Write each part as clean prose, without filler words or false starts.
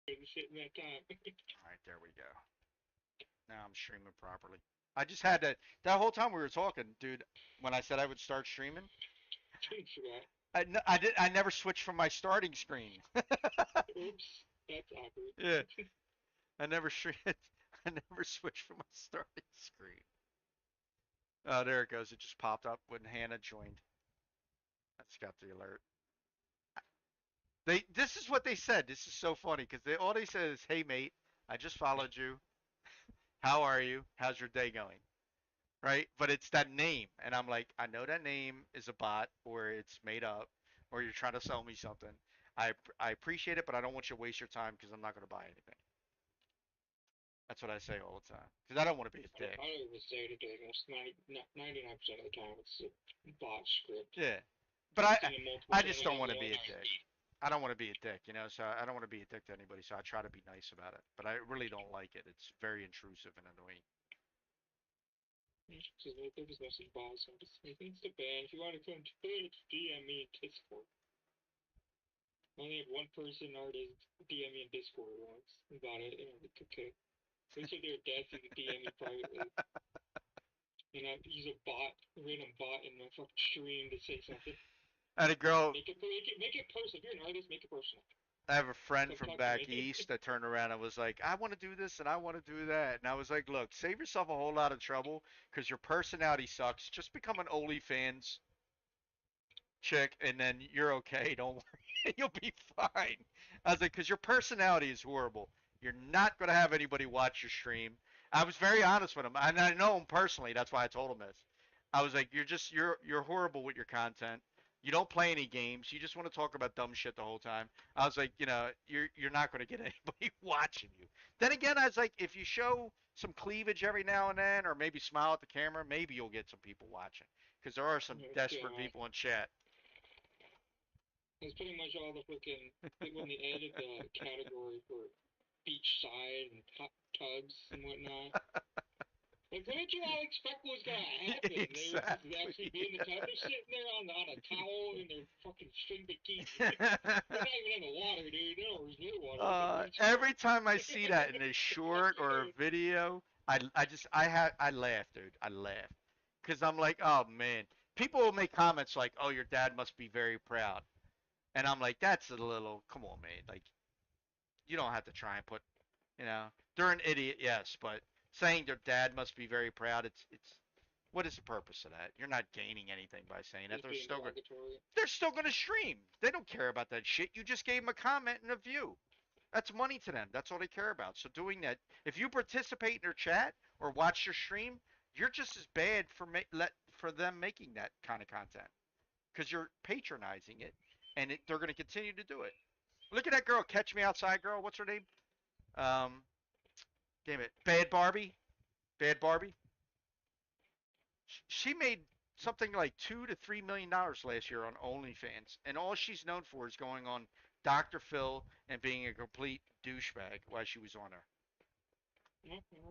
sit in that time. All right, there we go. Now I'm streaming properly. I just had that whole time we were talking, dude. When I said I would start streaming, Thanks for that. I never switched from my starting screen. Oops, that's awkward. Yeah, I never I never switched from my starting screen. Oh, there it goes. It just popped up when Hannah joined. That's got the alert. This is what they said. This is so funny because all they said is, "Hey mate, I just followed you. How are you? How's your day going?" Right? But it's that name, and I'm like, I know that name is a bot or it's made up or you're trying to sell me something. I appreciate it, but I don't want you to waste your time because I'm not going to buy anything. That's what I say all the time because I don't want to be a dick. I don't even say it today. Most 99% of the time, it's a bot script. Yeah, but Posting in multiple I just channels don't at want to be a once. dick. I don't want to be a dick, you know. So I don't want to be a dick to anybody. So I try to be nice about it, but I really don't like it. It's very intrusive and annoying. So they're just message bots. I'm just like, it's the ban. If you want to come to it, DM me in Discord. I only have one person already DM me in Discord once about it, and I'm like, okay. They said they're dead, you can DM me privately. And I use a bot, a random bot in my fucking stream to say something. I had a girl. Make it personal. If you're an artist, make it personal. I have a friend Come from talk to me. back east that turned around and was like, I want to do this and I want to do that. And I was like, look, save yourself a whole lot of trouble because your personality sucks. Just become an OnlyFans chick and then you're okay. Don't worry. You'll be fine. I was like, because your personality is horrible. You're not going to have anybody watch your stream. I was very honest with him. And I know him personally. That's why I told him this. I was like, you're horrible with your content. You don't play any games. You just want to talk about dumb shit the whole time. I was like, you're not going to get anybody watching you. Then again, I was like, if you show some cleavage every now and then, or maybe smile at the camera, maybe you'll get some people watching. Because there are some Oh desperate god. people in chat. That's pretty much all the freaking, like when they added the category for beachside and hot tubs and whatnot. Like, what did you all expect was gonna happen? They would just actually Exactly. be in the tub. They're sitting there on a towel in their fucking string bikini. They're not even in the water, dude. They're always near water. They're at the beach Every part. time I see that in a Fuck short or a you. video, I laugh, dude. I laugh because I'm like, oh man. People will make comments like, "Oh, your dad must be very proud," and I'm like, that's a little. Come on, man. Like, you don't have to try and put, you know, they're an idiot, yes, but saying their dad must be very proud, it's. What is the purpose of that? You're not gaining anything by saying that. Just being derogatory. They're still gonna stream. They don't care about that shit. You just gave them a comment and a view. That's money to them. That's all they care about. So doing that, if you participate in their chat or watch their stream, you're just as bad for them making that kind of content because you're patronizing it, and they're going to continue to do it. Look at that girl, Catch Me Outside girl. What's her name? Um, damn it, Bad Barbie. Bad Barbie. She made something like $2 to $3 million last year on OnlyFans, and all she's known for is going on Dr. Phil and being a complete douchebag while she was on her. Mm-hmm.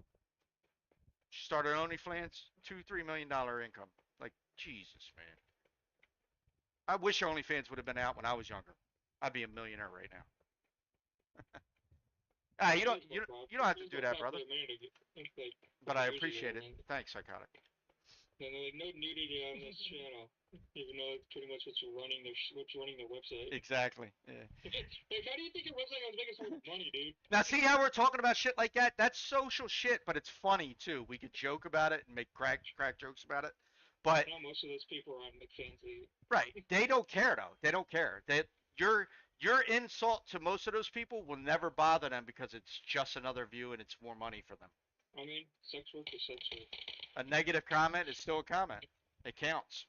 She started OnlyFans, $2 to $3 million income. Like Jesus, man. I wish OnlyFans would have been out when I was younger. I'd be a millionaire right now. Ah, Yeah, it was more you don't popular. have to It was do more that, brother. popular a minute ago, like a But couple I years ago, appreciate and it. Thanks, psychotic. then they're like, no nudity on this channel, even though it's pretty much what's running their website. Exactly. Yeah. Like, how do you think your website was making so much money, dude? Now, see how we're talking about shit like that? That's social shit, but it's funny too. We could joke about it and make crack jokes about it. But Now most of those people are on McFansy. right, they don't care though. They don't care. Your your insult to most of those people will never bother them because it's just another view and it's more money for them. I mean, sex work is sex work. A negative comment is still a comment. It counts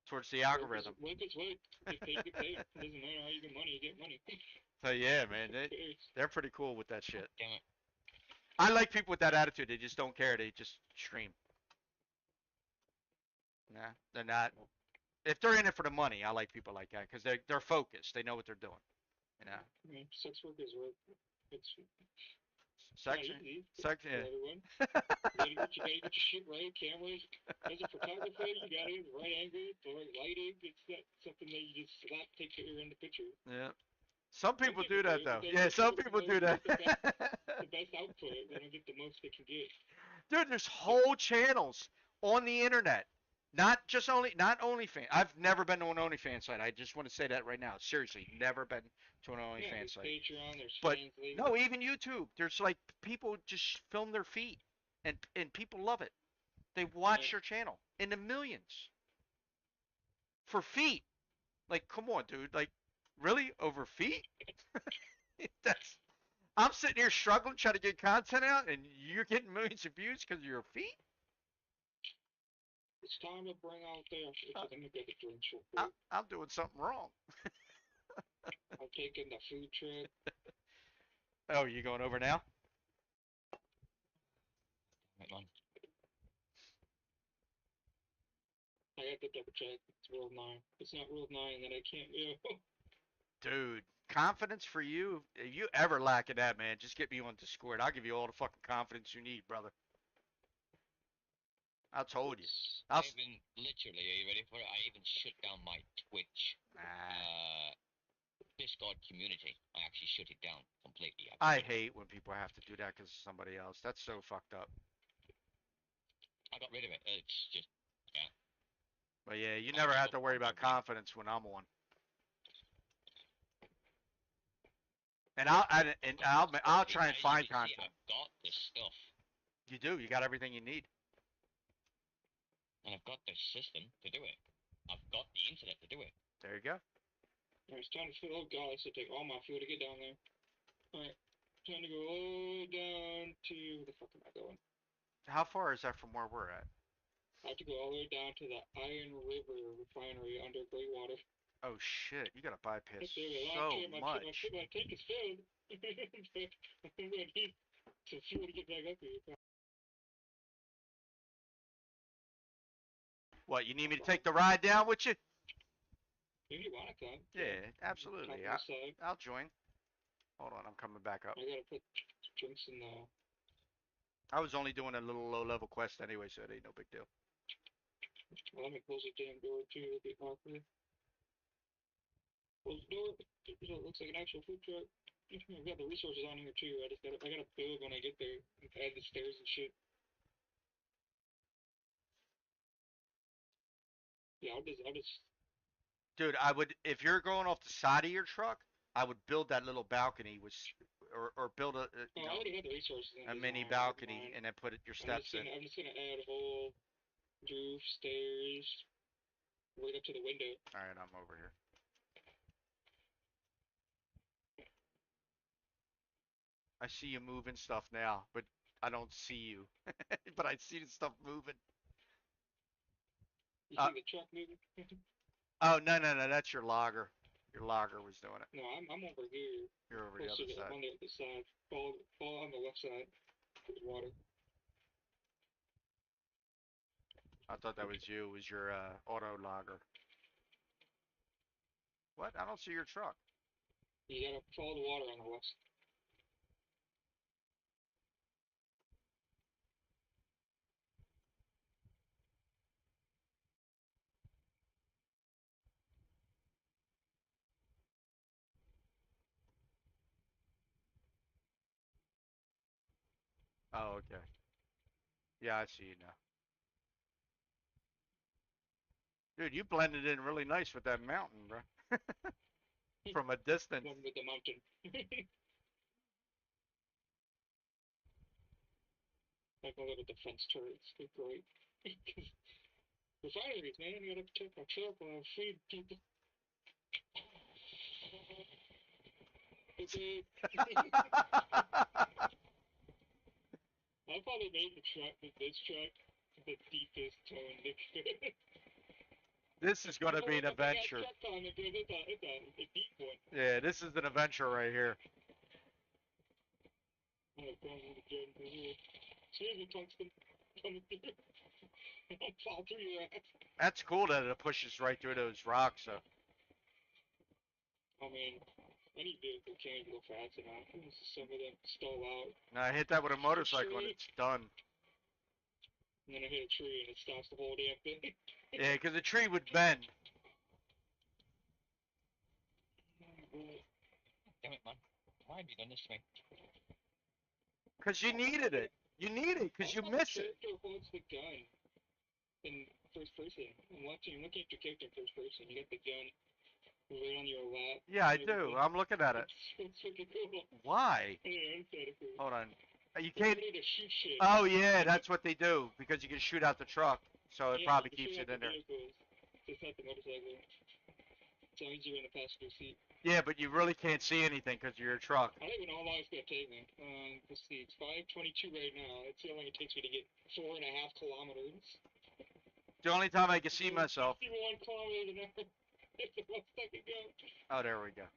towards the algorithm. Work is work. Get paid, get paid. It doesn't matter how you get money, you get money. So yeah, man, Who cares? they're pretty cool with that Oh, shit. damn it. I like people with that attitude. They just don't care. They just stream. Nah, they're not. If they're in it for the money, I like people like that because they're focused. They know what they're doing. You know, I mean, sex work is work. It's not section, easy for section. everyone. Yeah. You gotta get your shit right. Cameras. As a photographer, you gotta get the right angle, the right lighting. It's not something that you just slap, take it in the picture. Yeah. Some Some people people do that do. though. They Yeah, get some the people most, do that. the best output. They don't get the most they can get. Dude, there's whole channels on the internet. Not OnlyFans. I've never been to an OnlyFans site. I just want to say that right now. Seriously, never been to an Yeah, OnlyFans there's site. Patreon, there's But Fansly. no, even YouTube. There's like people just film their feet, and people love it. They Yeah. watch your channel in the millions for feet. Like, come on, dude. Like, really over feet? That's I'm sitting here struggling trying to get content out, and you're getting millions of views because of your feet. It's time to bring out there. Uh, Let me get the drinks real quick. I'm doing something wrong. I'm taking the food truck. Oh, you going over now? Right on. I have to double check. It's World 9. If it's not World 9, then I can't. Yeah. Dude, confidence for you. If you ever lack in that, man, just get me on Discord. I'll give you all the fucking confidence you need, brother. I told you. I even literally, are you ready for it? I even shut down my Twitch Nah. Discord community. I actually shut it down completely. I hate when people have to do that because of somebody else. That's so fucked up. I got rid of it. It's just, yeah. But yeah, you I never give have up to worry on about something. confidence when I'm on. And I'll try and As you find can see, content. I've got the stuff, You do. You got everything you need. and I've got the system to do it. I've got the internet to do it. There you go. Alright, it's time to fill. Oh god, it's to take all my fuel to get down there. Alright, time to go all down to. Where the fuck am I going? How far is that from where we're at? I have to go all the way down to the Iron River refinery under Greywater. Oh shit, you gotta bypass That's really a long so trip. much. My tank is filled. I'm gonna need some fuel to get back up here. What, you need me to take the ride down with you? If you wanna come. Yeah, Top absolutely. of the side. I'll join. Hold on, I'm coming back up. I gotta put drinks in the. I was only doing a little low-level quest anyway, so it ain't no big deal. Well, let me close the damn door too. It'll be awkward. Close the door. It looks like an actual food truck. I've got the resources on here too. I gotta build when I get there. Add the stairs and shit. Yeah, I'll just. Dude, I would if you're going off the side of your truck, I would build that little balcony with, or build Oh, I already have the resources in a mini design. Never balcony mind. and then put your steps in. I'm just gonna add a whole roof, stairs, right up to the window. All right, I'm over here. I see you moving stuff now, but I don't see you. But I see the stuff moving. You see the truck moving? Oh no, that's your logger. Your logger was doing it. No, I'm over here. You're over the other side. I'm on the other side. Fall on the left side. With water. I thought that was you. It was your auto logger. What? I don't see your truck. You gotta follow the water on the left. Oh, okay. Yeah, I see you now. Dude, you blended in really nice with that mountain, bro. From a distance. One with the mountain. Like a little defense turrets. They're great. Refineries, man. You gotta protect our truck while feed people. Okay. I'll probably make this truck the deepest tone they could. This is gonna be an adventure. It's a deep one. Yeah, this is an adventure right here. Here's a tungsten coming through. I'll fall through your ass. That's cool that it pushes right through those rocks, though. I mean, any vehicle can't go fast enough. Some of them stall out. Now I hit that with a motorcycle and it's done. And then I hit a tree and it stops the whole damn thing. Yeah, because the tree would bend. Damn it, man. Why have you done this to me? Because you needed it. You need it because you miss it. Character holds the gun in first person. I'm looking at your character in first person. You got the gun right on your lap. Yeah, I do. I'm looking at it. It's fucking cool. Why? Yeah, it's kinda cool. Hold on. You It's can't. ready to shoot shit. Oh yeah, that's what they do because you can shoot out the truck, so it Yeah, probably you can keeps shoot it out in the there. vehicles. Just not the motorcycle. As long as you're in the passenger seat. Yeah, but you really can't see anything because of your truck. I don't even know how long it's gonna take me. Let's see, it's 5:22 right now. That's how long it takes me to get 4.5 kilometers. The only time I can see myself. 61 kilometers an hour. It's a 1 second go. Oh, there we go.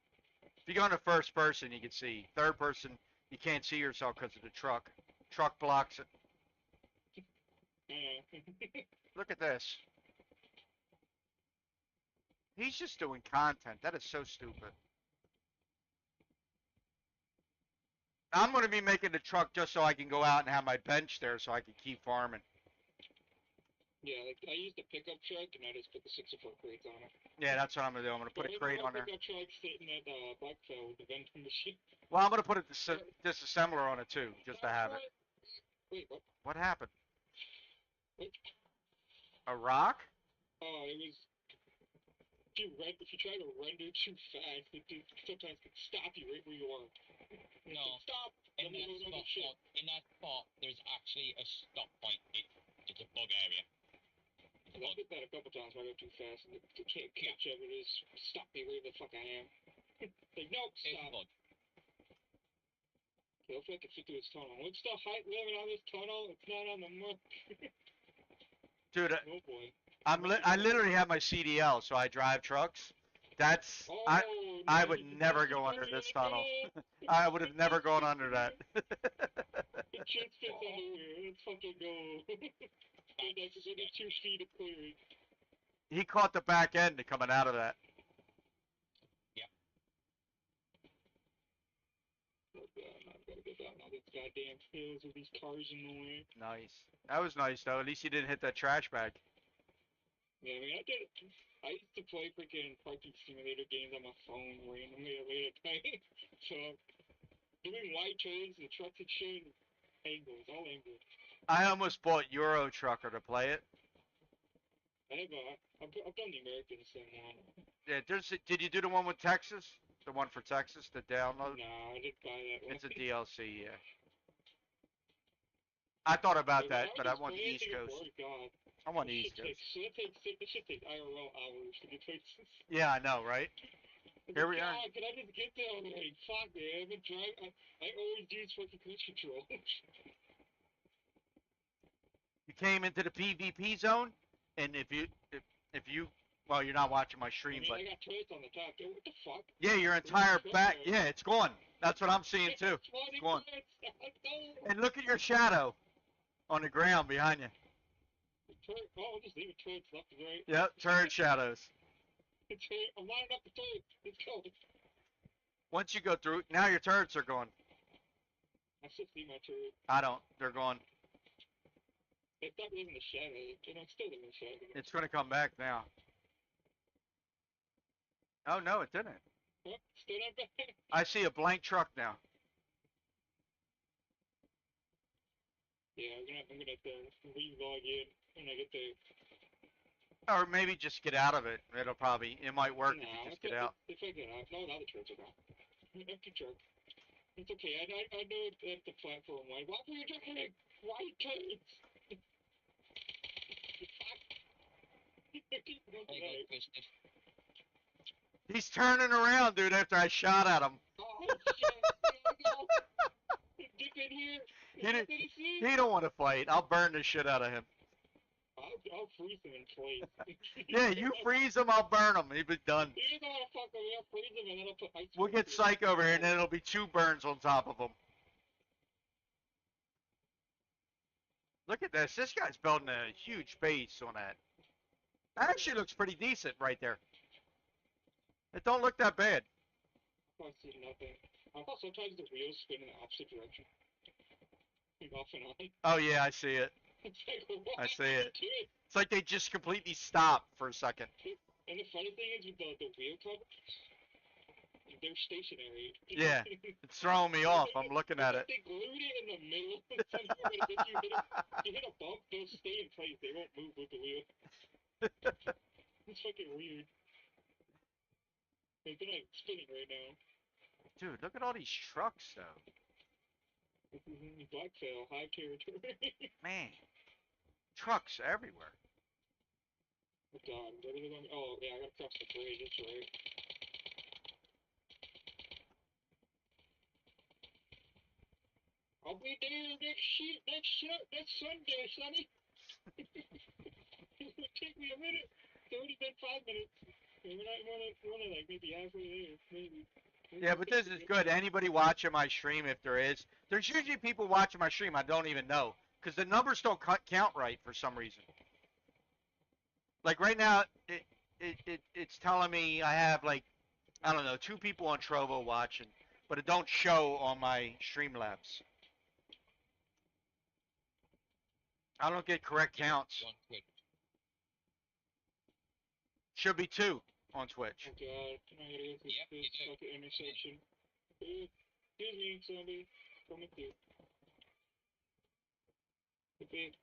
If you go into first person, you can see. Third person, you can't see yourself because of the truck. Truck blocks it. Look at this. He's just doing content. That is so stupid. I'm going to be making the truck just so I can go out and have my bench there so I can keep farming. Yeah, like I used a pickup truck and I just put the 64 crates on it. Yeah, that's what I'm going to do. I'm going to put a crate on there. Pickup truck sitting at Blackfell with the vending machine. Well, I'm going to put a disassembler on it too, just to have it. Wait, what? What happened? What? A rock? Oh, it was. If you try to render too fast, it sometimes can stop you right where you are. No. Stop! In that spot, there's actually a stop point. It's a bug area. I did that a couple times when I go too fast and it can't catch up. It just stop me where the fuck I am. Like, nope, It's a stop. bug. Okay, hopefully I can fit through this tunnel. What's the height limit on this tunnel? It's not on the mark. Dude, Oh boy. I literally have my CDL, so I drive trucks. That's Oh, I would never go under this tunnel. I would have never gone under that. The kid fits under here. Let's fucking go. That's 2 feet of clearing. He caught the back end coming out of that. Yep. Oh god, I've got to get down all these goddamn hills with these cars in the way. Nice. That was nice though. At least he didn't hit that trash bag. Yeah, I mean, I used to play freaking parking simulator games on my phone randomly at late at night. So, doing wide turns, the trucks and shit, angles, all angles. I almost bought Euro Trucker to play it. I've done the American Sim one. Yeah, did you do the one with Texas? The one for Texas, the download? No, I didn't buy that one. It's a DLC, yeah. I thought about that, but I want the East Coast. God. I want the East Coast. This should take IRL hours to get places. Yeah, I know, right? Here we are. Can I just get there already? Fuck, man. I've been driving. I always use fucking cruise control. You came into the PvP zone, and if you well, you're not watching my stream, but I got turrets on the top. Dude, what the fuck? yeah, your entire back, yeah, it's gone. That's what I'm seeing too. It's gone. And look at your shadow on the ground behind you. I'll just leave it turrets left and right. Yep, turret shadows. I'm lining up the turrets. Let's go. Once you go through, now your turrets are gone. I still see my turret. I don't. They're gone. It's not leaving the shadow. I'm still in the shadow. It's going to come back now. Oh, no, it didn't. Oh, still not back. I see a blank truck now. Yeah, I'm gonna have to re-log in when I get there. Or maybe just get out of it. It might work if you just get out. If I get out, no, the turrets are gone. Empty truck. It's okay. I know it's the platform. Why were you driving white turrets? He's turning around, dude, after I shot at him. Oh, shit. Dip in here. He don't want to fight. I'll burn the shit out of him. I'll freeze him in place. Yeah, you freeze him, I'll burn him. He'll be done. He doesn't want to fuck with me. I'll freeze him and then I'll put ice. We'll get Psych over here, and then it'll be 2 burns on top of him. Look at this. This guy's building a huge base on that. That actually looks pretty decent right there. It don't look that bad. I see nothing. I thought sometimes the wheels spin in the opposite direction. Like off and on. Oh yeah, I see it. It's like, what? I see it. It's like they just completely stopped for a second. And the funny thing is with the wheel cover, they're stationary. Yeah, it's throwing me off. I'm looking It's at like it. they glued it in the middle. Somehow, but if you hit a bump, they'll stay in place. They won't move with the wheel. It's fucking weird. Like, they're like spinning right now. Dude, look at all these trucks, though. This is Blacktail, high territory. Man, trucks everywhere. Oh god, what is it on? Oh yeah, I gotta cross the bridge. That's right. I'll be there next Sunday, Sonny. It would take me a minute. It's already been 5 minutes. And we're not like maybe halfway there, maybe. Yeah, but this is good. Anybody watching my stream, if there is, there's usually people watching my stream I don't even know, because the numbers don't count right for some reason. Like right now, it's telling me I have like, I don't know, 2 people on Trovo watching, but it don't show on my Streamlabs. I don't get correct counts. On Twitch. Should be 2 on Twitch. Oh god, I gotta go through Yep, you this do. fucking intersection. Excuse me, zombie. Coming through. Okay.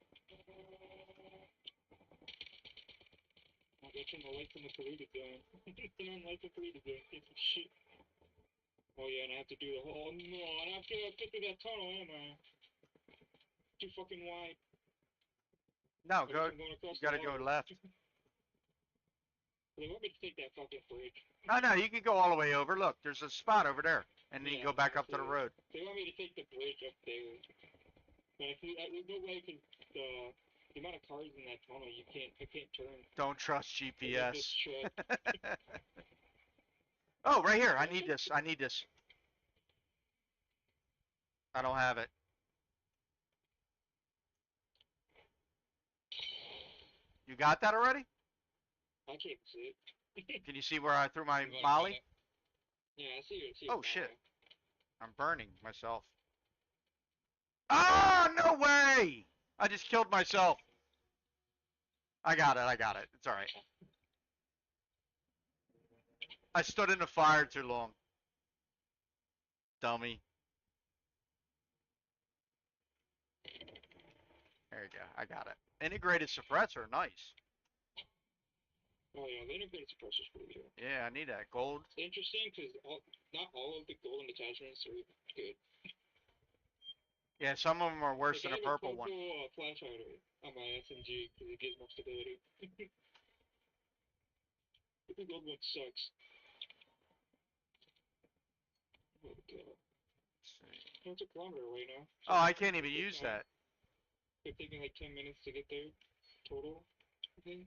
I'll get you the lights in the polluted zone. Turn on lights in the polluted zone. Get some shit. Oh yeah, and I have to do the whole. No, and I have to get through that tunnel, am I? Too fucking wide. No, I go. guess I'm going across You gotta the go water. left. They want me to take that fucking bridge. Oh no, you can go all the way over. Look, there's a spot over there, and then you Yeah, go back up to the so road. they want me to take the bridge up there. But there's no way because the amount of cars in that tunnel, I can't turn. Don't trust With this GPS. truck. Oh, right here. I need this. I need this. I don't have it. You got that already? I can't see it. Can you see where I threw my You've already molly? got it. Yeah, I see it. Oh shit. I'm burning myself. Ah, no way! I just killed myself. I got it. I got it. It's all right. I stood in the fire too long. Dummy. There you go. I got it. Integrated suppressor. Nice. Oh yeah, the integrated suppressor's pretty good. Yeah, I need that. Gold. It's interesting because not all of the golden attachments are good. Yeah, some of them are worse Like, than I a have a purple one. flash hider on my SMG because it gives more stability. The gold one sucks. Oh god. Oh, it's a kilometer away now. So Oh, I can't even use that. It's taking like 10 minutes to get there total. I think.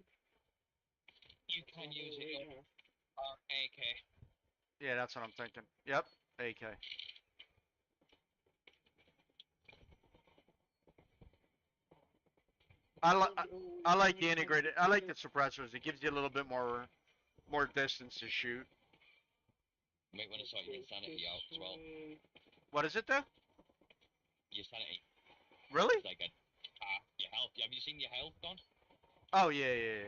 You can use it right on now. our AK. Yeah, that's what I'm thinking. Yep. AK. I like the integrated. I like the suppressors. It gives you a little bit more distance to shoot. You might want to sort your insanity out as well. What is it though? Your sanity. Really? It's like your health. Have you seen your health gone? Oh yeah.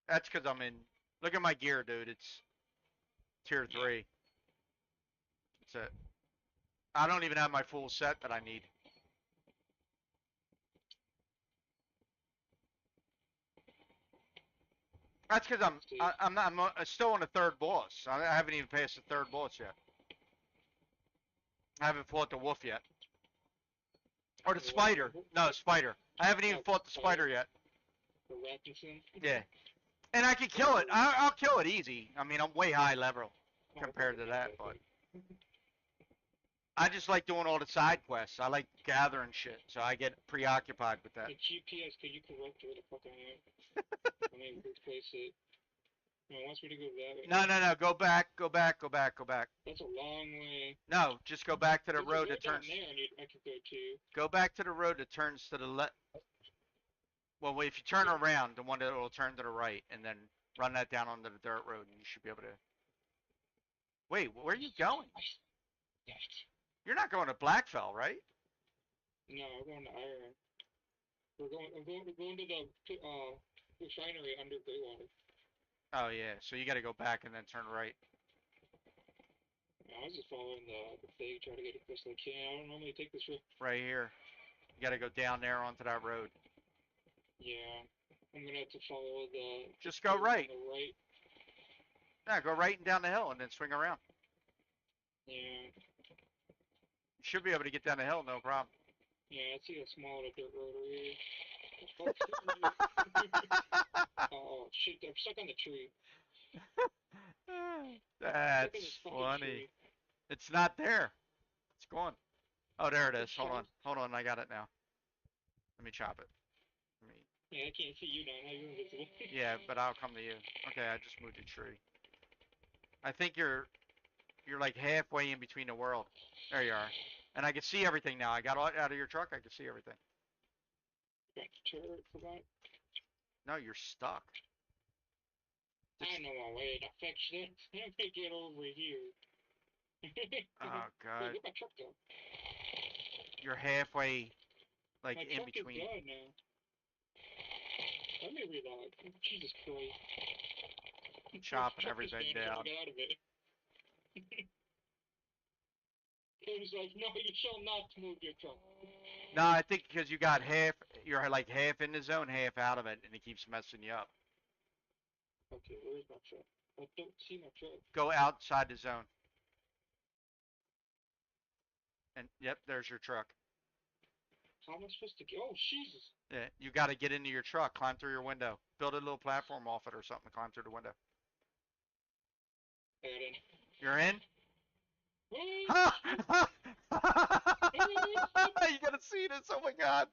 That's because I'm in. Look at my gear, dude. It's tier 3. That's it. I don't even have my full set that I need. That's because I'm still on the 3rd boss. I haven't even passed the 3rd boss yet. I haven't fought the wolf yet. Or the spider. No, spider. I haven't even fought the spider yet. The Rapkinson. Yeah. And I can kill it. I'll kill it easy. I mean, I'm way high level compared to that, but I just like doing all the side quests. I like gathering shit, so I get preoccupied with that. The GPS, can you correct where the fuck I am? I mean, replace it. No, it wants me to go that way. No. Go back. That's a long way. No, just go back to the There's a road that down turns. there I could go to. Go back to the road that turns to the left. Well, if you turn around, the one that will turn to the right, and then run that down onto the dirt road, and you should be able to. Wait, where are you going? Yes. You're not going to Blackfell, right? No, we're going to Iron. We're going to the refinery under Greywater. Oh yeah, so you got to go back and then turn right. I was just following the thing, trying to get as close as I can. I don't normally take this route. Right here. You gotta go down there onto that road. Yeah. I'm gonna have to follow the Just go road right. on the right. Yeah, go right and down the hill and then swing around. Yeah. You should be able to get down the hill, no problem. Yeah, I see a small dirt road over here. Oh, excuse me. Oh, shit, I'm stuck on the tree. That's Stuck on this fucking funny. tree. It's not there. It's gone. Oh, there it Good is. Hold on. shot. Hold on. I got it now. Let me chop it. Let me... Yeah, I can't see you now. Now you're invisible. Yeah, but I'll come to you. Okay, I just moved a tree. I think you're like halfway in between the world. There you are. And I can see everything now. I got out of your truck. I can see everything. Got the turret, forgot. No, you're stuck. I know my way to fix it. Let me get over here. Oh Wait, god. where'd my truck go? You're halfway like My in truck is between. gone now. Let me reload. Jesus Christ. Chopping Truck is everything gone. I down. got out of it. Game's like, no, you shall not move your truck. No, I think because you got half, you're like half in the zone, half out of it, and it keeps messing you up. Okay, where's my truck? I don't see my truck. Go outside the zone. And yep, there's your truck. How am I supposed to get? Oh, Jesus. Yeah, you got to get into your truck, climb through your window, build a little platform off it or something, to climb through the window. I got in. You're in? You gotta see this. Oh my god.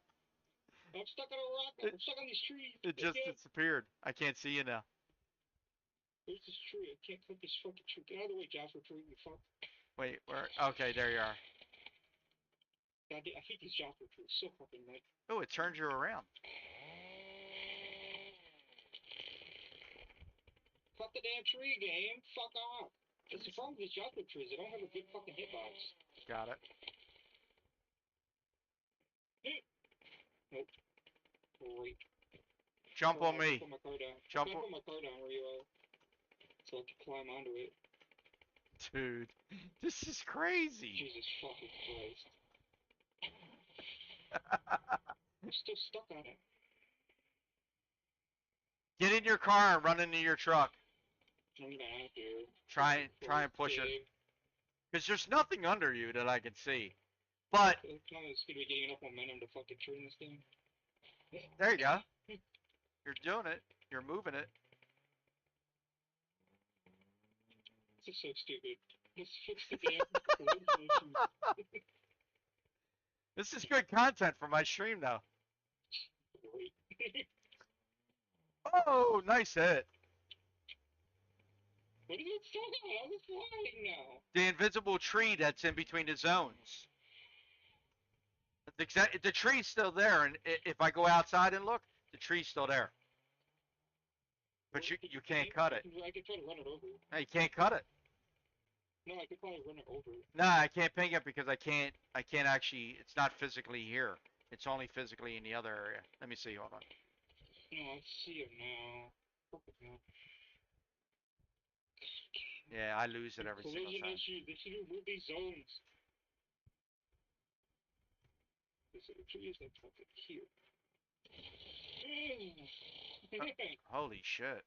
I'm stuck on a rock. I'm stuck on these trees. It just disappeared. I can't see you now. Where's this tree? I can't clip this fucking tree. Get out of the way, Jasper tree, you fuck. Wait, where? Okay, there you are. God, I hate these Jasper trees so fucking much. Oh, it turns you around. Cut the damn tree, game. Fuck off. That's the problem with these Jasper trees. They don't have a good fucking hitbox. Got it. Nope. Great. Jump on me. Put my car down. Jump I'm on. put my car down where you are, so I can climb onto it. Dude, this is crazy. Jesus fucking Christ. I'm still stuck on it. Get in your car and run into your truck. I'm gonna have to. Try and push it. Because there's nothing under you that I can see. But It's gonna be getting enough momentum to fucking turn this thing. there you go. You're doing it. You're moving it. This is so stupid. Let's fix the damn collision issues. This is good content for my stream, though. Wait. Oh, nice hit. What is it still got? I was flying now. The invisible tree that's in between the zones. The tree's still there, and if I go outside and look, the tree's still there. But you can't cut it. I could try to run it over. No, you can't cut it. No, I could probably run it over. No, I can't ping it because I can't actually, it's not physically here. It's only physically in the other area. Let me see, hold on. No, I see it now. Yeah, I lose it every single Collision time. issues. They should remove these zones. This tree is like fucking here. Holy shit.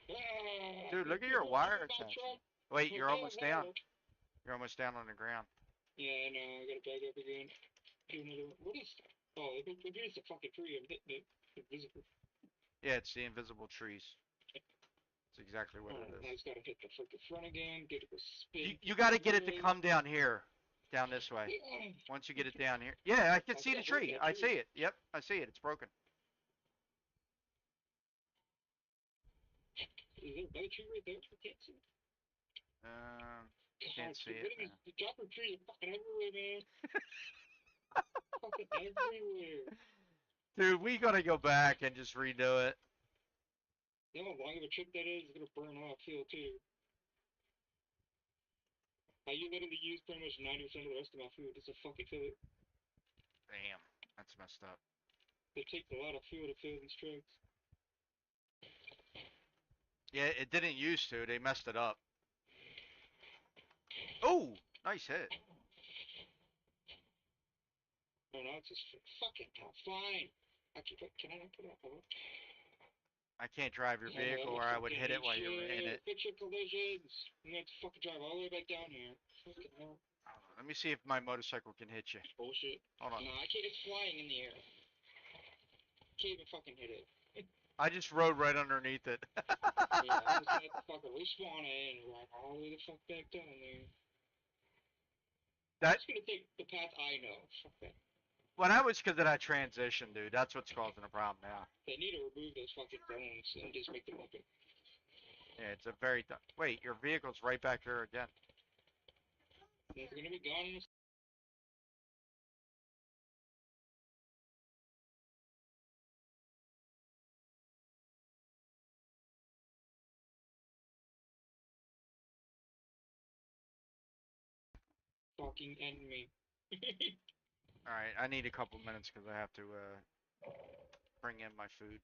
Ah, Dude, look at your wire my attachment. truck. Wait, you're almost Hell down. no. You're almost down on the ground. Yeah, I know. I gotta back up again. Do another one. What is that? Oh, it is a fucking tree. I'm hitting it. Invisible. Yeah, it's the invisible trees. It's exactly what it I is. just gotta hit the freaking front again. Get it to spin. You gotta get it to come down here. Down this way. Once you get it down here. Yeah, I can see the tree. I see it. Yep, I see it. It's broken. Is there another tree right there? I can't see. Can't see it. The dropper trees are fucking everywhere, man. Fucking everywhere. Dude, we gotta go back and just redo it. You know how long of a trip that is? It's gonna burn off here too. I literally use pretty much 90% of the rest of my food just to fucking fill it. Damn, that's messed up. It takes a lot of fuel to fill these trucks. Yeah, it didn't used to. They messed it up. Oh, nice hit. No, no, it's just fucking hell. Fine. Can I not put it up? I can't drive your vehicle or I would hit it while you were in it. Fix your collisions. You have to fucking drive all the way back down here. Fucking hell. Let me see if my motorcycle can hit you. Bullshit. Hold on. No, I can't. It's flying in the air. Can't even fucking hit it. I just rode right underneath it. Yeah, I'm just gonna have to fucking respawn it and ride all the way the fuck back down there. I'm That just gonna take the path I know. Fuck that. Well, that was because of that transition, dude. That's what's causing the problem now. They need to remove those fucking zones and just make them open. Yeah, it's a very. Wait, your vehicle's right back there again. It's gonna be gone in a fucking enemy. All right, I need a couple minutes because I have to bring in my food.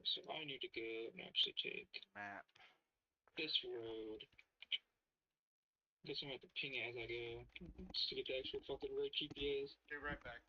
So I need to go and actually take Map. this road. Guess I'm gonna have to ping it as I go. Just to get the actual fucking road GPS. Be right back.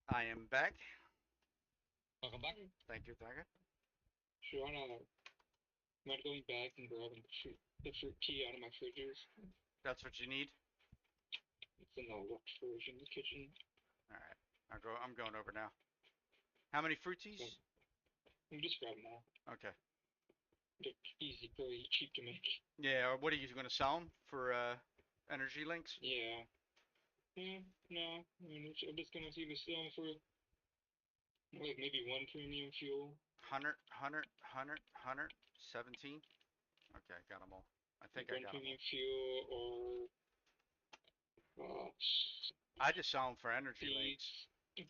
I am back. Welcome back. Thank you, thank you. So I'm not going back and grabbing the fruit tea out of my fridges. That's what you need. It's in the locked fridge in the kitchen. All right, I'm going over now. How many fruities? You just grab them all. Okay. They're easy, very cheap to make. Yeah. Or what are you going to sell them for? Energy links? Yeah. Yeah. No. I mean, I'm just gonna see the sell for like maybe one premium fuel. 100, 17. Okay, got them all. I think Like I one got them premium all. fuel or I just sell them for energy links. seeds.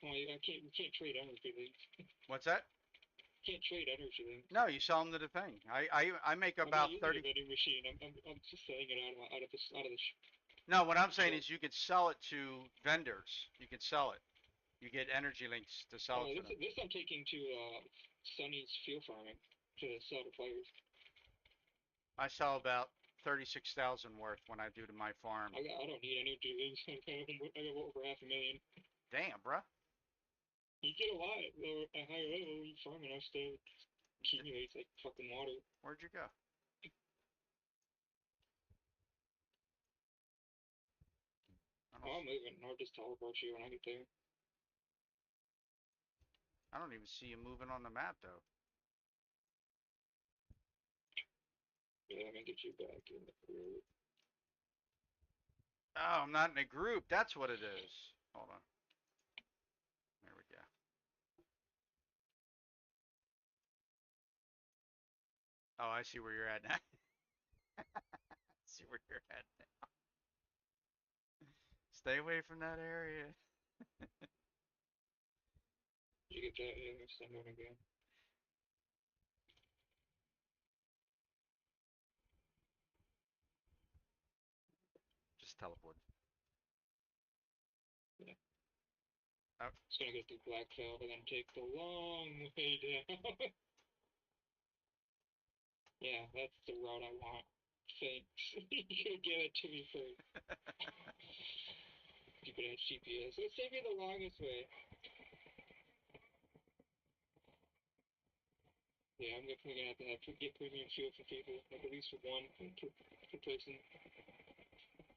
Oh, I can't. We can't trade energy links. What's that? Can't trade energy links. No, you sell them to the thing. I make I'm about not using 30. a vending machine. I'm just selling it out of the. No, what I'm saying is you could sell it to vendors. You can sell it. You get energy links to sell it to them. This I'm taking to Sonny's fuel farming to sell to players. I sell about 36,000 worth when I do to my farm. I don't need any dealings. I got over 500,000. Damn, bruh. You get a lot at a higher level. You farm enough stuff. Accumulates like fucking water. Where'd you go? I'm moving. I'll just teleport you when I get there. I don't even see you moving on the map though. Yeah, let me get you back in the group. Oh, I'm not in a group. That's what it is. Hold on. There we go. Oh, I see where you're at now. See where you're at now. Stay away from that area. You get that? Yeah, let's send one again. Just teleport. Yeah. Oh. It's gonna go through Blackfell and then take the long way down. Yeah, that's the route I want. Thanks. You give it to me first. Keep it on GPS. Let's take you the longest way. Yeah, I'm definitely gonna have to get premium fuel for people, like at least for one per person.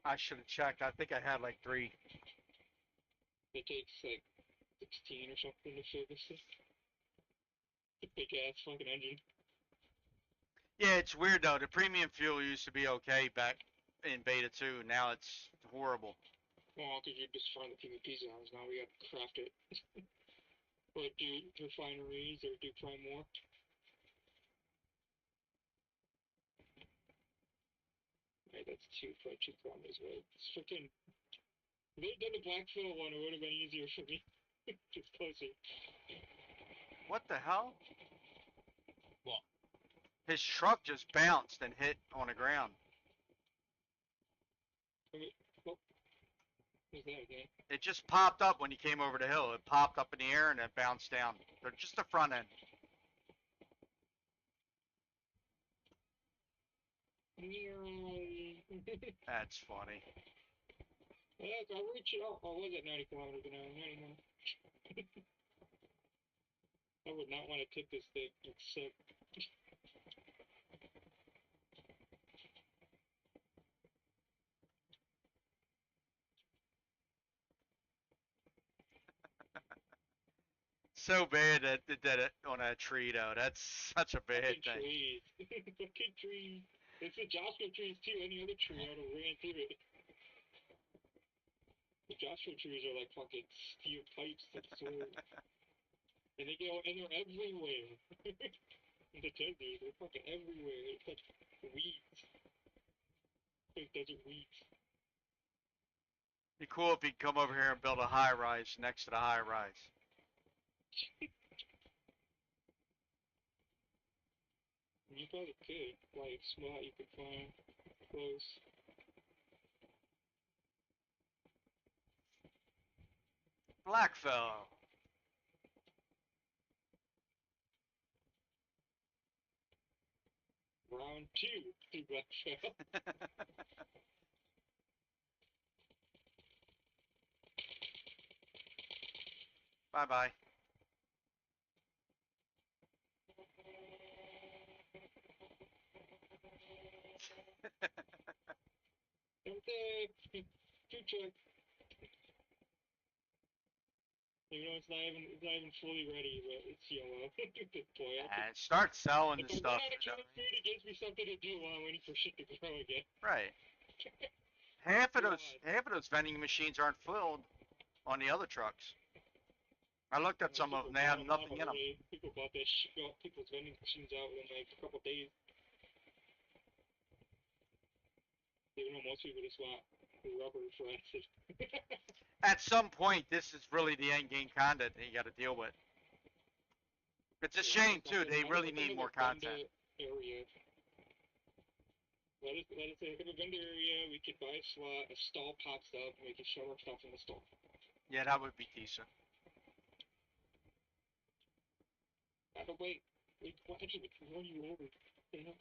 I should have checked. I think I had like 3. It takes like 16 or something to service this. The big ass fucking engine. Yeah, it's weird though. The premium fuel used to be okay back in beta 2. Now it's horrible. Well, because you just find the PvP zones. Now we gotta craft it. Or do refineries or do prime war. Right, that's 2.2 kilometers away. It's freaking. If they'd done the Blackfield one, it would have been easier for me. It's closer. What the hell? What? His truck just bounced and hit on the ground. I mean, what was that again? It just popped up when you came over the hill. It popped up in the air and it bounced down. They're just the front end. That's funny. Yeah, I'll reach it out. Oh, was it 90 kilometers an hour? 99. I would not want to tip this thing. It's sick. So bad that it did it on a tree though. That's such a bad Fucking thing. trees. Fucking trees. It's the Joshua trees too. Any other tree I would have ran through it. The Joshua trees are like fucking steel pipes and swords. And they go, and they're everywhere. In the desert, they're fucking everywhere. It's like weeds. Like desert weeds. Be cool if you could come over here and build a high rise next to the high rise. You probably could. Like, spot you could find close. Blackfell. Round 2 to Blackfell. Bye bye. Everything. Food truck. You know, it's not even fully ready, but it's yellow. Good boy. And start selling the If I stuff. run out of canned food, it gives me something to do while I'm waiting for shit to grow again. Right. Half of those vending machines aren't filled on the other trucks. I looked at some of them; they have nothing in them. People bought that shit. People's vending machines out within like a couple days. Even though most people just want rubber for acid. At some point, this is really the end game content that you got to deal with. It's a shame too. They really need more content. Area. Let us say, have a vendor area. We could buy a slot. A stall pops up, and we can show our stuff in the stall. Yeah, that would be decent. That'd gotta wait. Like, why did he even run you over? You know?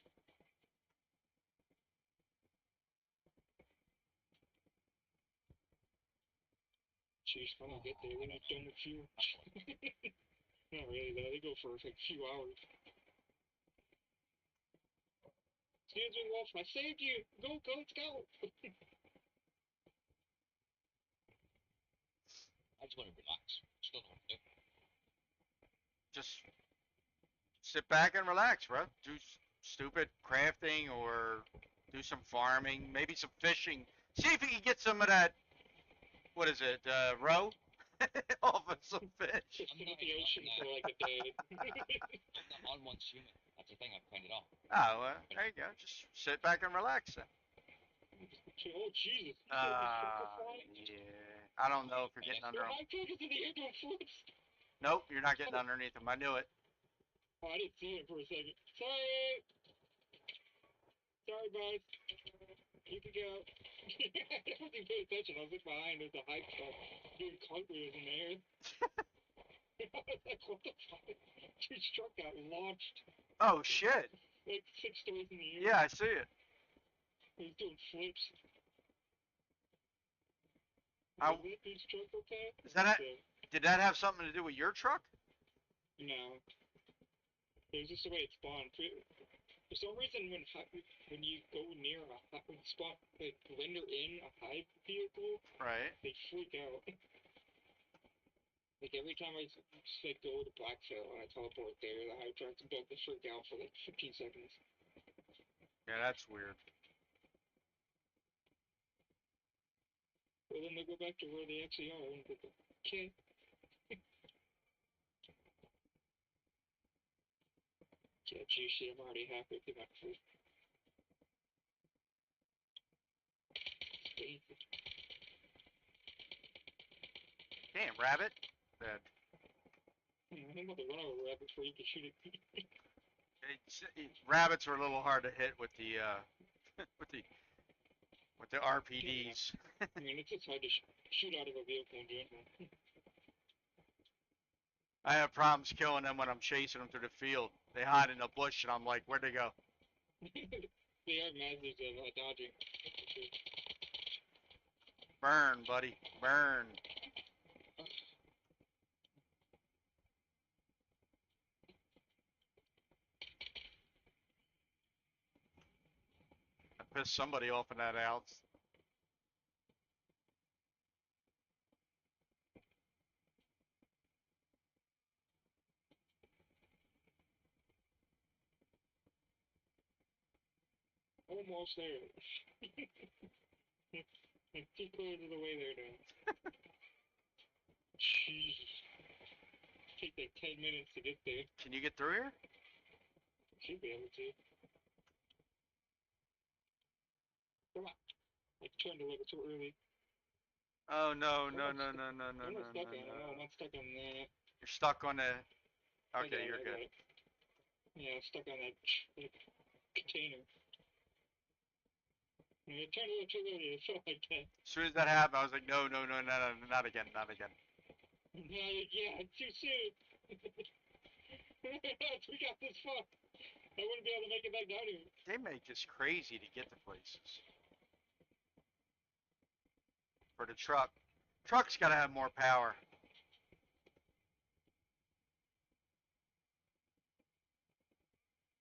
Jeez, when I get there, they're not done with you. Not really, though. They go for like a few hours. Excuse me, Wolf. I saved you. Go, go, let's go. I just want to relax. Still don't want to do. Just sit back and relax, bro. Do stupid crafting or do some farming, maybe some fishing. See if you can get some of that. What is it? Roe off of some fish. Just I'm sit not at the even ocean on for that. like a day. I'm not on one swimming. That's the thing. I've pointed out. Oh, well, there you go. Just sit back and relax then. Oh, Jesus. You said the shrimp are flying? Yeah. I don't know if you're getting under Your them. high tech is in the air doing flips. Nope, you're not getting underneath them. I knew it. Oh, I didn't see it for a second. Sorry. Sorry, guys. You can go. I wasn't paying attention. I was like behind. There's a hype truck doing cartwheels in the air. I was like, what the fuck? Dude's truck got launched Oh shit. like 6 stories in the air. Yeah, I see it. He's doing flips. I, Is that dude's truck okay? is that it? Did that have something to do with your truck? No. It was just the way it spawned. For some reason, when you go near when spawn, like when they're in a hive vehicle, Right. they freak out. Like every time I just like go to Blackfield and I teleport there, the hive trucks both freak out for like 15 seconds. Yeah, that's weird. Well, then they go back to where they actually are and go, okay. Yeah, juicy. I'm already happy with my food. Damn, rabbit. Dead. I'm about to run over a rabbit before you can shoot it. Rabbits are a little hard to hit with the with the with the Yeah. RPDs. I mean, it's just hard to shoot out of a vehicle in general. I have problems killing them when I'm chasing them through the field. They hide in a bush, and I'm like, where'd they go? They are masters of dodging. Burn, buddy, burn. I pissed somebody off in that house. Almost there. I'm 2/3 of the way there now. Jesus. Take like 10 minutes to get there. Can you get through here? Should be able to. Come on. I turned a little too early. Oh no, no, no, no, no, no, I'm no, not stuck no, on it. No, I'm no. not stuck on that. You're stuck on the. I Okay, got you're it, I good. got it. Yeah, I'm stuck on that like, container. I turned a little too early. It felt like that. As soon as that happened, I was like, no, no, no, no, no, not again, not again. Yeah, too soon. We got this far. I wouldn't be able to make it back down here. They make this crazy to get to places. For the truck. Truck's gotta have more power.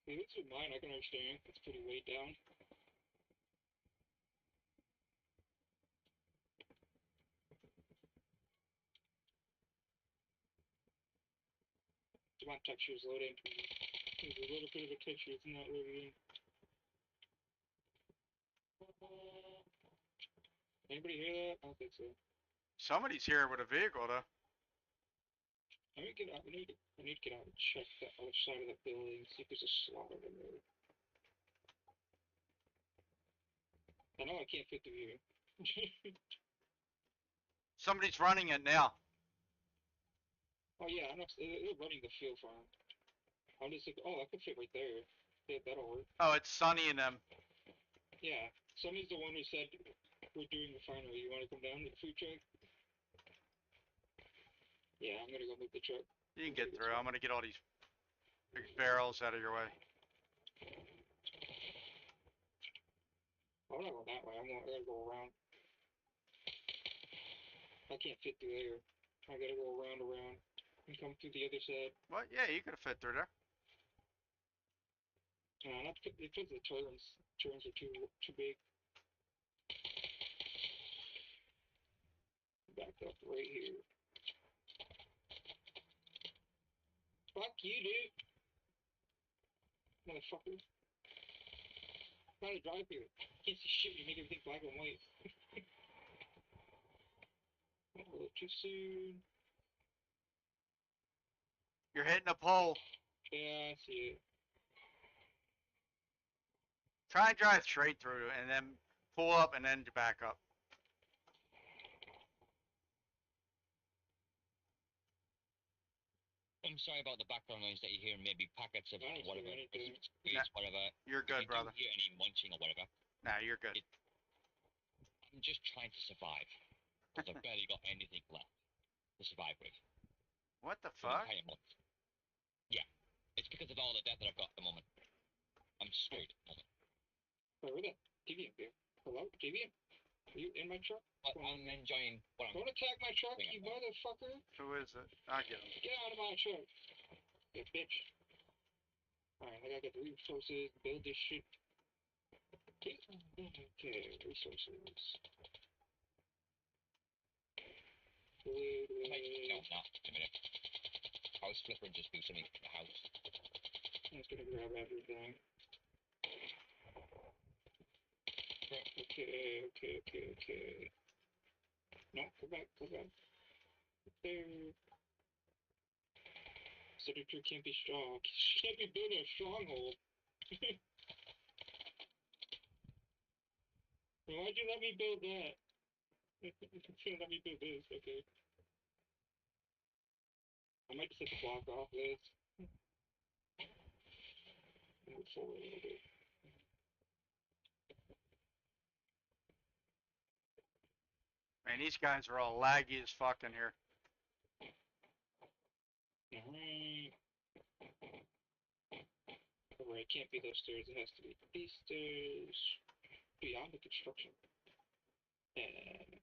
See, this is mine. I can understand. It's pretty weighed down. Come on, texture's loading. There's a little bit of a texture. It's not loaded in. Anybody hear that? I don't think so. Somebody's here with a vehicle, though. I need to get out. I need to get out and check the other side of the building. See if there's a slot over there. I know I can't fit through here. Somebody's running it now. Oh yeah, I know. They're running the field farm. I'm just like, oh, I could fit right there. Yeah, that'll work. Oh, it's Sunny and them. Yeah, Sonny's the one who said we're doing the refinery. You want to come down to the food truck? Yeah, I'm gonna go move the truck. You can get through. I'm gonna get all these Big barrels out of your way. I'm not going that way. I gotta go around. I can't fit through there. I gotta go around and come through the other side. What? Yeah, you could have fit through there. Not because the turns are too big. Back up right here. Fuck you, dude. Motherfucker. Try to drive here. Can't see shit. You make everything black and white. A little too soon. You're hitting a pole. Yeah, I see it. Try and drive straight through and then pull up and then back up. I'm sorry about the background noise that you hear. Maybe packets of I don't whatever, see anything. biscuits, whatever. You're If good, you do brother. hear any munching or whatever, Nah, you're good. I'm just trying to survive. Because I've barely got anything left to survive with. What the For the fuck? entire month. Yeah. It's because of all the death that I've got at the moment. I'm screwed at the moment. Where are they? Deviant here. Hello? Deviant? Are you in my truck? But I'm enjoying what I'm Don't attack my truck, doing you at the moment. motherfucker! Who is it? I'll get him. Get out of my truck! You bitch. Alright, I gotta get the resources, build this shit. Okay, resources. I might just count that in a minute. House flipper and just do something to the house. I'm just gonna grab everything. Okay. No, go back. There. Senator can't be strong. She can't be building a stronghold. Why'd you let me build that? Let me build this, okay. I might just have to block off this. Move forward a little bit. Man, these guys are all laggy as fuck in here. Alright. Alright, it can't be those stairs. It has to be these stairs. Beyond the construction. And...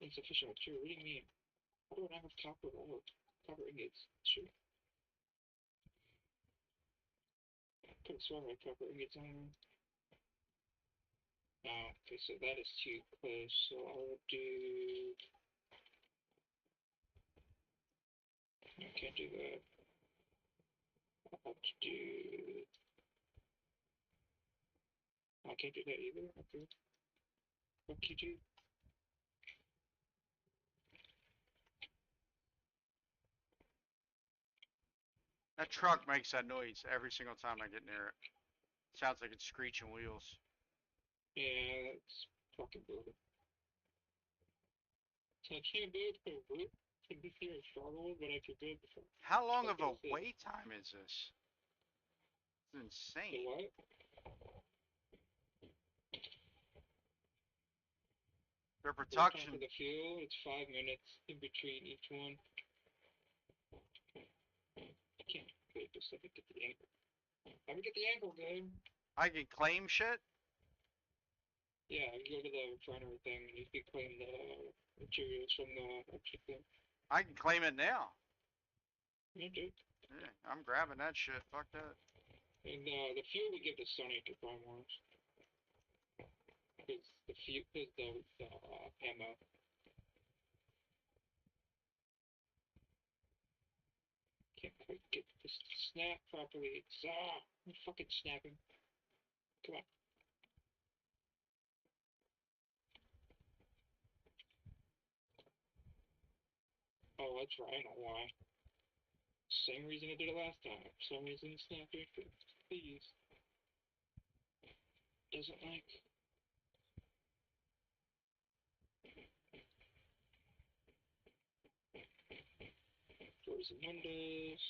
Insufficient material. What do you mean? Why don't I have copper ore? Copper ingots. Sure. Could have sworn I had copper ingots on. Oh, okay, so that is too close. So I'll do... I can't do that. I'll have to do... I can't do that either. Okay. Fuck you, dude. That truck makes that noise every single time I get near it. Sounds like it's screeching wheels. Yeah, that's fucking brutal. So I can't build a roof to be here in struggle, but I could build before. How long of a What is this? wait time is this? It's The insane. what? Their Wait time production. for the fuel, it's 5 minutes in between each one. I can't wait just let me get the angle. Let me get the angle, dude. I can claim shit. Yeah, you go to the refinery thing and you can claim the materials from the extra thing. I can claim it now. Yeah, dude. Yeah, I'm grabbing that shit. Fuck that. And the fuel we give to Sonny to farm ones. Because the fuel is the ammo. Can't quite get this to snap properly. It's I'm fucking snapping. Come on. Oh, that's right. I know why. Same reason I did it last time. For some reason it's not doing it. Please. Doesn't like. Doors and windows.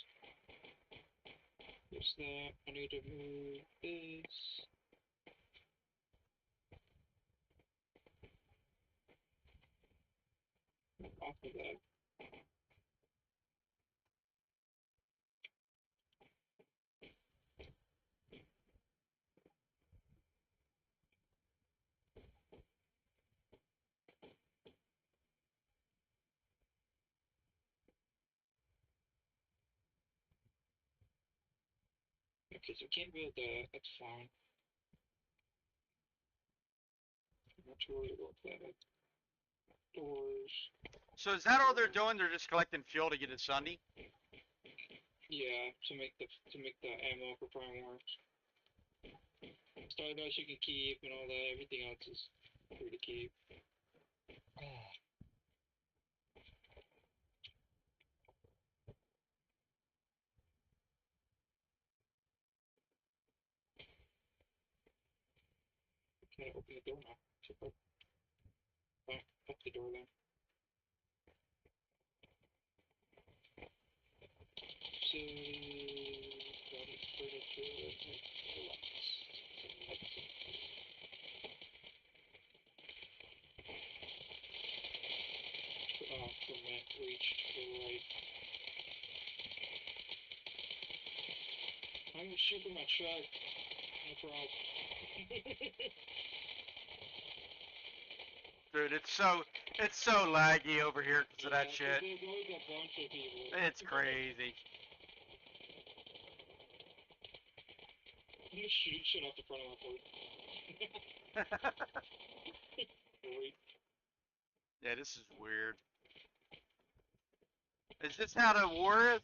There's that. I need to move this. off of that. Okay, so can't build that. That's fine. I'm not too worried about that. Doors. So is that all they're doing? They're just collecting fuel to get it Sunday? Yeah, to make the ammo for Primarchs. Stardust you can keep and all that. Everything else is free to keep. Can I open the door now? Fine, up the door then. So, body furniture, from that reach to the right. I'm gonna shoot my truck. No problem. Dude, it's so laggy over here because of that shit. There's always a bunch of people. It's crazy. I'm gonna shoot shit off the front of my boat. Great. Yeah, this is weird. Is this how the war is?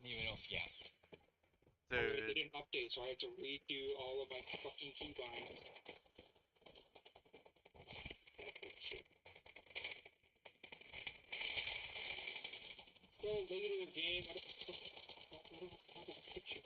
Even off, yeah. Oh, wait, they Dude. didn't update, so I had to redo all of my fucking keybinds. So later game, I don't have a picture.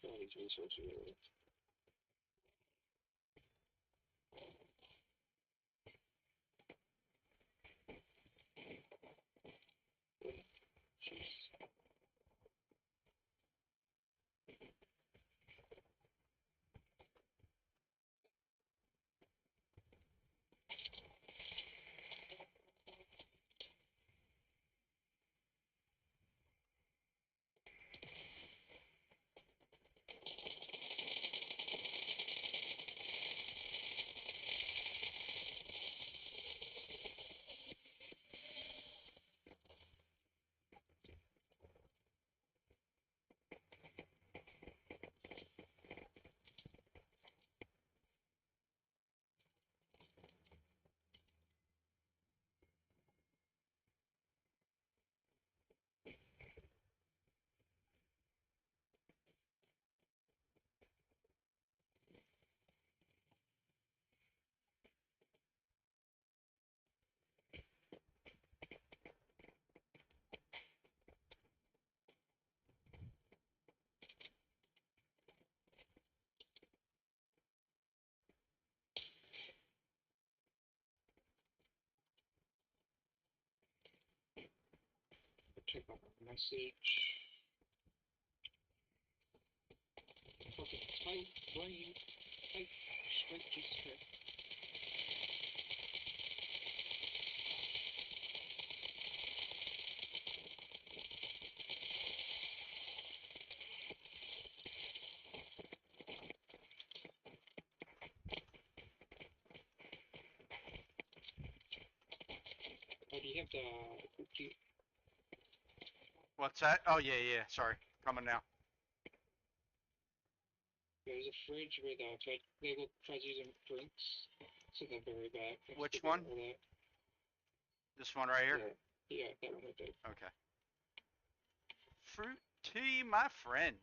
All these resources are jeez. Check out my message. Fucking tight brain, tight, straight Jesus Christ. Oh, do you have the What's that? Oh, yeah, yeah. Sorry. Coming now. there's a fridge with labeled President drinks. It's in the very back. Which one? This one right here? Yeah, that one right there. Okay. Fruit tea, my friend.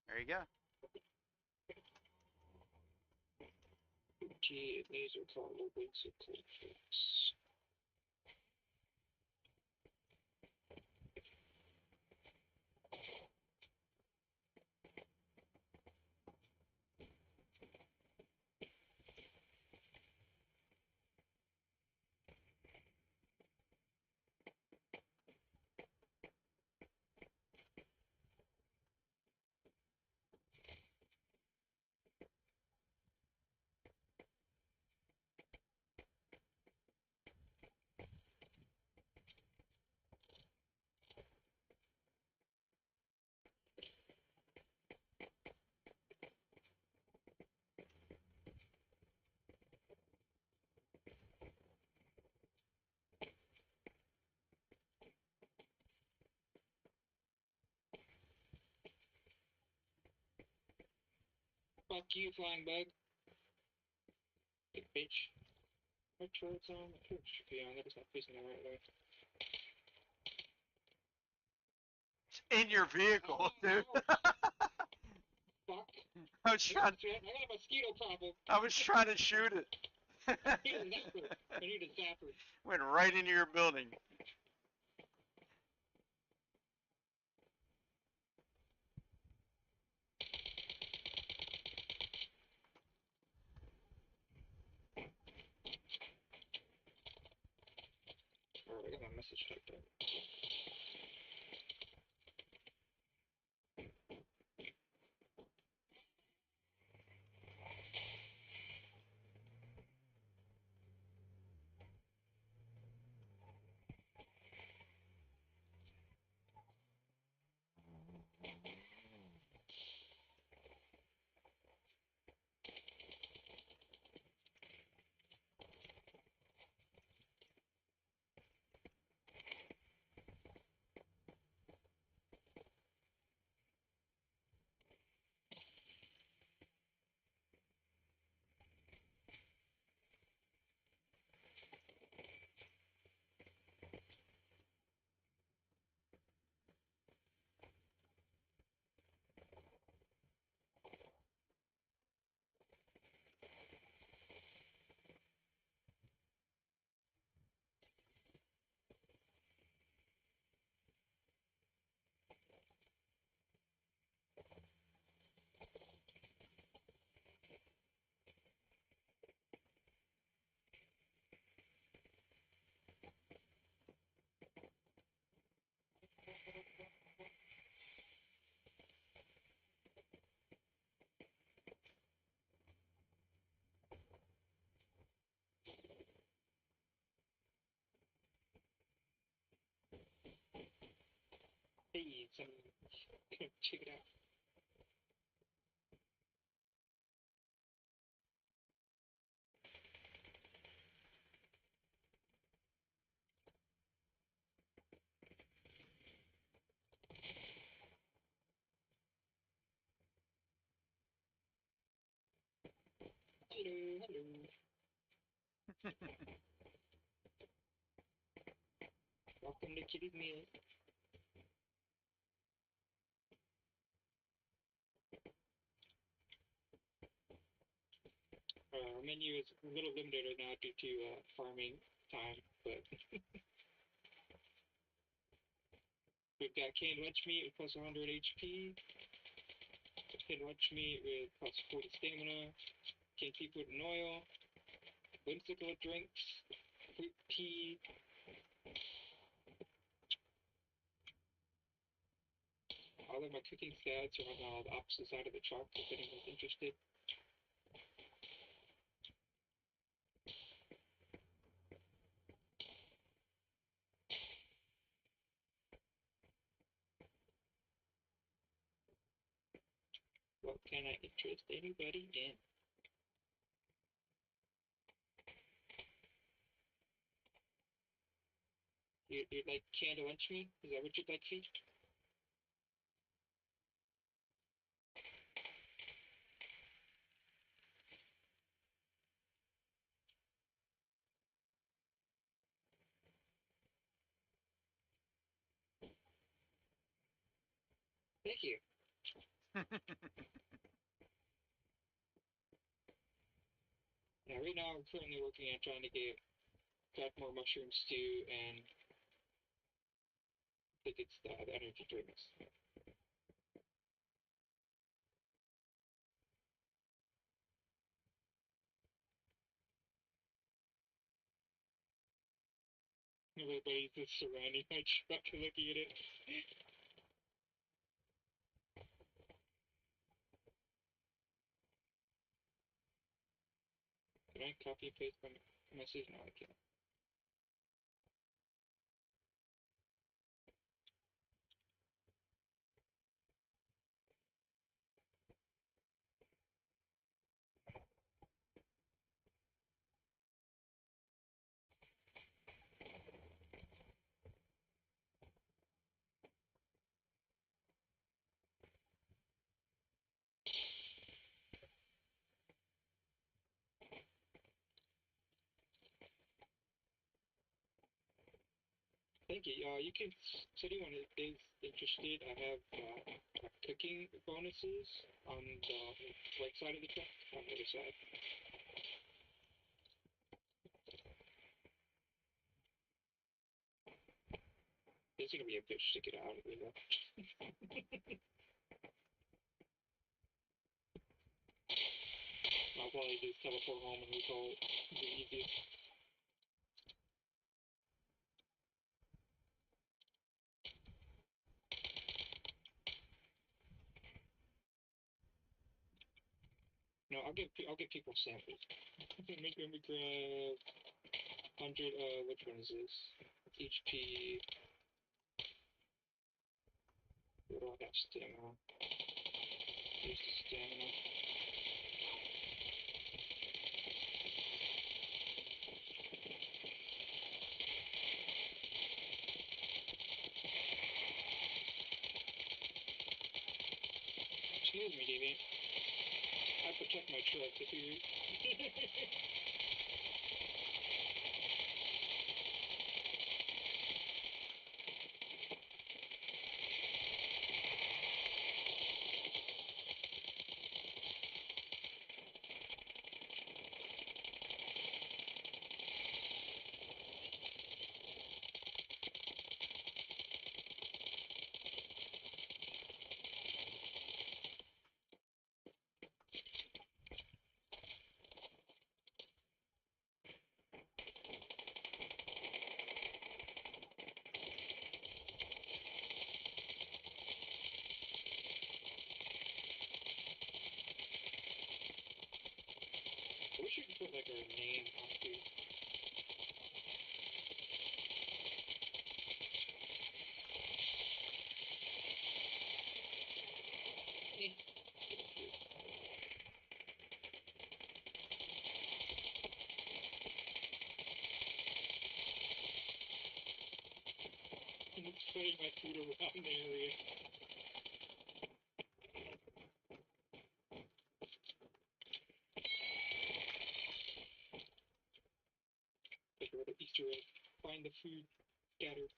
There you go. Tea, laser color, basic fix. Fuck you, flying bug. Big bitch. What turret's on? My turret should be on. That is not facing the right way. It's in your vehicle, Ow, dude. ow. Fuck. I was trying. I got a mosquito problem. I was trying to shoot it. I need a zapper. I need a zapper. Went right into your building. Alright, I got my message typed up. Hey, check it out. Hello, hello. Welcome to Kitty's Meal. Our menu is a little limited right now due to farming time, but we've got canned lunch meat with plus 100 HP, canned lunch meat with plus 40 stamina, canned seafood and oil, whimsical drinks, fruit tea. All of my cooking stats are on the opposite side of the chart if anyone's interested. What can I interest anybody in? You'd like canned lunch meat? Is that what you'd like, Fee? Thank you. Now, right now, I'm currently working on trying to get craft more mushroom stew and I think it's the energy drinks. Everybody's just surrounding my truck looking at it. Can I copy and paste my message? No, I can't. thank you. You can, so anyone is interested, I have cooking bonuses on the right side of the truck, on the other side. There's gonna be a bitch to get out of it. I'll probably just teleport home and recall it. It'll be easiest. No, I'll get people samples. Make them grab 100. Which one is this? HP. What do I have? Stamina. Here's the stamina. Excuse me, Davey. I protect my truck if you. I wish you could put like our name on here. I'm spreading my food around the area. Like a little Easter egg. Find the food scattered.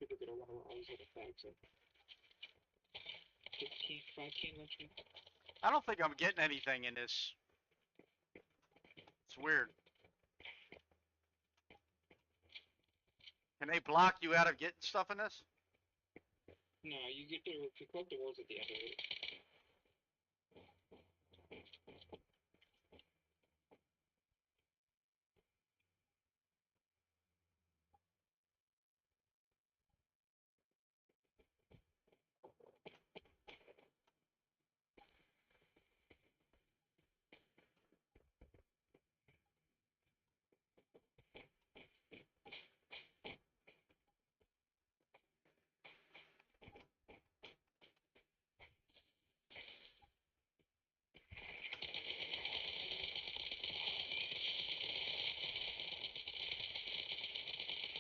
People are gonna want to always have a bag, so 15, 5 can luncheon. I don't think I'm getting anything in this. It's weird. Can they block you out of getting stuff in this? No, you get to collect the rewards at the end of it.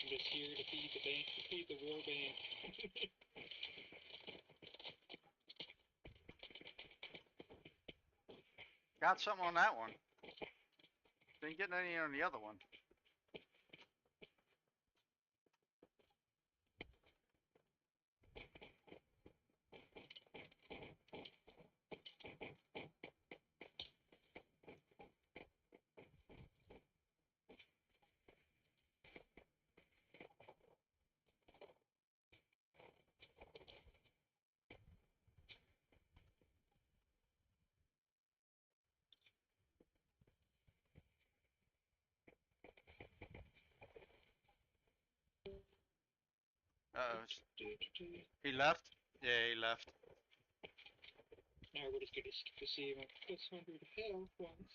I'm just here to feed the band, feed the war band. Got something on that one. Didn't get any on the other one. Uh-oh. He left? Yeah, he left. Now we're just gonna skip to see him. Plus 100 health once.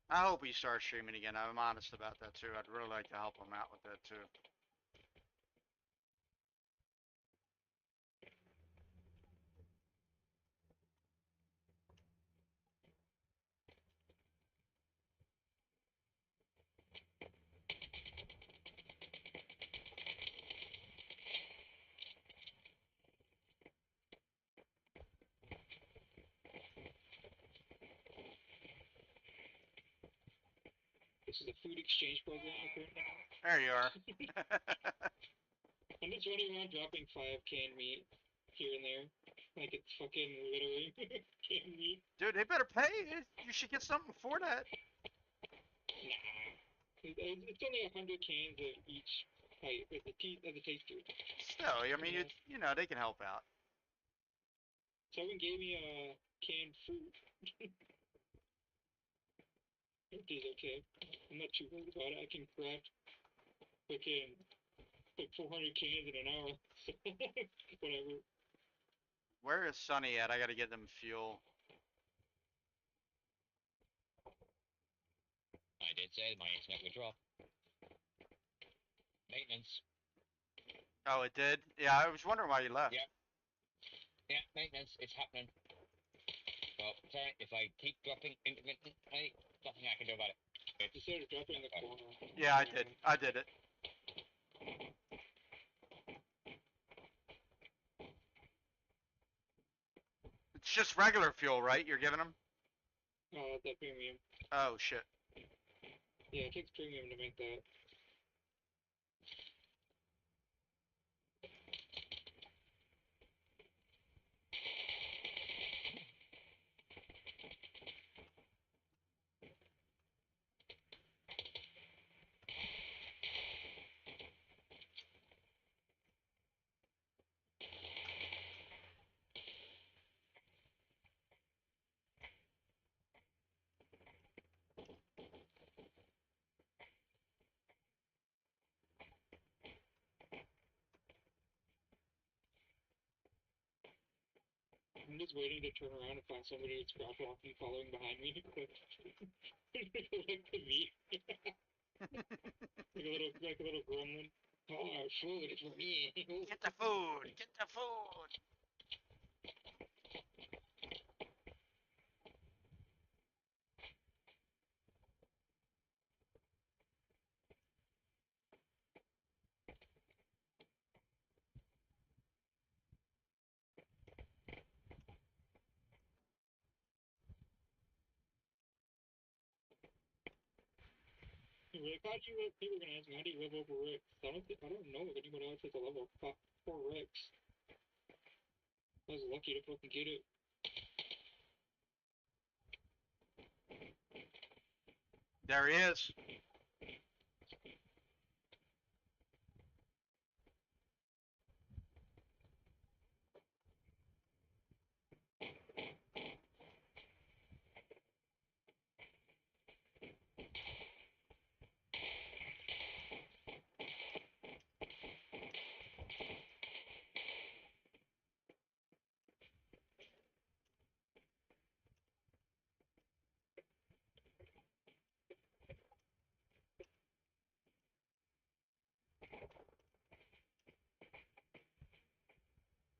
I hope he starts streaming again. I'm honest about that too. I'd really like to help him out with that too. This is a food exchange program apparently. There you are. I'm just running around dropping 5 canned meat here and there. Like it's fucking literally canned meat. Dude, they better pay. You should get something for that. Nah. It's only 100 cans of each type as a taster. Still, I mean, it's, you know, they can help out. Someone gave me canned fruit. It is okay. I'm not too worried about it. I can craft fucking like 400 cans in an hour. So whatever. Where is Sunny at? I gotta get them fuel. I did say my internet would drop. Maintenance. Oh, it did? Yeah, I was wondering why you left. Yeah. Yeah, maintenance. It's happening. Well, sorry, if I keep dropping intermittently, nothing I can do about it. You started dropping in the corner. Yeah, I did. I did it. It's just regular fuel, right? You're giving them? The premium. Oh, shit. Yeah, it takes premium to make that. I'm just waiting to turn around and find somebody who's crop walking following behind me. Like the meat. like a little gremlin. Oh, food is for me. Get the food! Get the food! Rick, how do you live? People are gonna ask me, how do you live over Rick? I don't know if anyone else has a level 4 Ricks. I was lucky to fucking get it. There he is.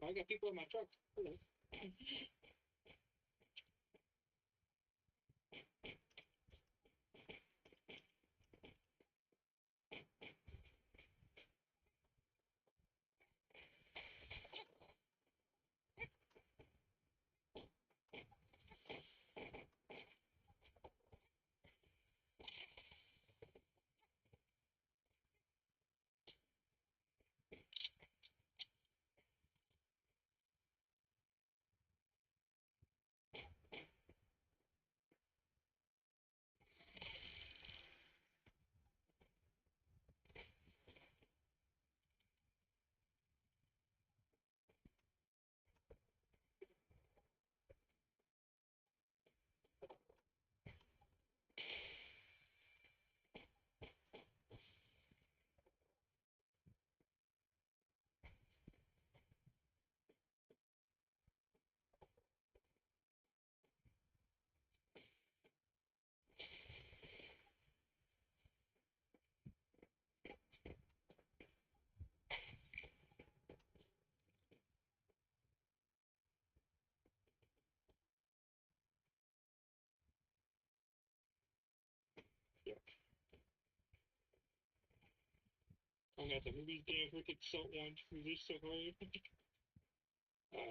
I got people in my truck. Hello. Yeah. I'm gonna have to move these damn wicked salt ones through this so hard.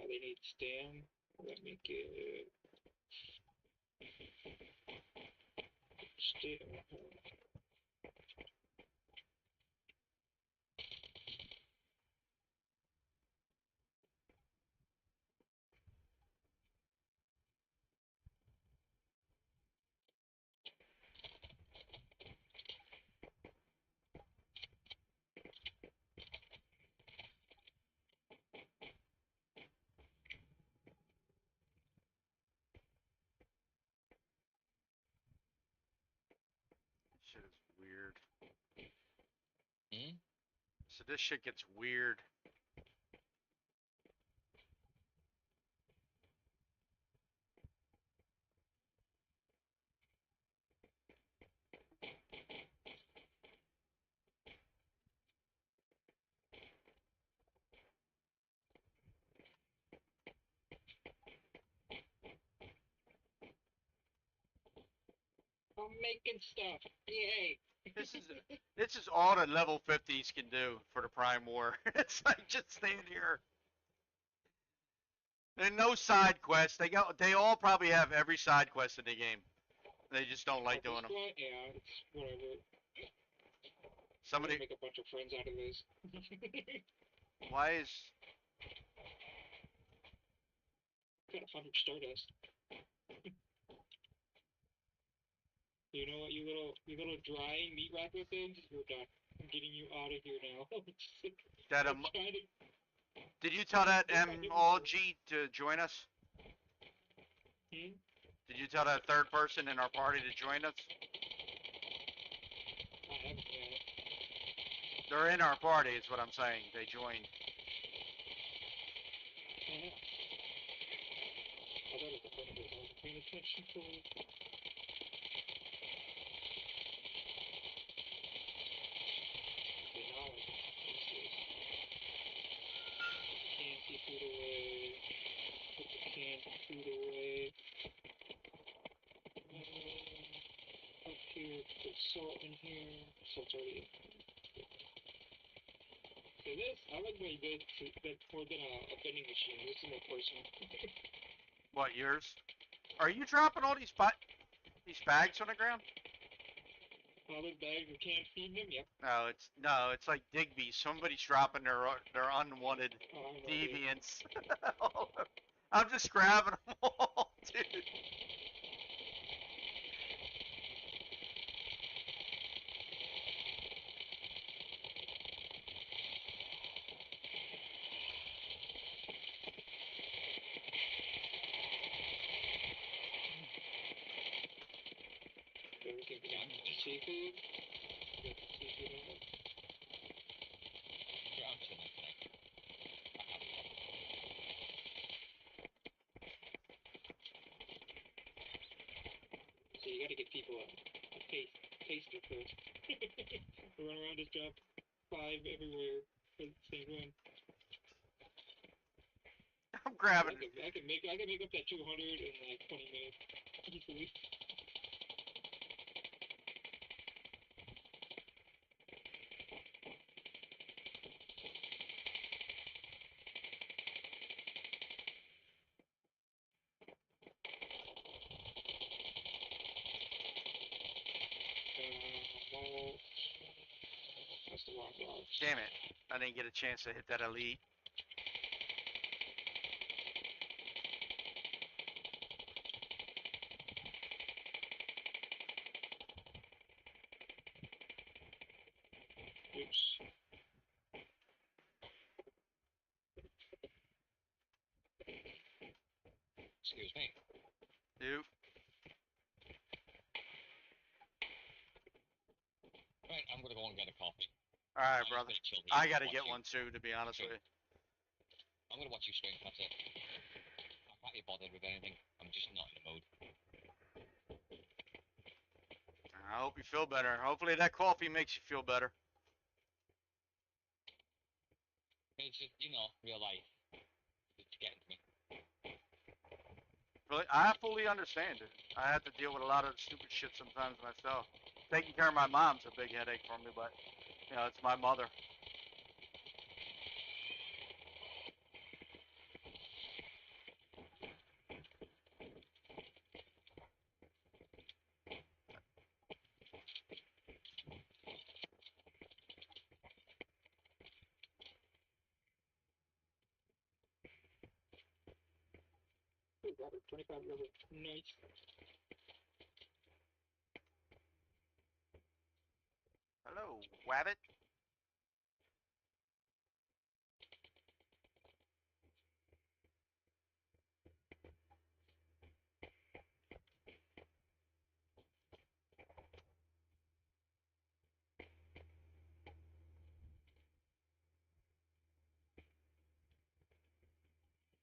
They need stem. Let me get stem. so this shit gets weird. I'm making stuff. Yay. This is all that level 50s can do for the Prime War. It's like just stand here. And no side quests. They all probably have every side quest in the game. They just don't like doing them. Yeah, it's whatever. Somebody, make a bunch of friends out of this. why is Got 100 Stardust. You know what, you little drying meat wrapper things? You're done. I'm getting you out of here now. that I'm trying to. Did you tell that MOG to join us? Hmm? Did you tell that third person in our party to join us? I haven't yet. They're in our party, is what I'm saying. They joined. I know. I thought it was a friend of his. I wasn't paying attention fully. Okay, now I can see. Fancy food away. Put the canned food away. Up here, put salt in here. Salt's already in. So this, I like when you go to that more than a vending machine. This is more personal. What, yours? Are you dropping all these bags on the ground? All those bags we can't feed them? Yep. No, it's like Digby. Somebody's dropping their unwanted deviants. I'm just grabbing them all, dude. Then we can get seafood. Get the seafood on it. Yeah, I'm chilling tonight. So you gotta get people a taster first. We run around, just drop 5 everywhere for the same one. I'm grabbing. I can make up that 200 in like 20 minutes easily. Malt. That's the wrong dog. Damn it! I didn't get a chance to hit that elite. Oops. Excuse me. Nope. Right, I'm gonna go and get a coffee. All right, I'm just brother. gonna chill here. I gotta Watch get you. one too, to be honest with you. I'm gonna watch you stream. That's it. I can't be bothered with anything. I'm just not in the mood. I hope you feel better. Hopefully that coffee makes you feel better. It's just, real life. It's getting to me. Really, I fully understand it. I have to deal with a lot of stupid shit sometimes myself. Taking care of my mom's a big headache for me, but it's my mother. Ooh, Robert, 25 rubber. Nice. Hello, Wabbit.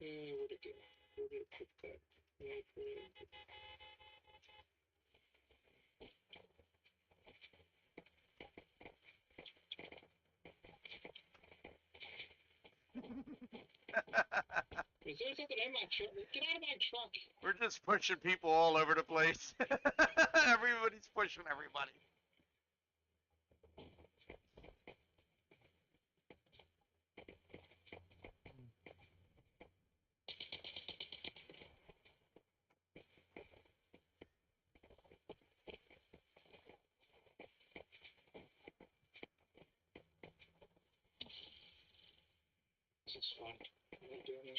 Where'd it go? Where did it put that? Where did it put it? Is there something in my truck? Get out of my truck! We're just pushing people all over the place. Everybody's pushing everybody. This is fun. I like doing it.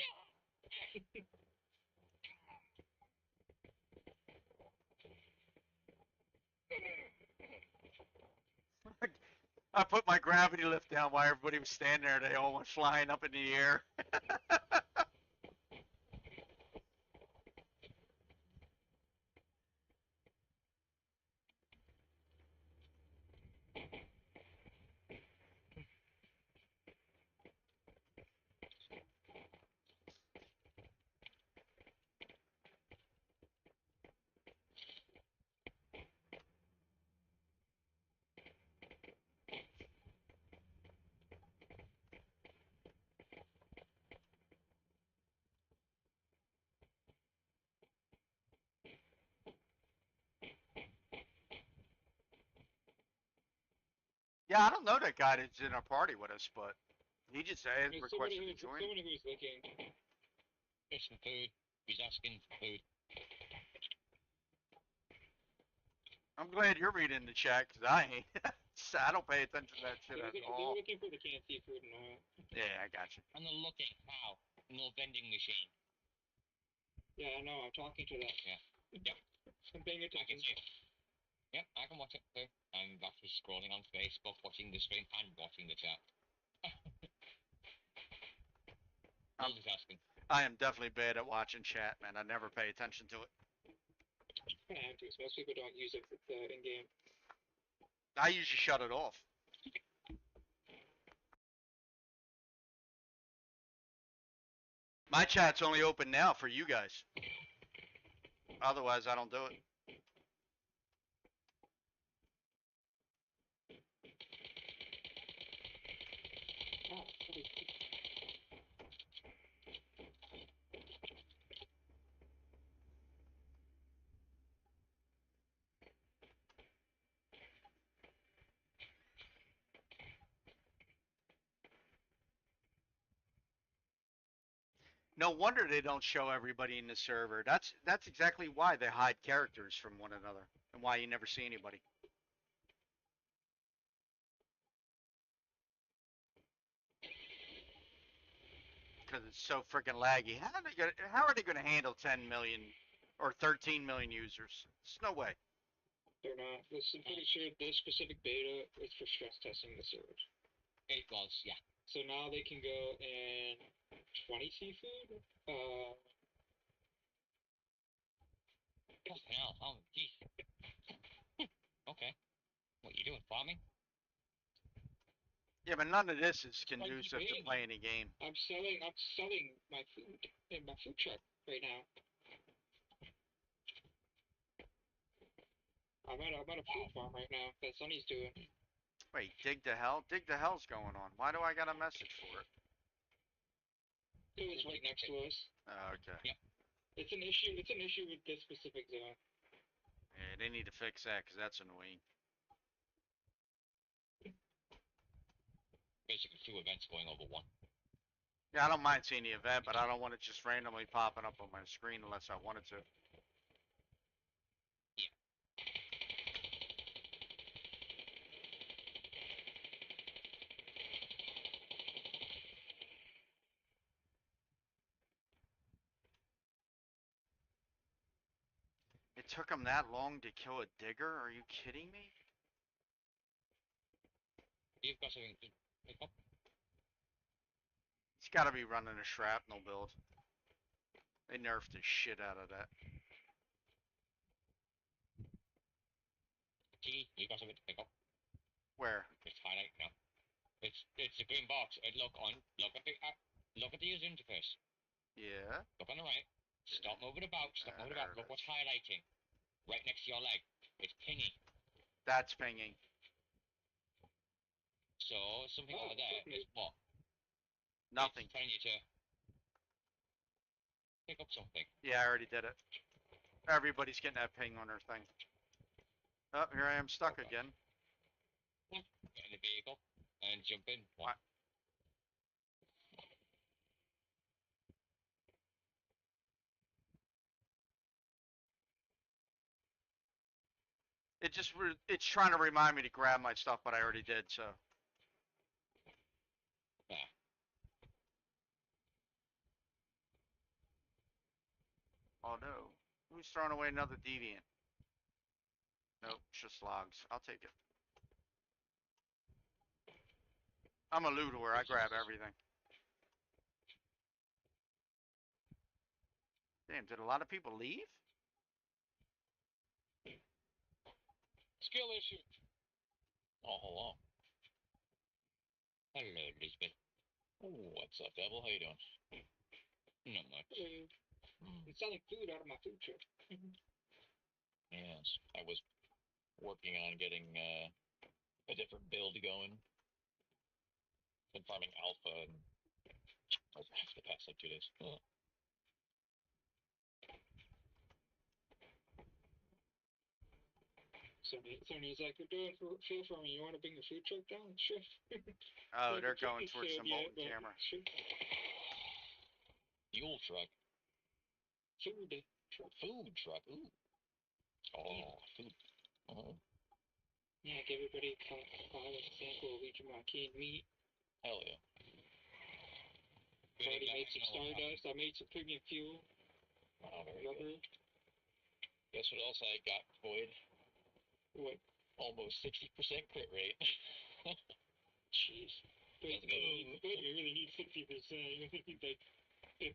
I put my gravity lift down while everybody was standing there. They all went flying up in the air. Yeah, I don't know that guy that's in our party with us, but he just said There's requested to join. somebody who's looking. It's for food. He's asking for food. I'm glad you're reading the chat because I ain't. I don't pay attention to that shit at They're all. looking for the canned seafood and oil. Yeah, I got you. And they're looking how? No vending machine. Yeah, I know. I'm talking to them. Yeah. Yep. I'm paying I can attention. see it. Yep, I can watch it too. I'm actually scrolling on Facebook, watching the stream, and watching the chat. Multitasking. I am definitely bad at watching chat, man. I never pay attention to it. I have to, 'cause most people don't use it in game. I usually shut it off. My chat's only open now for you guys. Otherwise, I don't do it. Oh, holy shit. No wonder they don't show everybody in the server. That's exactly why they hide characters from one another and why you never see anybody. Because it's so freaking laggy. How are they gonna handle 10 million or 13 million users? There's no way. They're not. I'm pretty sure this specific beta is for stress testing the servers. It was, yeah. So now they can go and 20 seafood. What the hell? Oh, geez. Okay. What you doing? Farming? Yeah, but none of this is Like conducive to eating. playing a game. I'm selling my food in my food truck right now. I'm at a food farm right now that Sonny's doing. Wait, dig to hell? Dig to hell's going on. Why do I got a message for it? It was right next to us. Oh, okay. Yep. It's an issue. It's an issue with this specific zone. Yeah, they need to fix that because that's annoying. Basically, 2 events going over 1. Yeah, I don't mind seeing the event, but I don't want it just randomly popping up on my screen unless I wanted to. It took them that long to kill a digger? Are you kidding me? You've got something to pick up? It's got to be running a shrapnel build. They nerfed the shit out of that. T, you got something to pick up? Where? It's highlight now. It's a green box. Look at the user interface. Yeah. Look on the right. Stop moving about. Stop moving There about. it Look what's is. highlighting. Right next to your leg. It's pinging. That's pinging. So something Oh, over there okay. is what? Nothing. It's telling you to pick up something. Yeah, I already did it. Everybody's getting that ping on their thing. Oh, here I am stuck Okay. again. Get in the vehicle and jump in. One. What? It's trying to remind me to grab my stuff, but I already did, so. Ah. Oh no. Who's throwing away another deviant? Nope, it's just logs. I'll take it. I'm a looter. I grab everything. Damn, did a lot of people leave? Skill issue. Oh, hello. Hello, Lisbeth. What's up, Devil? How you doing? Not much. Hello. It's selling food out of my food truck. Yes, I was working on getting a different build going. Been farming alpha and for the past like 2 days. Sony's like, we're doing fuel farming. You want to bring the food truck down? Sure. Oh, Like, they're the truck going is towards the filled yet, molten but camera. sure. Fuel truck. Food truck. Food truck. Ooh. Oh, food. Oh, Yeah, like everybody buy a sample of each of my canned meat. hell yeah. I already made some stardust. I made some premium fuel. Oh, very Rubber. good. Guess what else I got, Boyd? What? Almost 60% crit rate. Jeez. But you really need 60%. You need like 50.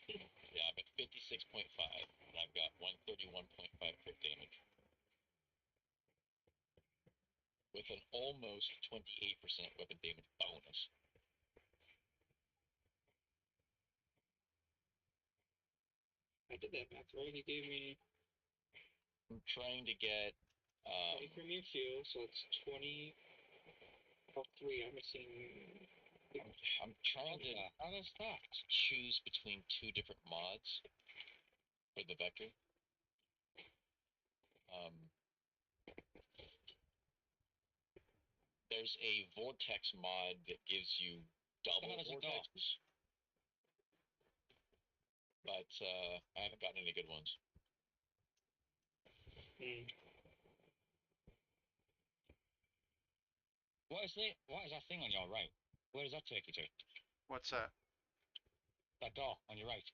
Yeah, I'm at 56.5, and I've got 131.5 crit damage. With an almost 28% weapon damage bonus. I did that math right. He gave me I'm trying to get 20 premium fuel, so it's 20 of 3. I'm missing. I'm trying to How does that? choose between 2 different mods for the vector. There's a vortex mod that gives you double vortex, but I haven't gotten any good ones. What is that thing on your right? Where does that take you to? What's that? That door on your right.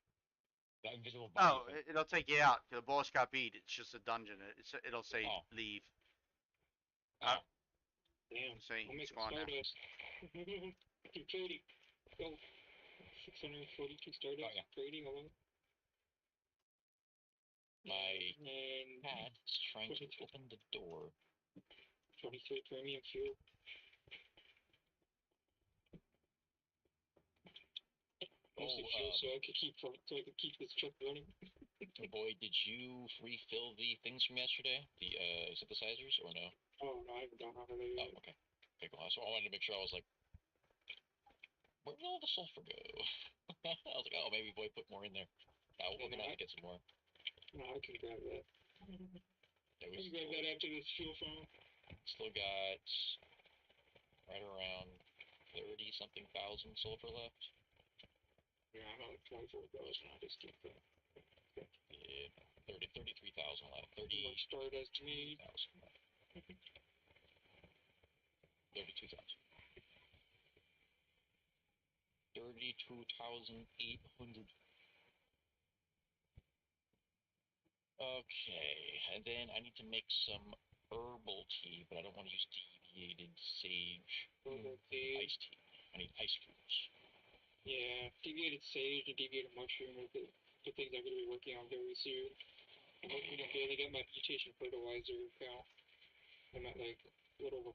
That invisible body Oh, thing. it'll take you out. The boss got beat. It's just a dungeon. It'll say Oh. leave. Oh. Damn. See, I'll make it's a gone now. stardust. 230. Go. 642 stardust. Oh, yeah. Trading alone. My and cat is trying to open the door. 23 premium fuel. Mostly fuel, so I could keep this truck running. Boy, did you refill the things from yesterday? The synthesizers, or no? Oh no, I haven't done all of it yet. Oh, okay. Okay, cool. So I wanted to make sure. I was like, where did all the sulfur go? I was like, oh, maybe Boy put more in there. We're gonna have to get some more. No, I can grab that. Yeah, I can grab that after this fuel farm. Still got right around 30-something thousand sulfur left. Yeah, I know, like 24,000. I'll just keep that. Yeah, 33,000 left. 30. More stardust made. 32,000. 32,800. Okay, and then I need to make some herbal tea, but I don't want to use deviated sage. Herbal tea. Iced tea. I need iced fruits. Yeah, deviated sage and deviated mushroom are the things I'm going to be working on very soon. I'm hoping to barely get my mutation fertilizer count. I'm at like a little over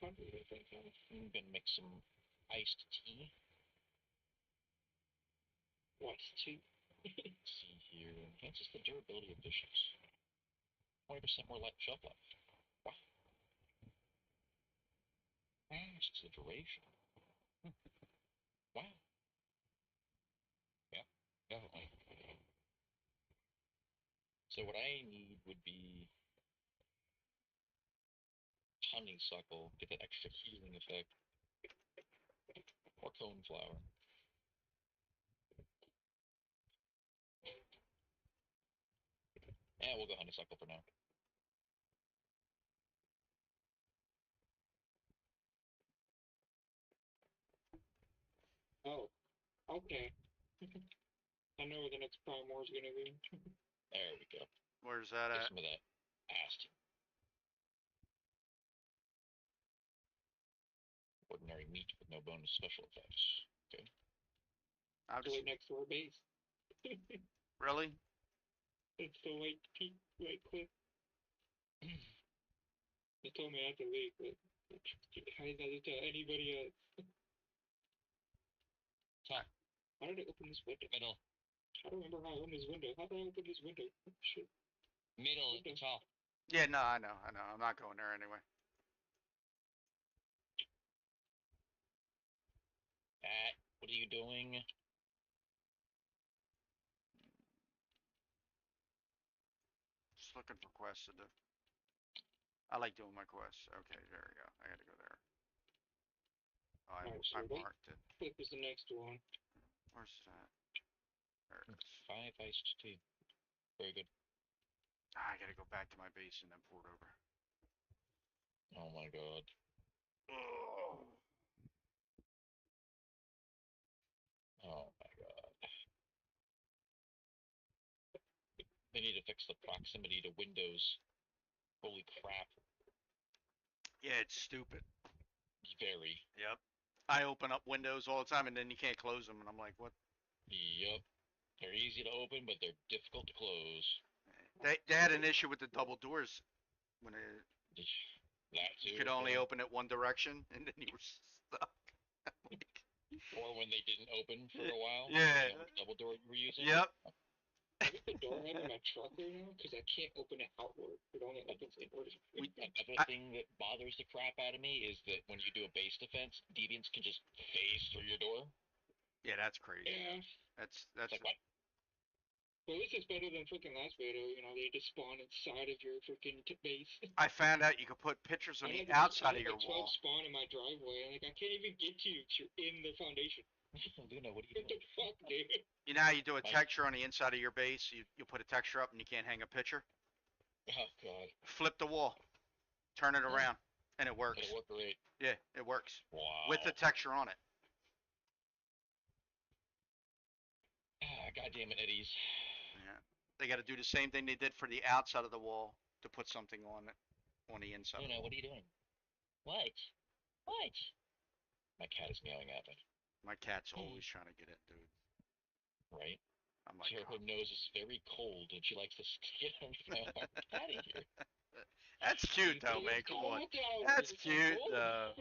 500, I think. I'm gonna make some iced tea. What's two? See here, enhances the durability of dishes. 20% more light shelf life. Wow. It's the duration. Wow. Yeah, definitely. So what I need would be honeysuckle, get that extra healing effect, or coneflower. Yeah, we'll go honeysuckle for now. Oh, okay. I know where the next Prime War is gonna be. There we go. Where's that Get at? some of that ast. Ordinary meat with no bonus special effects. Okay. I'll It's just right next to our base. really. It's the white peak, white cliff. They told me not to leave, but I didn't have to tell anybody else. Top. How did I open this window? Middle. I don't remember how I opened this window. How did I open this window? Oh, shit. Middle at the top. Yeah, no, I know. I'm not going there anyway. What are you doing? Just looking for quests to do. I like doing my quests. Okay, there we go. I gotta go there. Oh, Alright, so I what marked it. cliff is the next one? Where's that? There it is. 5 iced tea. Very good. I gotta go back to my base and then port over. Oh my god. Oh. Oh my god. They need to fix the proximity to windows. Holy crap. Yeah, it's stupid. Very. Yep. I open up windows all the time and then you can't close them, and I'm like, what? Yup. They're easy to open, but they're difficult to close. They had an issue with the double doors when That you too, could only okay. open it one direction, and then you were stuck. Or when they didn't open for a while. Yeah. You know, which double door you were using. Yep. I get the door I have in my truck right now because I can't open it outward. It only opens inward. Another thing that bothers the crap out of me is that when you do a base defense, deviants can just phase through your door. Yeah, that's crazy. Yeah. That's It's like, what? Well, at least it's better than freaking last beta. You know, they just spawn inside of your freaking base. I found out you could put pictures on I the had outside of like your 12 wall. spawn in my driveway. Like, I can't even get to you because you're in the foundation. Luna, what are you What the doing? fuck, dude? You know how you do a My- texture on the inside of your base? You put a texture up and you can't hang a picture? Oh god. Flip the wall. Turn it around. And it works. It'll work great. Yeah, it works. Wow. With the texture on it. God damn it, Eddies. Yeah. They got to do the same thing they did for the outside of the wall to put something on it on the inside. Luna, what are you doing? What? What? My cat is meowing at me. My cat's always trying to get in, dude. Right? I'm like, Her nose is very cold and she likes to get underneath my arm. Get out of here. that's cute though, man. Come on. That's cute though.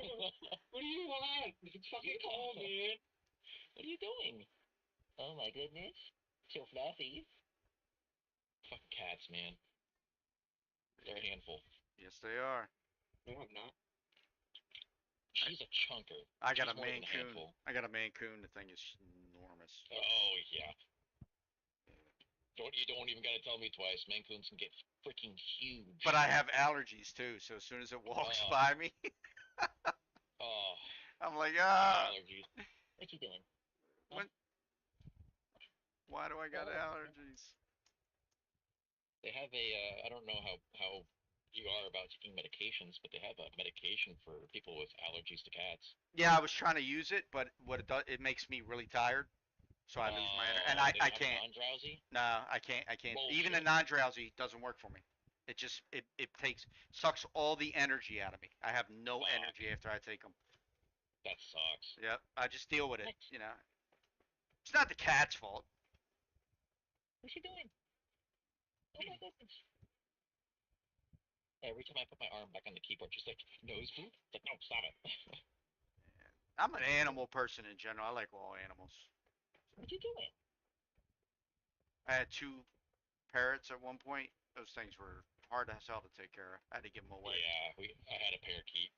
What do you want? It's fucking cold, man. What are you doing? Oh my goodness. So fluffy. Fucking cats, man. They're a handful. Yes, they are. No, I'm not. She's a chunker. I got She's a more than Maine a Coon. handful. I got a Maine Coon. The thing is enormous. Oh yeah. You don't even gotta tell me twice. Maine Coons can get freaking huge. But I have allergies too, so as soon as it walks by me, Oh, I'm like, ah. allergies. What you doing? What? Why do I got allergies? They have a. I don't know how you are about taking medications, but they have a medication for people with allergies to cats. Yeah, I was trying to use it, but what it does, it makes me really tired, so I lose my energy, and They I don't have can't. non-drowsy. No, I can't. Even the Bullshit. non-drowsy doesn't work for me. It just it sucks all the energy out of me. I have no Fuck. energy after I take them. That sucks. Yep, I just deal with it. What? You know, it's not the cat's fault. What's she doing? Oh my goodness. Every time I put my arm back on the keyboard, she's like, nose boot? It's like, no, stop it. I'm an animal person in general. I like all animals. What you doing? I had 2 parrots at one point. Those things were hard as hell to take care of. I had to give them away. Yeah, I had a parakeet.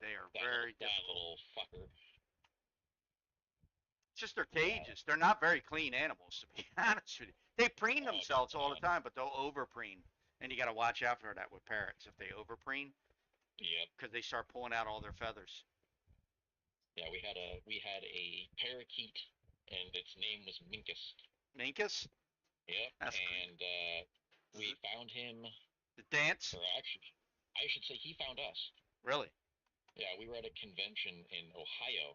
They are very That difficult. little fucker. It's just their cages. They're not very clean animals, to be honest with you. They preen themselves all the time, but they'll over preen. And you got to watch out for that with parrots. If they over preen, Yep. because they start pulling out all their feathers. Yeah, we had a parakeet, and its name was Minkus. Minkus? Yep. That's and we found him. The dance? Or actually, I should say he found us. Really? Yeah, we were at a convention in Ohio,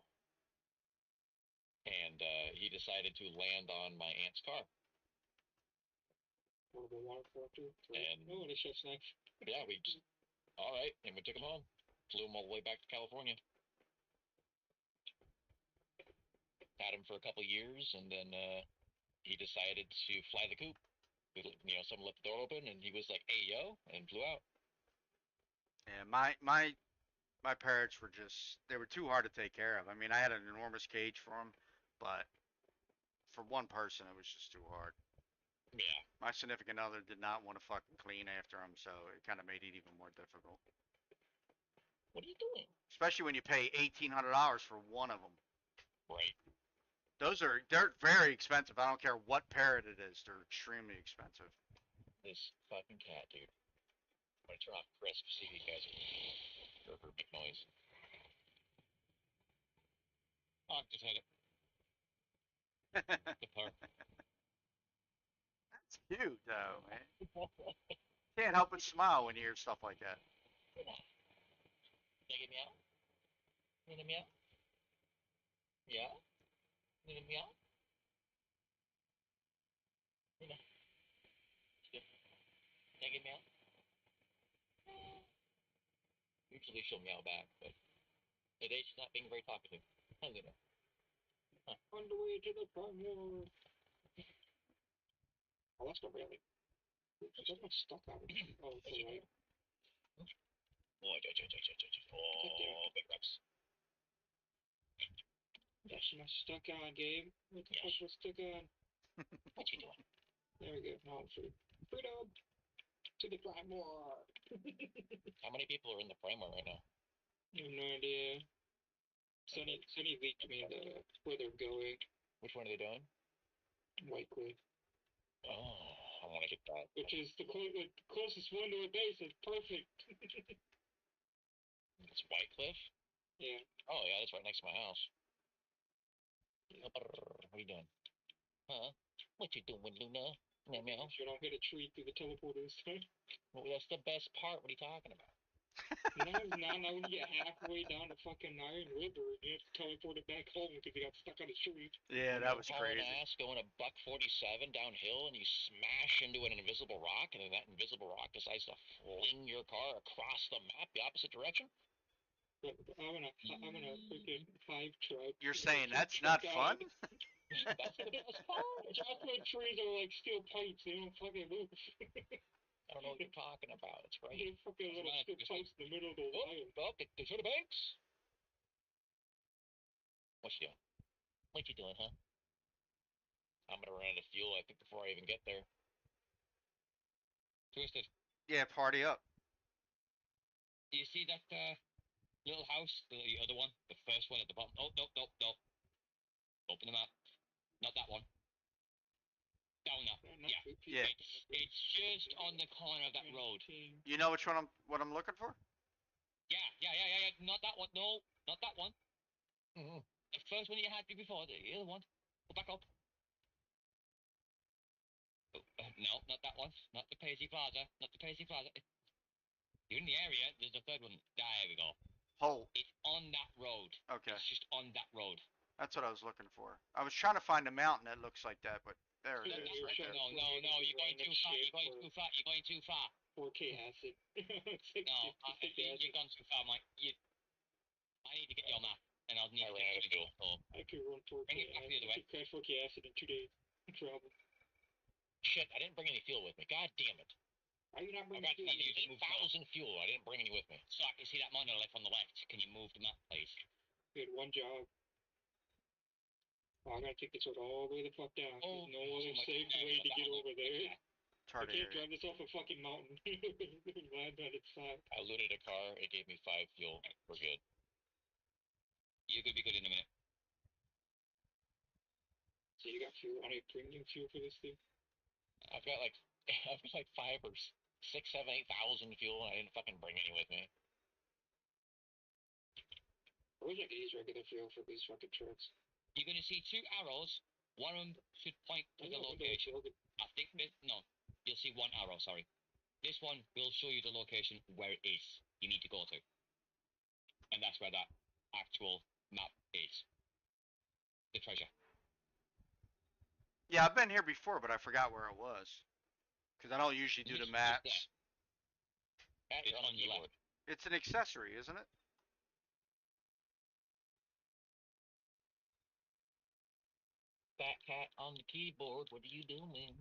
and he decided to land on my aunt's car. Horrible water collector. And oh, the chef's knife. Yeah, we just, all right, and we took him home. Flew him all the way back to California. Had him for a couple years, and then he decided to fly the coop. Someone left the door open, and he was like, "Hey, yo," and flew out. Yeah, my parrots were they were too hard to take care of. I mean, I had an enormous cage for them, but for one person, it was just too hard. Yeah. My significant other did not want to fucking clean after them, so it kind of made it even more difficult. What are you doing? Especially when you pay $1,800 for one of them. Right. They're very expensive. I don't care what parrot it is. They're extremely expensive. This fucking cat, dude. I'm gonna turn off Crisp, see if you guys heard her big noise. Oh, I just had it. The part. That's cute, though, man. Can't help but smile when you hear stuff like that. Can you get meow? Need a meow? Yeah? Need a meow? You know. Can I get meow? Usually she'll meow back, but today she's not being very talkative. Huh, Luna? Huh. On the way to the farm. Oh, that's not really. I got my stuck out of it. Oh, it's alright. Oh, big reps. That's my stuck on, Gabe. What the fuck was stuck on? What you doing? There we go. Now I'm free. Freedom! To the Primor! How many people are in the Primor right now? I have no idea. Sunny leaked me where they're going. Which one are they doing? White Cliff. Oh, I want to get that. Which is the closest one to a base. It's perfect. It's White Cliff? Yeah. Oh, yeah, that's right next to my house. What are you doing? Huh? What you doing, Luna? Meow, meow. You don't hit a tree through the teleporter this time. Well, that's the best part. What are you talking about? No, it's not. Now when you get halfway down the fucking Iron River, you have to teleport it back home because you got stuck on a tree. Yeah, that was crazy. Ass going a buck 47 downhill, and you smash into an invisible rock, and then that invisible rock decides to fling your car across the map the opposite direction. But I'm gonna freaking 5 truck. You're saying that's not fun? That's the best part. Off-road trees are like steel pipes. They don't fucking move. I don't know what you're talking about. It's right. They're fucking little steel pipes in the middle of the wire. Oh, get to the banks. What you doing? What you doing, huh? I'm gonna run out of fuel, I think, before I even get there. Twisted. Yeah, party up. Do you see that little house? The other one? The first one at the bottom? Oh, no. Open the map. Not that one. Down that. Yeah. It's just on the corner of that road. You know what I'm looking for? Yeah. Not that one. No, not that one. The first one you had before, the other one. Go back up. Oh, no, not that one. Not the Paisley Plaza. Not the Paisley Plaza. You're in the area. There's the third one. There we go. Oh. It's on that road. Okay. It's just on that road. That's what I was looking for. I was trying to find a mountain that looks like that, but there it is. Right there. No. You're going too far. You're going too far. 4K acid. No, you've gone too far, Mike. I need to get your map, and I'll need to get it to go. I could run 4K acid. I could crash 4K acid in 2 days. Travel. Shit, I didn't bring any fuel with me. God damn it. Are you not bringing fuel? I got to use 8,000 fuel. I didn't bring any with me. So I can see that monolith on the left. Can you move the map, please? You had one job. Oh, I gotta take this road all the way the fuck down. Oh, There's no other so safe way to get over there. I Target can't area. drive this off a fucking mountain. Land on its side. I looted a car. It gave me 5 fuel. We're good. You could be good in a minute. So you got fuel? I need premium fuel for this thing. I've got like 5 or 6, 7, 8,000 fuel, and I didn't fucking bring any with me. I wish I could use regular fuel for these fucking trucks. You're gonna see 2 arrows. One of them should point to the location. I think no, you'll see 1 arrow. Sorry, this one will show you the location where it is. You need to go to, and that's where that actual map is. The treasure. Yeah, I've been here before, but I forgot where it was. Because I don't usually do the maps. It's on your left. It's an accessory, isn't it? Fat cat on the keyboard. What are you doing?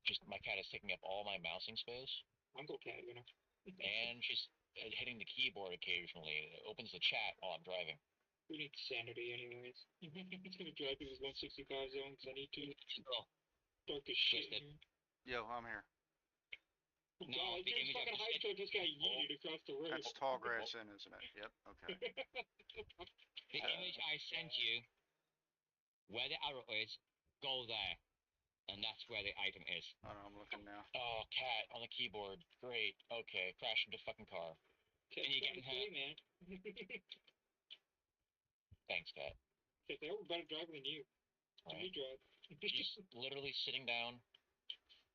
Just my cat is taking up all my mousing space. I'm go cat, you know. And she's hitting the keyboard occasionally. It opens the chat while I'm driving. We need sanity, anyways. It's gonna drive through this 165 zone because I need to. Oh, Dark as shit. Yo, I'm here. no, God, the dude, image fucking high truck just got yeeted across the road. That's tall grass in, isn't it? Yep, okay. The image I sent you, where the arrow is, go there. And that's where the item is. Hold on, I'm looking now. Oh, cat on the keyboard. Great. Okay, crash into fucking car. Cat's And you get hey, man. Thanks, cat. They were better driver than you. Right. You drive. She's literally sitting down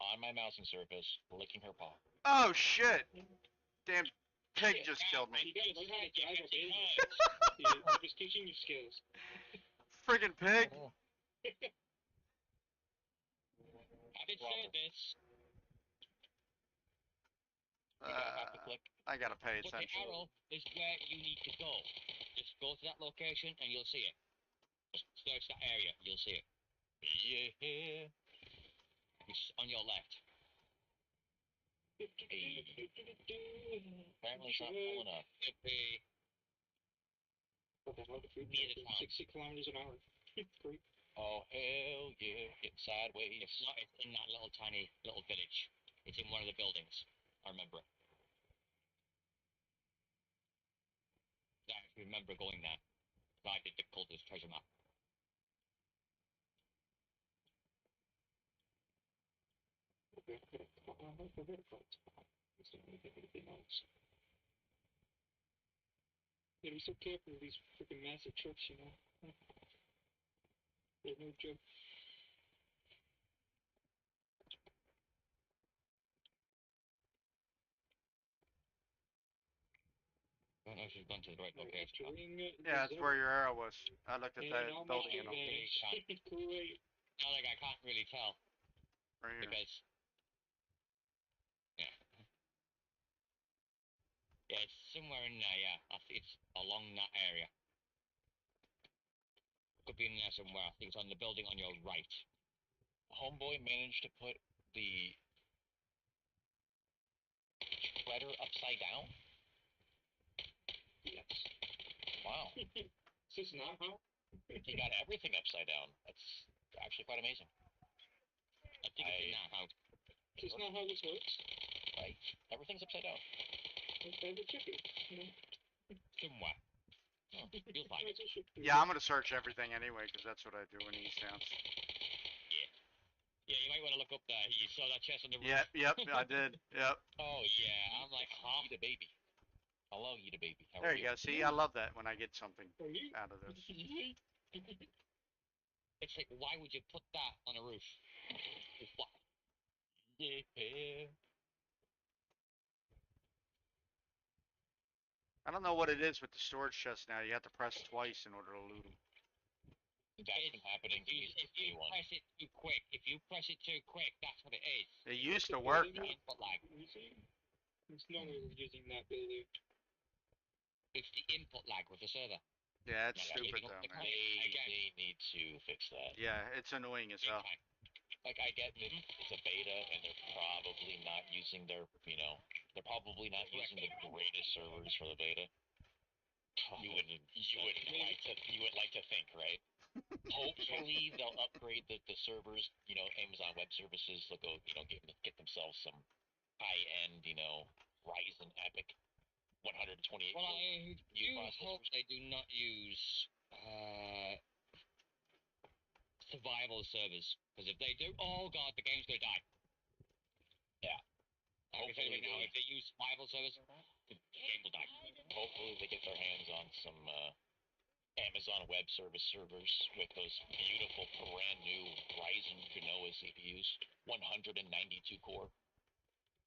on my mousing surface, licking her paw. Oh, shit! Damn pig just killed me. You gotta learn how to drive a business. You're just teaching you skills. Friggin' pig! Having said this, I gotta pay but the attention. arrow is where you need to go. Just go to that location and you'll see it. Just search that area, you'll see it. Yeah. It's on your left. Apparently it's not pulling up. Could be What the hell? The food near the town. 60 kilometers an hour. Great. Oh, hell yeah. Getting sideways. It's not, it's in that little tiny little village. It's in one of the buildings. I remember it. I remember going there. I did the cultist treasure map. Okay. Anything else? Yeah, be so careful with these freaking massive trucks, you know. They're no joke. I don't know if she's gone to the right location. Yeah, that's where your arrow was. I looked at that building and all. Now, like, I can't really tell. Right here. Because, yeah. Yeah, it's somewhere in there, yeah. I think it's along that area. Could be in there somewhere. I think it's on the building on your right. Homeboy managed to put the shredder upside down? Yes. Wow. Is this not how? He got everything upside down. That's actually quite amazing. I think it's not how. Is this not how this works? Right. Everything's upside down. It's by the chicken, you know. Somewhere. Oh, you'll find it. Yeah, I'm gonna search everything anyway, because that's what I do in these towns. Yeah, you might want to look up there. You saw that chest on the roof? Yep, I did. Yep. Oh, yeah. I'm like, huh? Eat a baby. Hello, eat a baby. How There are you go. See, I love that when I get something out of this. It's like, why would you put that on a roof? What? Yeah. I don't know what it is with the storage chests now. You have to press twice in order to loot them. That's been happening to me since day one. If you press it too quick, that's what it is. It used to work. The input lag. There's no way we're using that building. It's the input lag with the server. Yeah, it's stupid though, man. They need to fix that. Yeah, it's annoying as hell. Like, I get that it's a beta, and they're probably not using their, they're probably not using the greatest servers for the beta. You would like to think, right? Hopefully they'll upgrade the servers. Amazon Web Services. They'll go, get themselves some high end, Ryzen Epic 128. Well, I do hope they do not use survival servers, because if they do, oh god, the game's gonna die. Yeah. Hopefully now, if they use survival servers, the game will die. Hopefully they get their hands on some Amazon Web Service servers with those beautiful brand new Ryzen Genoa CPUs, 192 core.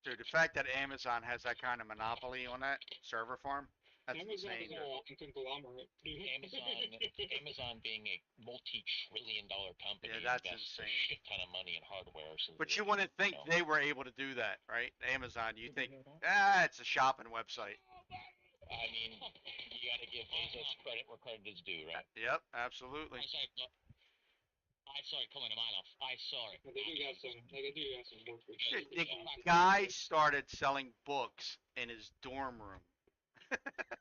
Dude, the fact that Amazon has that kind of monopoly on that server farm, that's Amazon insane. is a walking conglomerate. Amazon being a multi-trillion-dollar company, Yeah, that's invests insane. a shit ton of money in hardware. So But you wouldn't think they were able to do that, right? Amazon, you think, it's a shopping website. I mean, you got to give Bezos credit where credit is due, right? Yep, absolutely. I saw it coming a mile off. I saw it. They do got some work. The guy started selling books in his dorm room.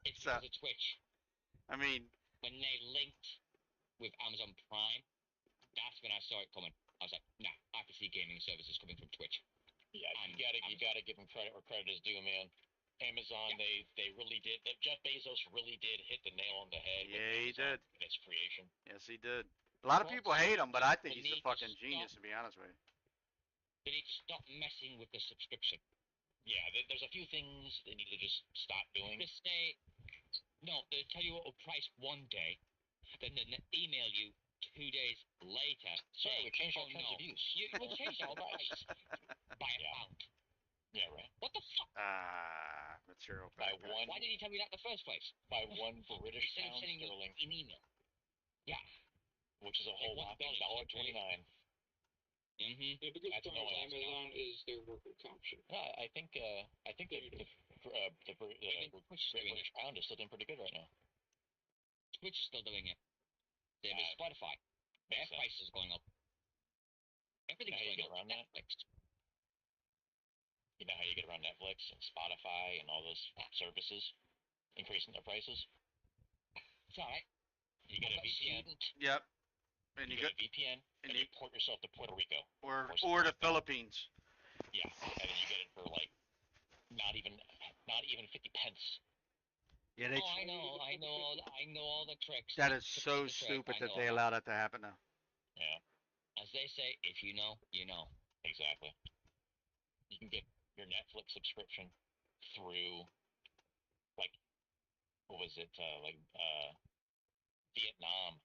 It's So, because of Twitch. I mean, When they linked with Amazon Prime, that's when I saw it coming. I was like, nah, I can see gaming services coming from Twitch. Yeah, you gotta give them credit where credit is due, man. Amazon, they really did. Jeff Bezos really did hit the nail on the head. Yeah, he with Amazon did. and its creation. Yes, he did. A lot of people hate him, but I think he's a fucking genius, to be honest with you. They need to stop messing with the subscription. Yeah, there's a few things they need to just stop doing. Just say, no, they tell you what will price one day, then email you 2 days later. Sorry, we changed our terms no, of use. you will change our price by a pound. Yeah, right. What the fuck? Material By backpack. one, Why did he tell me that in the first place? by one British Instead of pound sending me sterling, an email. Yeah. which is a whole Like whopping $1.29. Mm-hmm. Yeah, the good That's part no of ass Amazon is their worker comp shit. Yeah, I think the British pound is still doing pretty good right now. Twitch is still doing it. There is Spotify. Their Makes sense. prices are going up. Everything's How you going get up. around that? Netflix. You know how you get around Netflix and Spotify and all those services increasing their prices? It's alright. You get a VPN. Yep. And You you get got a VPN and you port yourself to Puerto Rico. or something the like that. Philippines. Yeah, and then you get it for like not even 50 pence. Yeah, they. I know all the tricks. That is Tricks so of the trade, stupid I that know they all allow that to happen now. Yeah, As they say, if you know, you know. exactly. You can get your Netflix subscription through like what was it Vietnam.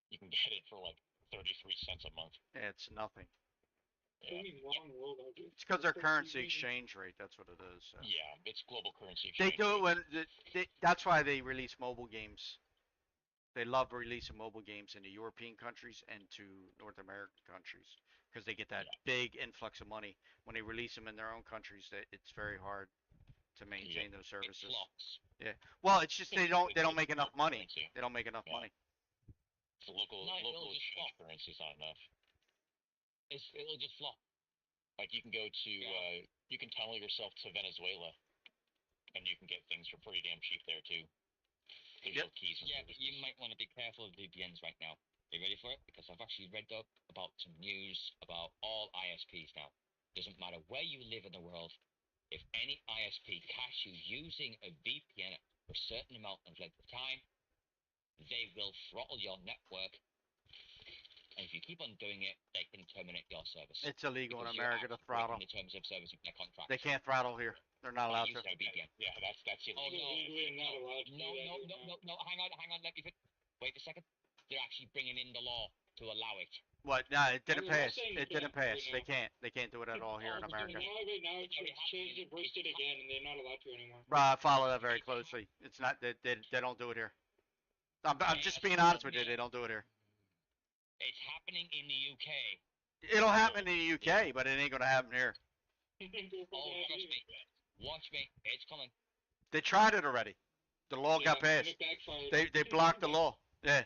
You can get it for like 33 cents a month. It's nothing. Yeah. It's because their currency exchange rate. That's what it is. So. Yeah, it's global currency They exchange. do it when that's why they release mobile games. They love releasing mobile games into European countries and to North American countries because they get that big influx of money. When they release them in their own countries, it's very hard to maintain those services. Yeah. Well, it's just they don't make enough money. They don't make enough money. The local exchange currency is not enough. It'll just flop. Like you can go to you can tunnel yourself to Venezuela, and you can get things for pretty damn cheap there too. There's no keys and Yeah, but services. you might want to be careful of VPNs right now. Are you ready for it? Because I've actually read up about some news about all ISPs now. Doesn't matter where you live in the world, if any ISP catch you using a VPN for a certain amount of length of time, they will throttle your network. And if you keep on doing it, they can terminate your service. It's illegal in Because America to throttle. the terms of service of their contract. They can't throttle here. They're not allowed to. VPN. Yeah, that's illegal. No, hang on, let me fit. Wait a second. They're actually bringing in the law to allow it. What? No, it didn't pass. It didn't pass. They can't. They can't do it at all here in America. Right now it's changed and voiced it again, and they're not allowed to anymore. Bro, I follow that very closely. It's not. They don't do it here. I'm just being honest with you. They don't do it here. It's happening in the UK. It'll happen in the UK, but it ain't gonna happen here. Oh, trust me. Watch me. It's coming. They tried it already. The law got passed. They blocked the law. Yeah.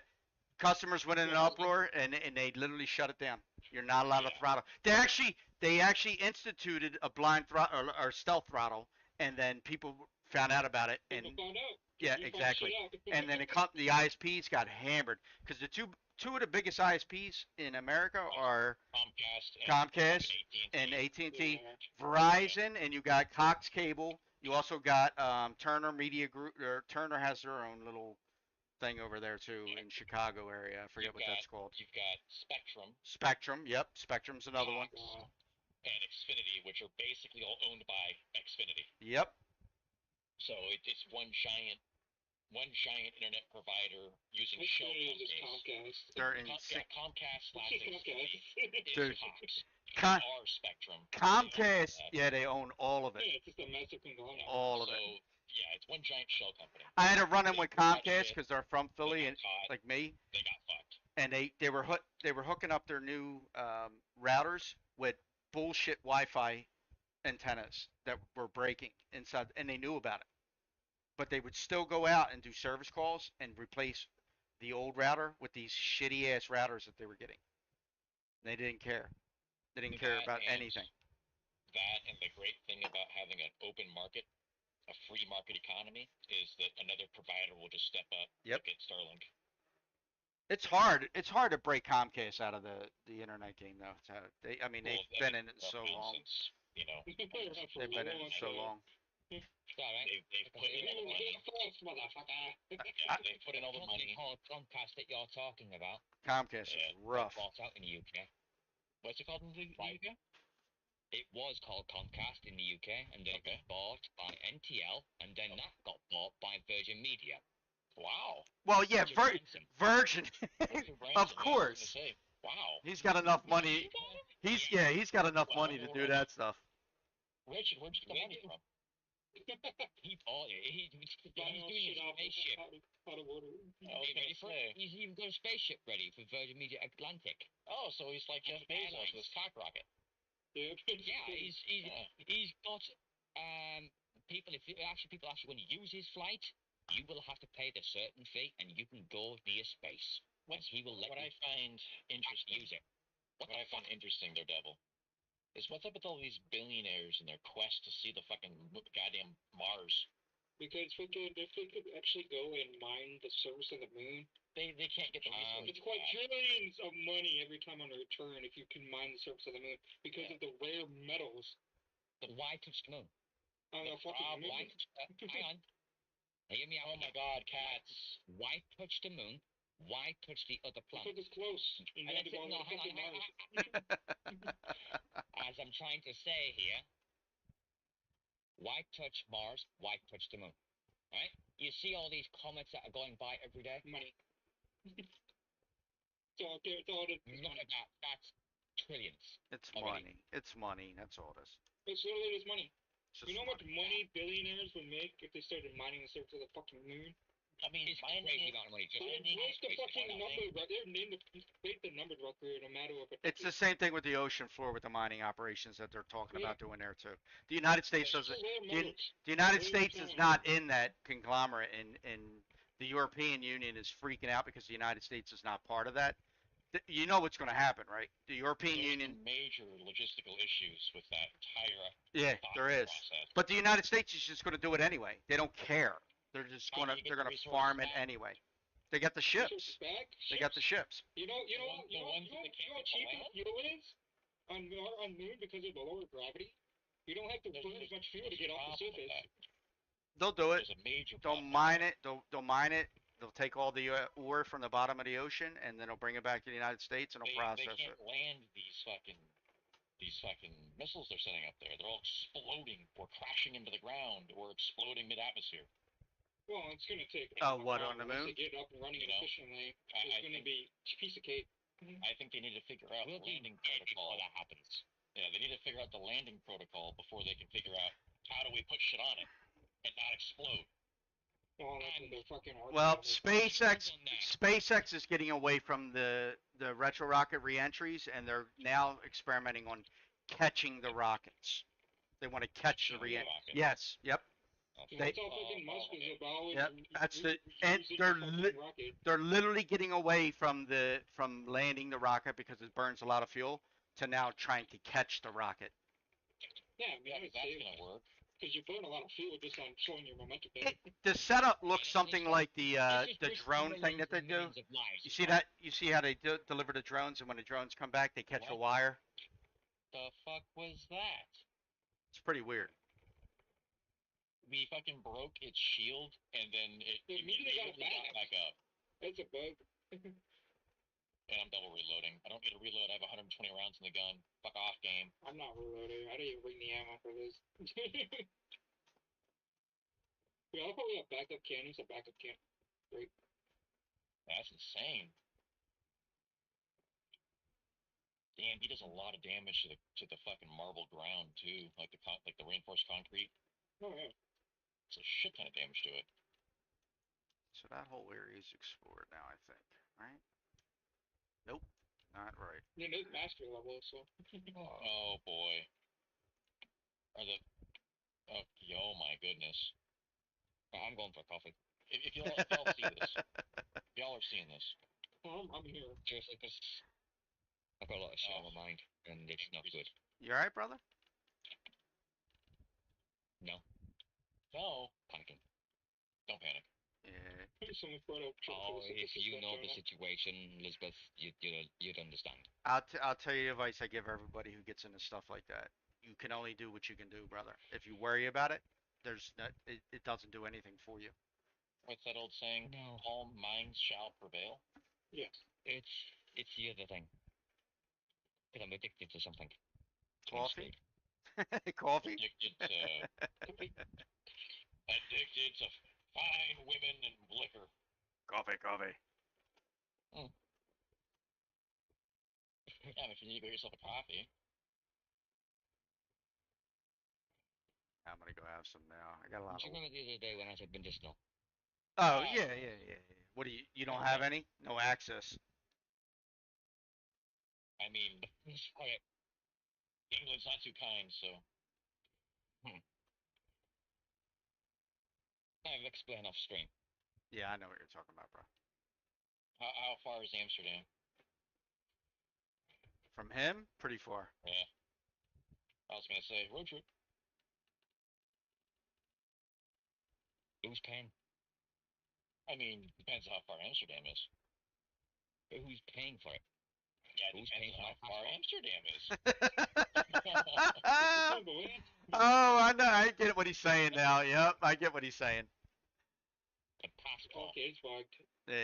Customers went in an uproar and they literally shut it down. You're not allowed to throttle. They actually instituted a blind throttle or stealth throttle, and then people found out about it, People and found out. yeah, You found exactly. shit out. And then the ISPs got hammered because the two of the biggest ISPs in America are Comcast and AT&T, Yeah. Verizon, and you got Cox Cable. You also got Turner Media Group. Or Turner has their own little thing over there too in Chicago area. I forget what that's called. You've got Spectrum. Spectrum. Yep, Spectrum's another one. Wow. And Xfinity, which are basically all owned by Xfinity. Yep. So it's one giant internet provider using shell Xfinity is just companies. Comcast. They're insane. Comcast It's slash just Xfinity is Dude. Cox. Con- Our Spectrum. Comcast. Yeah, they own all of it. Yeah, it's just a massive conglomerate. All of So it. yeah, it's one giant shell company. I had a run in with They got Comcast shit. because they're from Philly They and got caught. like me, They got fucked. and they were hooking up their new routers with bullshit Wi-Fi antennas that were breaking inside, and they knew about it. But they would still go out and do service calls and replace the old router with these shitty ass routers that they were getting. They didn't care. They didn't care about anything. That and the great thing about having an open market, a free market economy, is that another provider will just step up Yep. and get Starlink. It's hard. It's hard to break Comcast out of the internet game though. It's hard. They've been in it so long. Since, you know, They've been in it so long. It's all right. they've put in all the money. Yeah, they've put in all the money. Called Comcast that you're talking about. Comcast is Yeah, rough. Bought out in the UK. What's it called in the UK? It was called Comcast in the UK, and then it got bought by NTL, and then that got bought by Virgin Media. Wow. Well, yeah, Richard Branson. Virgin, Richard Branson, of yeah, I was course. gonna say, wow. He's got enough money. He's got enough money to do that stuff. Richard, where'd you get the money from? He bought it. He's doing his spaceship. How to order. I was gonna say. He's even got a spaceship ready for Virgin Media Atlantic. Oh, so he's like Jeff Bezos with his cock rocket. Yeah, Yeah, he's got people. If people actually want to use his flight, you will have to pay the certain fee, and you can go near space. He will let What you I find interesting, use it. what I find interesting, Daredevil, is what's up with all these billionaires and their quest to see the fucking goddamn Mars. Because if they could actually go and mine the surface of the moon, They can't get the resources. it's quadrillions of money every time on a return if you can mine the surface of the moon because of the rare metals. But why touch the moon? On the fucking moon. Why hang on. Hear me out. Oh my God, cats! Why touch the moon? Why touch the other Because planet? it's close. And you And have to go on no, the hang fucking on. Mars. As I'm trying to say here, why touch Mars? Why touch the moon? Right? You see all these comets that are going by every day? Money. It's all the None of that. That's trillions. It's Already. money. It's money. That's all it is. It's literally just money. It's just You know how much money. money billionaires would make if they started mining the surface of the fucking moon? I mean, It's mining crazy it, amount of money. Just What's the space fucking flight, number? They're named the numbers record no matter what. It's the same thing with the ocean floor with the mining operations that they're talking about doing there too. The United States doesn't. The United States is not in that conglomerate, and the European Union is freaking out because the United States is not part of that. You know what's going to happen, right? The European there's Union. some major logistical issues with that entire Yeah, there is. process. But the United States is just going to do it anyway. They don't care. They're just How do going to you get they're the going to resources farm it back? anyway. They got the ships. They got the ships. You know how cheap fuel is on moon because of the lower gravity. You don't have to burn as much fuel to get off the surface. They'll do it. There's a major They'll problem. mine it. They'll mine it. They'll take all the ore from the bottom of the ocean and then they'll bring it back to the United States and they'll They process can't it. land these fucking missiles they're sending up there. They're all exploding or crashing into the ground or exploding mid-atmosphere. Well, it's going to take. What, on the moon? To get it up and running efficiently, it's going to be a piece of cake. I think they need to figure out the landing protocol. before that happens. Yeah, they need to figure out the landing protocol before they can figure out how do we put shit on it and not explode. Well, that's what they're fucking arguing Well, over. SpaceX is getting away from the retro rocket reentries and they're now experimenting on catching the rockets. They want to catch the Catching the re. rocket. Yes. Yep. That's all fucking Musk is about. Yep, that's the- and using they're the fucking li- rocket. They're literally getting away from landing the rocket because it burns a lot of fuel to now trying to catch the rocket. Yeah, I mean, Yeah, it's that's safe. gonna work. Because you burn a lot of fuel just on showing your momentum there. The setup looks that's something just- like This is the risking drone thing millions that they and do. millions of lives You as see well. that? You see how they deliver the drones, and when the drones come back, they catch a What? wire. The fuck was that? It's pretty weird. We fucking broke its shield, and then it It immediately got immediately got back. back up. That's a bug. And I'm double reloading. I don't need to reload. I have 120 rounds in the gun. Fuck off, game. I'm not reloading. I didn't even bring the ammo for this. We all probably have backup cannons, a backup cannon. Great. That's insane. Damn, he does a lot of damage to the fucking marble ground too, like the reinforced concrete. Oh yeah. It's a shit ton of damage to it. So that whole area is explored now, I think. Right? Nope, not right. Yeah, it's master level, so. Oh boy. Are the oh my goodness. I'm going for coffee. If y'all see this, if y'all are seeing this. I'm here. Seriously, because I've got a lot of shit on my mind, and it's not good. You alright, brother? No, No, panicking. don't panic. Yeah. Someone brought up Oh, if you know the situation, Elizabeth, you'd understand. I'll tell you the advice I give everybody who gets into stuff like that. You can only do what you can do, brother. If you worry about it, it doesn't do anything for you. What's that old saying? No. All minds shall prevail. Yes. It's the other thing. Because I'm addicted to something. Coffee? Coffee? Addicted to fine women and liquor. Coffee, coffee. Yeah, if you need to go get yourself a coffee. I'm gonna go have some now. I got a lot Do you of. remember the other day when I said medicinal? Oh yeah. What do you don't have any? No access. I mean, Okay. England's not too kind, so. I've explained off stream. Yeah, I know what you're talking about, bro. How far is Amsterdam? From him, pretty far. Yeah. I was gonna say road trip. Who's paying? I mean, depends how far Amsterdam is. Who's paying for it? Yeah, it Who's depends paying on for how my far passport? Amsterdam is. Oh, I know. I get what he's saying now. Yep, I get what he's saying. The passport. Okay, it's bugged.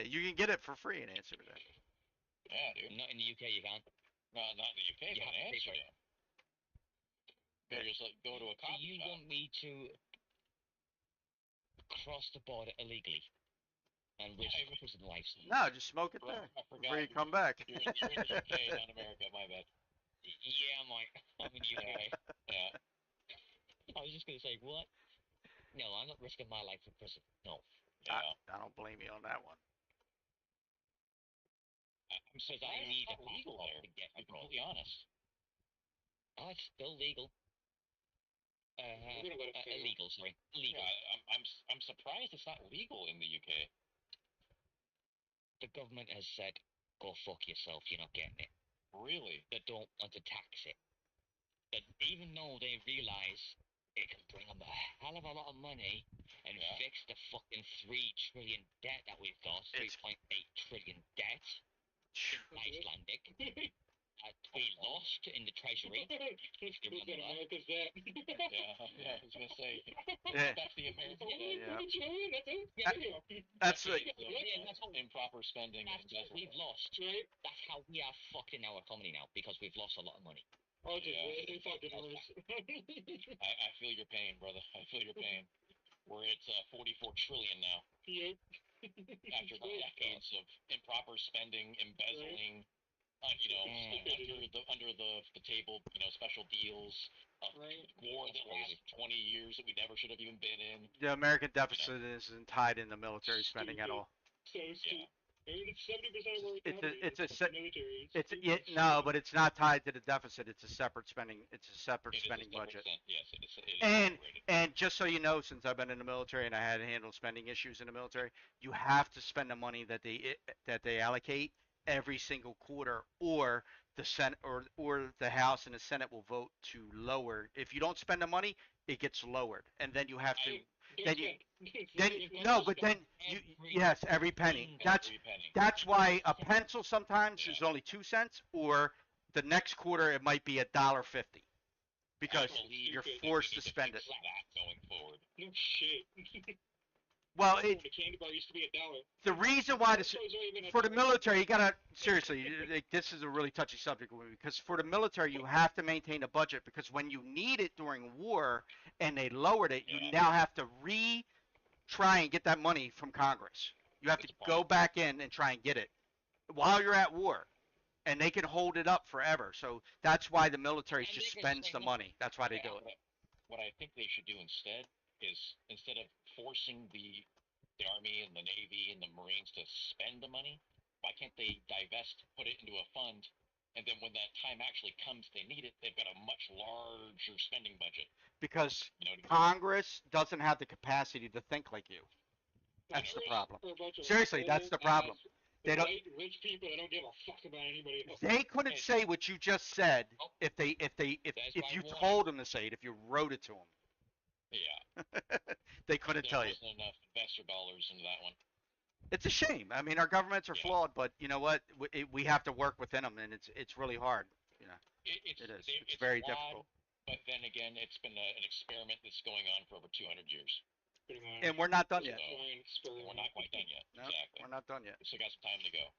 You can get it for free in Amsterdam. Yeah, dude. Not in the UK, you can't. No, not in the UK, You but have in to pay for it. Amsterdam. Or just like go to a Do coffee you shop. want me to cross the border illegally and risk I mean- prison lives? No, just smoke it Bro, there I forgot before you come back. You're in the UK, not America. My bad. Yeah, I'm in the UK. Yeah. I was just gonna say, what? No, I'm not risking my life for prison. No. Yeah. I don't blame you on that one. I'm Because surprised I need it's a not legal passport there. to get To be abroad. completely honest. Oh, it's still legal. We're gonna let it fail. Illegal, sorry. Illegal. Yeah, I'm surprised it's not legal in the UK. The government has said, go fuck yourself, you're not getting it. Really? They don't want to tax it. That even though they realise it can bring them a hell of a lot of money and Yeah. fix the fucking 3 trillion debt that we've got, It's- 3.8 trillion debt. Icelandic. We lost in the treasury. Listen, America's that. Yeah, I was gonna say. Yeah. That's the American Yeah. That's it. That's improper spending. That's and what we've lost. Right? That's how we are fucking our economy now, because we've lost a lot of money. Oh, just Yeah. it's fucking worse. I feel your pain, brother. I feel your pain. We're at 44 trillion now. Yep. After decades of improper spending, embezzling, under the table, special deals, Right. war that lasted 20 years that we never should have even been in. The American deficit isn't tied into military spending at all. So stupid. I mean, it's 70% of our It's a- economy. it's a is se- military. It's stupid. no, but it's not tied to the deficit. It's a separate spending. It's a separate It is a spending separate budget. Yes, it is And separated. and just so you know, since I've been in the military and I had to handle spending issues in the military, you have to spend the money that they allocate every single quarter, or the Senate or the House and the Senate will vote to lower. If you don't spend the money, it gets lowered, and then you have to. Don't Then you spend. then It's not no, just but spend. then yes, every penny. Every penny. That's why a pencil sometimes is Yeah. only 2 cents, or the next quarter it might be $1.50 because I believe you're that we forced need to spend it. fix that going forward. No shit. Well, The candy bar used to be $1. the reason why Those are even for the $1. military, you gotta seriously. This is a really touchy subject with me because for the military, you have to maintain a budget because when you need it during war and they lowered it, you Yeah. now have to try and get that money from Congress. You have That's to a go problem. back in and try and get it while you're at war, and they can hold it up forever. So that's why the military And just they can spends the swing money. That's why they Yeah, do it. what I think they should do instead is instead of forcing the Army and the Navy and the Marines to spend the money, why can't they divest, put it into a fund, and then when that time actually comes, they need it, they've got a much larger spending budget. Because You know, Congress doesn't have the capacity to think like you. That's the problem. Seriously, that's the problem. They don't. Rich people that don't give a fuck about anybody else. They couldn't say what you just said if That's if why you I want- told them to say it, if you wrote it to yeah, them. They couldn't there tell you. wasn't enough investor dollars into that one. It's a shame. I mean, our governments are Yeah. flawed, but you know what? We have to work within them, and it's really hard. You know, It's, it is. they- It's very flawed, difficult. But then again, it's been an experiment that's going on for over 200 years. Pretty much. And we're not done It's a yet. flying experiment. And we're not quite done yet. No, Exactly. we're not done yet. We still got some time to go.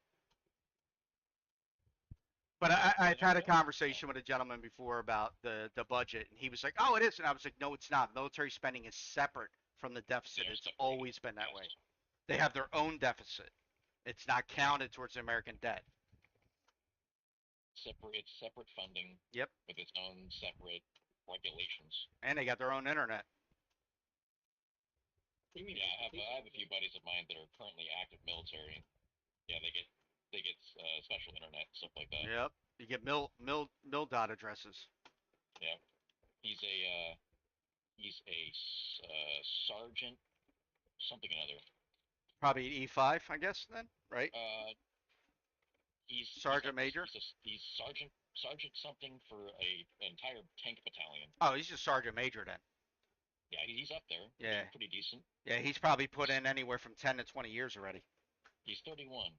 But I've had a conversation with a gentleman before about the budget, and he was like, "Oh, it is," and I was like, "No, it's not. Military spending is separate from the deficit. They're It's separated. always been that Yes. way. They have their own deficit. It's not counted towards the American debt." It's separate funding. Yep. With its own separate regulations. And they got their own internet. What do you mean? Yeah, I have a few buddies of mine that are currently active military. Yeah, they get special internet stuff like that. Yep. You get mil dot addresses. Yeah. He's a sergeant, something or another. Probably E5, I guess then, right? Sergeant major? He's sergeant something for an entire tank battalion. Oh, he's just sergeant major then. Yeah, he's up there. Yeah. Pretty decent. Yeah, he's probably put in anywhere from 10 to 20 years already. He's 31.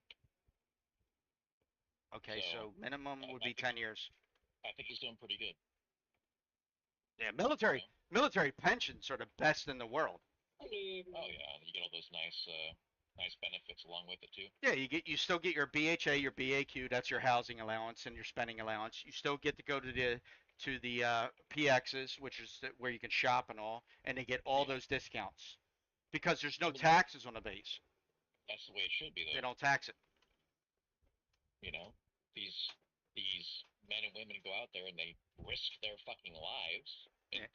Okay, so So, minimum I would be think- 10 years. I think he's doing pretty good. Yeah, military pensions are the best in the world. Oh yeah, you get all those nice benefits along with it too. Yeah, you still get your BHA, your BAQ, that's your housing allowance and your spending allowance. You still get to go to the PXs, which is where you can shop and all, and they get all Yeah. those discounts because there's no taxes on the base. That's the way it should be, though. They don't tax it. You know, these men and women go out there and they risk their fucking lives, and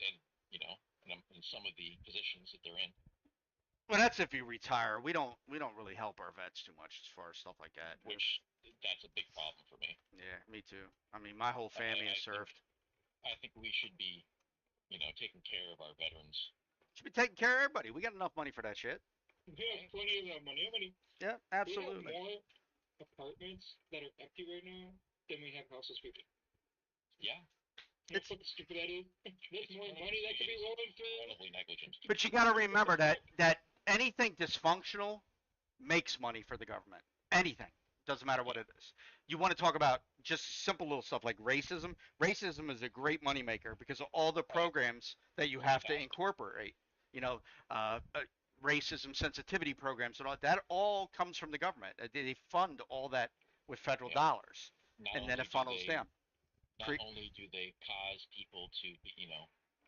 you know, in some of the positions that they're in. Well, that's if you retire. We don't really help our vets too much as far as stuff like that. Which that's a big problem for me. Yeah, me too. I mean, my whole family has served. I think we should be, taking care of our veterans. Should be taking care of everybody. We got enough money for that shit. We have plenty of money. How many? Yeah, We absolutely. have more apartments that are empty right now than we have houses vacant. Yeah. You know how stupid that is? There's more money that could be rolling through. Incredibly negligent. But you got to remember that anything dysfunctional makes money for the government. Anything. Doesn't matter what it is. You want to talk about just simple little stuff like racism. Racism is a great moneymaker because of all the programs that you have to incorporate. Racism sensitivity programs and all that all comes from the government. They fund all that with federal dollars, and then it funnels down. Not only do they cause people to,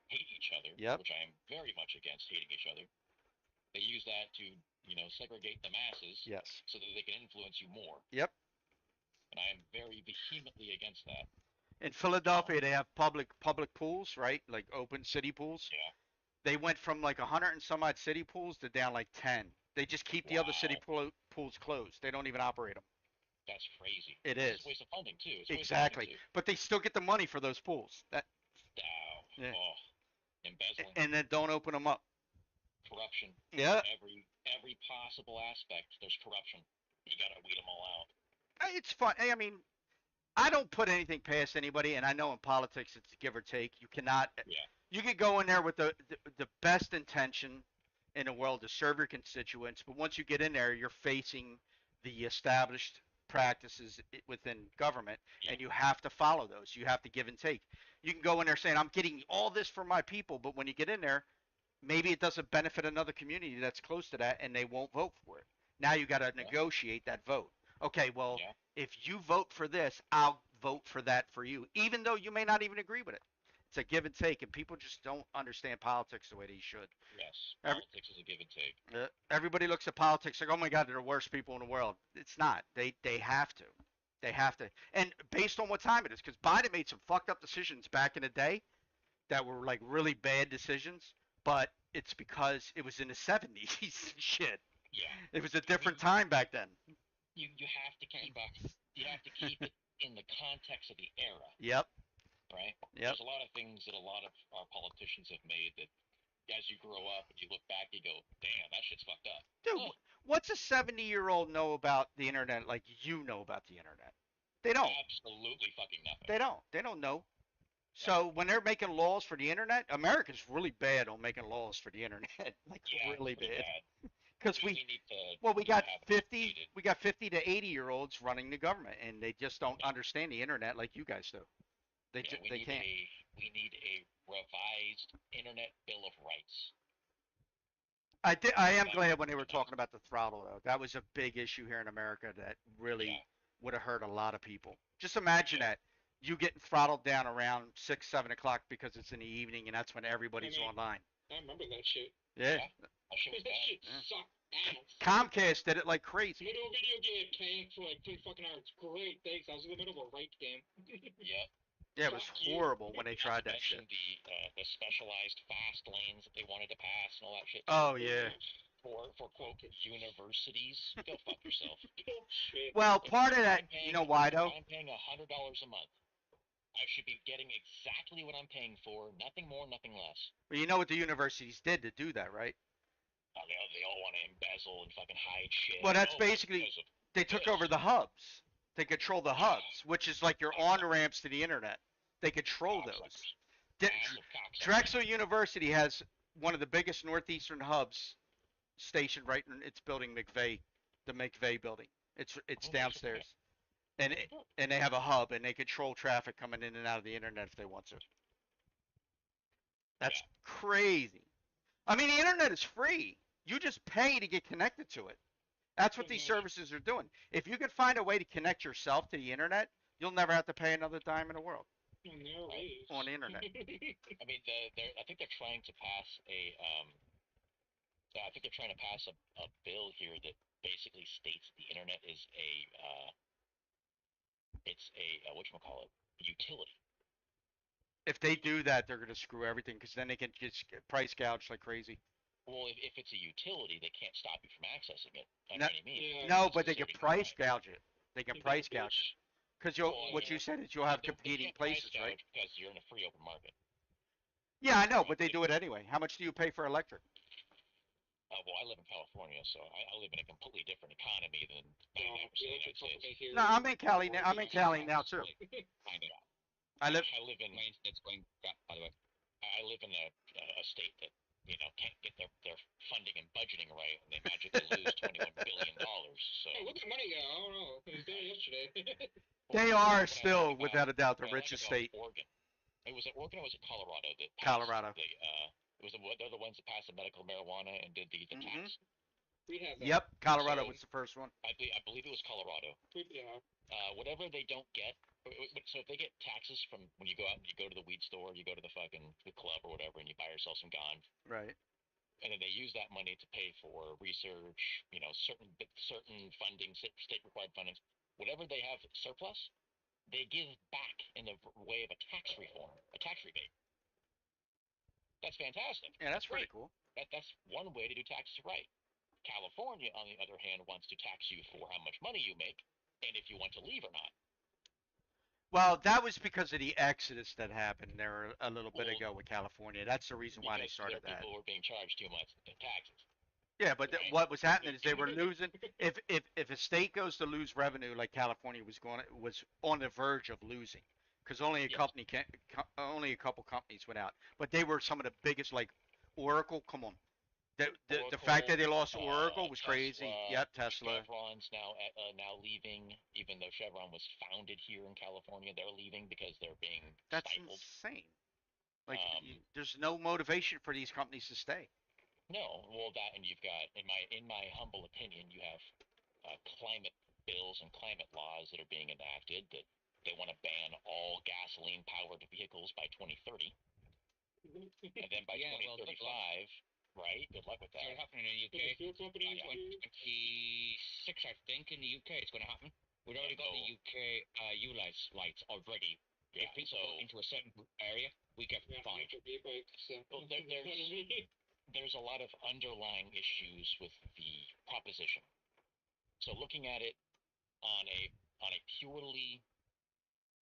hate each other, Yep. which I am very much against hating each other, they use that to, segregate the masses Yes. so that they can influence you more. Yep. And I am very vehemently against that. In Philadelphia, they have public pools, right? Like open city pools. Yeah. They went from like 100 and some odd city pools to down like 10. They just keep the other city pools closed. They don't even operate them. That's crazy. It It's is. a waste of funding too. Exactly. But they still get the money for those pools. Yeah. Embezzling. And then don't open them up. Corruption. Yeah. Every possible aspect, there's corruption. You gotta weed them all out. It's fun. I mean, I don't put anything past anybody, and I know in politics it's give or take. You cannot. Yeah. You could go in there with the best intention in the world to serve your constituents, but once you get in there, you're facing the established practices within government, Yeah. and you have to follow those. You have to give and take. You can go in there saying, "I'm getting all this for my people," but when you get in there, maybe it doesn't benefit another community that's close to that, and they won't vote for it. Now you got to negotiate that vote. Okay, well, Yeah. if you vote for this, I'll vote for that for you, even though you may not even agree with it. It's a give and take, and people just don't understand politics the way they should. Yes. Every, Politics is a give and take. everybody looks at politics like, oh my God, they're the worst people in the world. It's not. They have to. They have to. And based on what time it is, because Biden made some fucked up decisions back in the day that were like really bad decisions, but it's because it was in the 70s. Shit. Yeah. It was a different time back then. You have to keep it in the context of the era, Yep. right? Yep. There's a lot of things that a lot of our politicians have made that as you grow up and you look back, you go, damn, that shit's fucked up. Dude, what's a 70-year-old know about the internet like you know about the internet? They don't. Absolutely fucking nothing. They don't. They don't know. So when they're making laws for the internet, America's really bad on making laws for the internet. Like Yeah, really pretty bad. Because We need to. we got have it 50 updated. we got 50 to 80-year-olds running the government, and they just don't understand the internet like you guys do. They Yeah, they can't. We need a revised Internet Bill of Rights. I am glad when they were talking about the throttle though. That was a big issue here in America that really would have hurt a lot of people. Just imagine that you getting throttled down around 6, 7 o'clock because it's in the evening and that's when everybody's online. I remember that shit. Yeah. That shit was That bad. shit sucked ass. Comcast did it like crazy. Little video game tanked for like 3 fucking hours. Great, thanks. I was in the middle of a rape game. Yeah. Yeah, it was horrible when they tried that shit. The specialized fast lanes that they wanted to pass and all that shit. Oh yeah. For quote universities, go fuck yourself. Shit. Well, part of that, you know why though? I'm paying $100 a month. I should be getting exactly what I'm paying for, nothing more, nothing less. Well, you know what the universities did to do that, right? They all want to embezzle and fucking hide shit. Well, that's basically they took over the hubs. They control the hubs, which is like your on ramps to the internet. They control those. Drexel University has one of the biggest northeastern hubs stationed right in its building, McVeigh, the McVeigh building. It's downstairs, and they have a hub, and they control traffic coming in and out of the internet if they want to. That's crazy. I mean, the internet is free. You just pay to get connected to it. That's what these services are doing. If you can find a way to connect yourself to the internet, you'll never have to pay another dime in the world on the internet. I mean, I think they're trying to pass a bill here that basically states the internet is a whatchamacallit, utility. If they do that, they're going to screw everything because then they can just price gouge like crazy. Well, if it's a utility, they can't stop you from accessing it by any means. No, but they can price gouge it. They can price gouge it. Because what you said is you'll have competing places, right? Because you're in a free open market. Yeah, I know, but they do it anyway. How much do you pay for electric? Well, I live in California, so I live in a completely different economy than 99% of the United States. No, I'm in Cali now. I'm in Cali now too. I live in. That's going by the way. I live in a state that can't get their funding and budgeting right, and they magically lose $21 billion. So hey, where'd that money go? I don't know. It was there yesterday. They are still, without a doubt, the richest state. Oregon. It was Oregon or was it Colorado that passed Colorado. They're the ones that passed the medical marijuana and did the tax. We have Yep, Colorado was the first one. I believe it was Colorado. Yeah. Whatever they don't get, so if they get taxes from when you go out and you go to the weed store, you go to the club or whatever, and you buy yourself some ganja. Right. And then they use that money to pay for research, certain funding, state required funding, whatever they have surplus, they give back in the way of a tax reform, a tax rebate. That's fantastic. Yeah, that's pretty cool. That's one way to do taxes right. California, on the other hand, wants to tax you for how much money you make and if you want to leave or not. Well, that was because of the exodus that happened there a little bit ago with California. That's the reason why they started that. People were being charged too much in taxes. Yeah, but Right. what was happening is they were losing. If a state goes to lose revenue, like California was on the verge of losing, because Yes. only a couple companies went out, but they were some of the biggest, like Oracle. Come on, the fact Oracle, that they lost Oracle was crazy. Tesla, Yep, Tesla. Chevron's now leaving, even though Chevron was founded here in California. They're leaving because they're being That's stifled. insane. Like, Um, there's no motivation for these companies to stay. no, well that, and you've got, in my humble opinion, you have climate bills and climate laws that are being enacted that they want to ban all gasoline-powered vehicles by 2030, and then by Yeah, well, good 2035, right? Good luck with So that. it's happening in the UK. The fuel companies By do. 2026, I think, in the UK, it's going to happen. We've already got the UK lights already. Yeah, If people so go into a certain area, we get Yeah, fined. electric e-bikes. So. Well, there's a lot of underlying issues with the proposition. So looking at it on a purely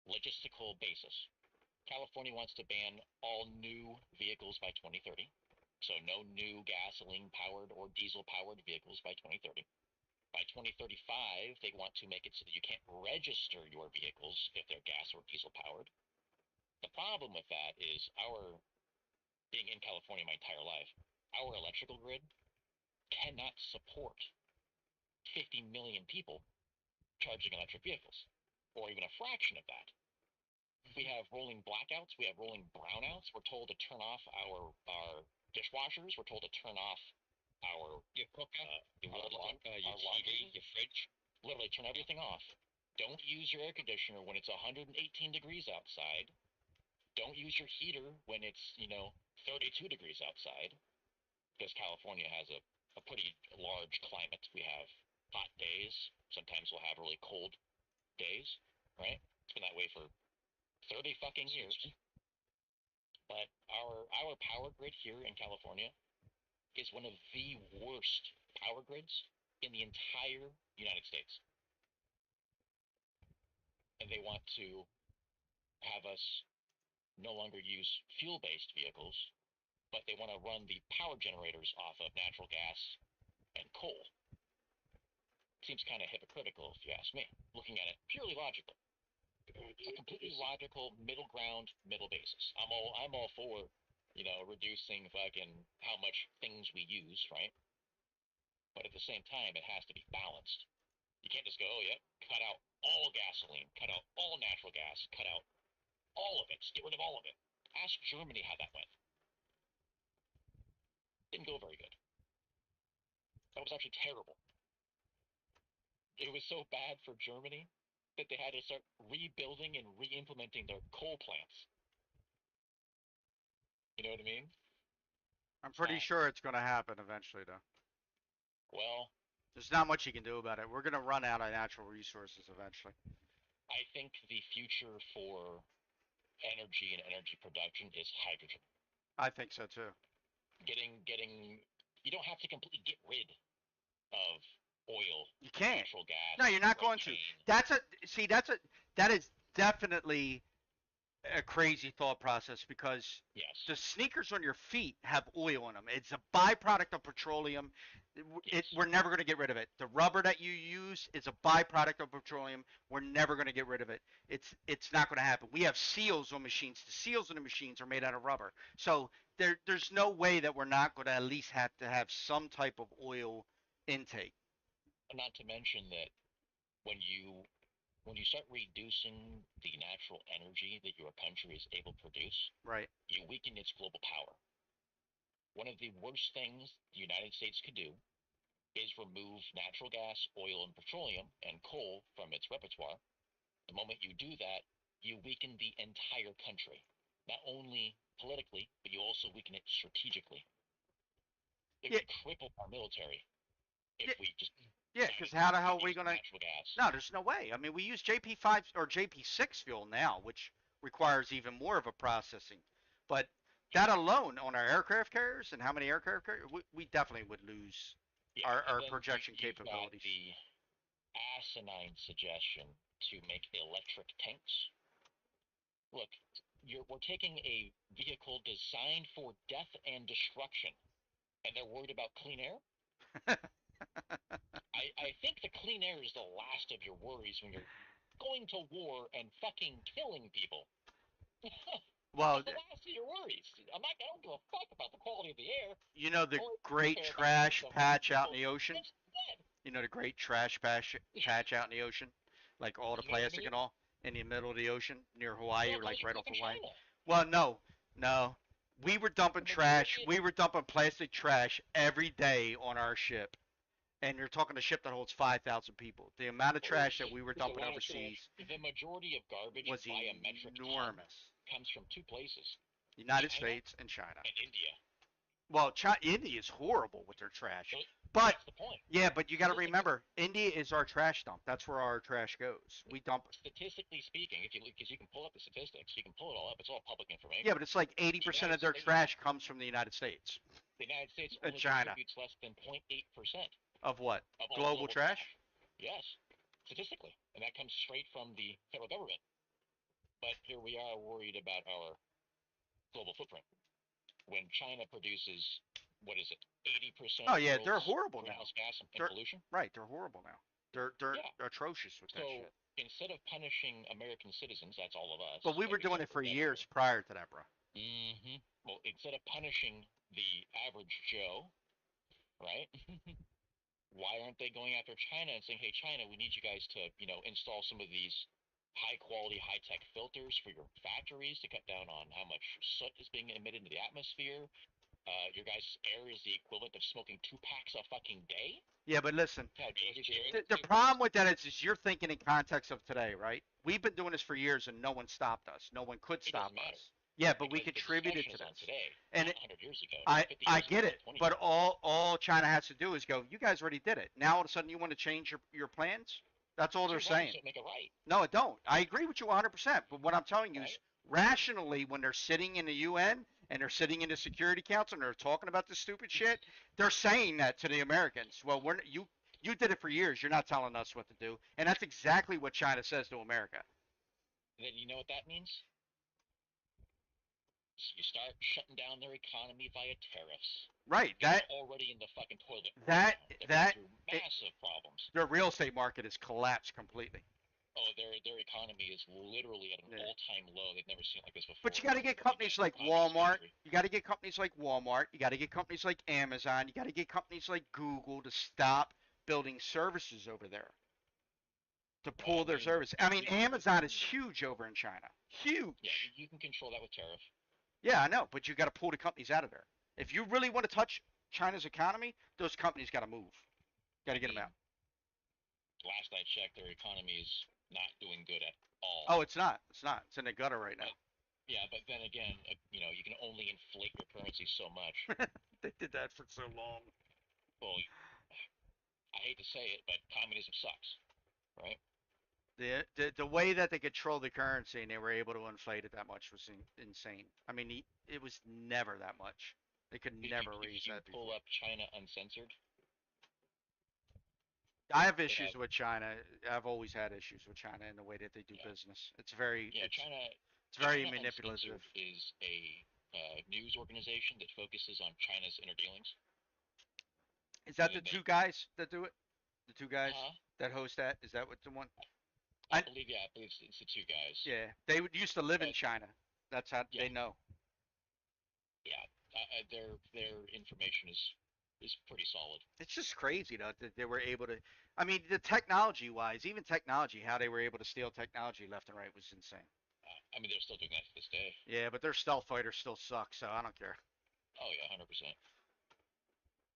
logistical basis, California wants to ban all new vehicles by 2030. So no new gasoline powered or diesel powered vehicles by 2030. By 2035, they want to make it so that you can't register your vehicles if they're gas or diesel powered. The problem with that is being in California my entire life, our electrical grid cannot support 50 million people charging electric vehicles, or even a fraction of that. We have rolling blackouts. We have rolling brownouts. We're told to turn off our dishwashers. We're told to turn off Your cooker, your our, water laun- cooker, your our laundry. TV, your fridge. Literally turn everything off. Don't use your air conditioner when it's 118 degrees outside. Don't use your heater when it's 32 degrees outside, because California has a pretty large climate. We have hot days. Sometimes we'll have really cold days, right? It's been that way for 30 fucking years. But our power grid here in California is one of the worst power grids in the entire United States. And they want to have us no longer use fuel-based vehicles, but they want to run the power generators off of natural gas and coal. Seems kind of hypocritical, if you ask me, looking at it purely logically. A completely logical middle ground, middle basis. I'm all for, reducing fucking how much things we use, right? But at the same time, it has to be balanced. You can't just go, oh yeah, cut out all gasoline, cut out all natural gas, cut out all of it, just get rid of all of it. Ask Germany how that went. Didn't go very good. That was actually terrible. It was so bad for Germany that they had to start rebuilding and re-implementing their coal plants. You know what I mean? I'm pretty sure it's going to happen eventually, though. Well, There's not much you can do about it. We're going to run out of natural resources eventually. I think the future for energy and energy production is hydrogen. I think so too. Getting you don't have to completely get rid of oil, You can't. natural gas. No, you're not going to. propane. That is definitely a crazy thought process, because Yes. the sneakers on your feet have oil in them. It's a byproduct of petroleum. Yes. We're never going to get rid of it. The rubber that you use is a byproduct of petroleum. We're never going to get rid of it. It's not going to happen. We have seals on machines. The seals on the machines are made out of rubber. So there's no way that we're not going to at least have to have some type of oil intake. Not to mention that when you start reducing the natural energy that your country is able to produce, Right. you weaken its global power. One of the worst things the United States could do is remove natural gas, oil, and petroleum and coal from its repertoire. The moment you do that, you weaken the entire country. Not only politically, but you also weaken it strategically. It Yeah. would cripple our military if Yeah. we just Yeah, decided because to how the hell stop are we using gonna? natural gas. No, there's no way. I mean, we use JP5 or JP6 fuel now, which requires even more of a processing. But that alone on our aircraft carriers and how many aircraft carriers, we definitely would lose Yeah, our and then projection you've got capabilities. the asinine suggestion to make electric tanks. Look, we're taking a vehicle designed for death and destruction, and they're worried about clean air? I think the clean air is the last of your worries when you're going to war and fucking killing people. Well, That's the last of your worries. I don't give a fuck about the quality of the air. you know the Only great care about trash the patch out in people the ocean? dead. You know the great trash patch out in the ocean? Like all the You know what I plastic mean? and all in the middle of the ocean near Hawaii Well, or it comes like from right off fucking Hawaii? China. Well, no. No. We were dumping The trash. majority. We were dumping plastic trash every day on our ship. And you're talking a ship that holds 5,000 people. The amount of trash that we were There's a dumping lot of trash. overseas The majority of garbage was by a metric ton enormous. comes from two places: United China States and China. and India. Well, India is horrible with their trash. So But that's the point. yeah, but you got to Statistically, remember, India is our trash dump. That's where our trash goes. We dump. statistically speaking, if you because you can pull up the statistics, you can pull it all up. It's all public information. Yeah, but it's like The 80% United of their States, trash comes from the United States the United States and only China. contributes less than 0.8% Of what? of all Global trash? Yes, statistically, and that comes straight from the federal government. But here we are worried about our global footprint when China produces what is it, 80% Oh of the yeah, they're world's horrible now. greenhouse gas and They're pollution. right. They're horrible now. They're Yeah. atrocious with that So shit. instead of punishing American citizens, that's all of us. But we were doing it for years prior to that, bro. Well, instead of punishing the average Joe, right? Why aren't they going after China and saying, "Hey, China, we need you guys to, install some of these high quality, high tech filters for your factories to cut down on how much soot is being emitted into the atmosphere. Your guys' air is the equivalent of smoking 2 packs a fucking day." Yeah, but listen, Yeah, the problem with that is you're thinking in context of today, right? We've been doing this for years and no one stopped us. No one could It stop doesn't matter. us. Yeah, but we Because the contributed discussion to is on this. today, And not 100 years ago, I not 50 I years get ago, it, 20 but years ago. all China has to do is go. You guys already did it. Now all of a sudden you want to change your plans? That's all they're Two wrongs saying. don't make a right, No, it don't. I agree with you 100%. But what I'm telling you is right? rationally, when they're sitting in the UN and they're sitting in the Security Council and they're talking about this stupid shit, they're saying that to the Americans. Well, you did it for years. You're not telling us what to do, and that's exactly what China says to America. Then you know what that means? You start shutting down their economy via tariffs. Right. It's already in the fucking toilet right That now. They're that going through massive problems. their real estate market has collapsed completely. Oh, their economy is literally at an all-time low. They've never seen it like this before. But you got to get companies like Walmart. You got to get companies like Walmart. You got to get companies like Amazon. You got to get companies like Google to stop building services over there. To pull their service. I mean, Amazon is huge over in China. Huge. Yeah, you can control that with tariff. Yeah, I know, but you got to pull the companies out of there. If you really want to touch China's economy, those companies got to move. Got to get them out. Last I checked, their economy is not doing good at all. Oh, it's not. It's not. It's in the gutter right now. Yeah, but then again, you can only inflate your currency so much. They did that for so long. Well, I hate to say it, but communism sucks, right? The way that they control the currency and they were able to inflate it that much was insane. I mean, it was never that much. They could never raise that. If you pull up China Uncensored, I have issues with China. I've always had issues with China and the way that they do business. It's very China. It's very China manipulative. Uncensored is a news organization that focuses on China's inner dealings. Is that the two guys that do it? The two guys that host that? Is that what the one? I believe it's the two guys. Yeah, they used to live in China. That's how they know. Yeah, their information is pretty solid. It's just crazy though that they were able to. I mean, the technology wise, even technology, how they were able to steal technology left and right was insane. I mean, they're still doing that to this day. Yeah, but their stealth fighters still suck, so I don't care. Oh yeah, 100%.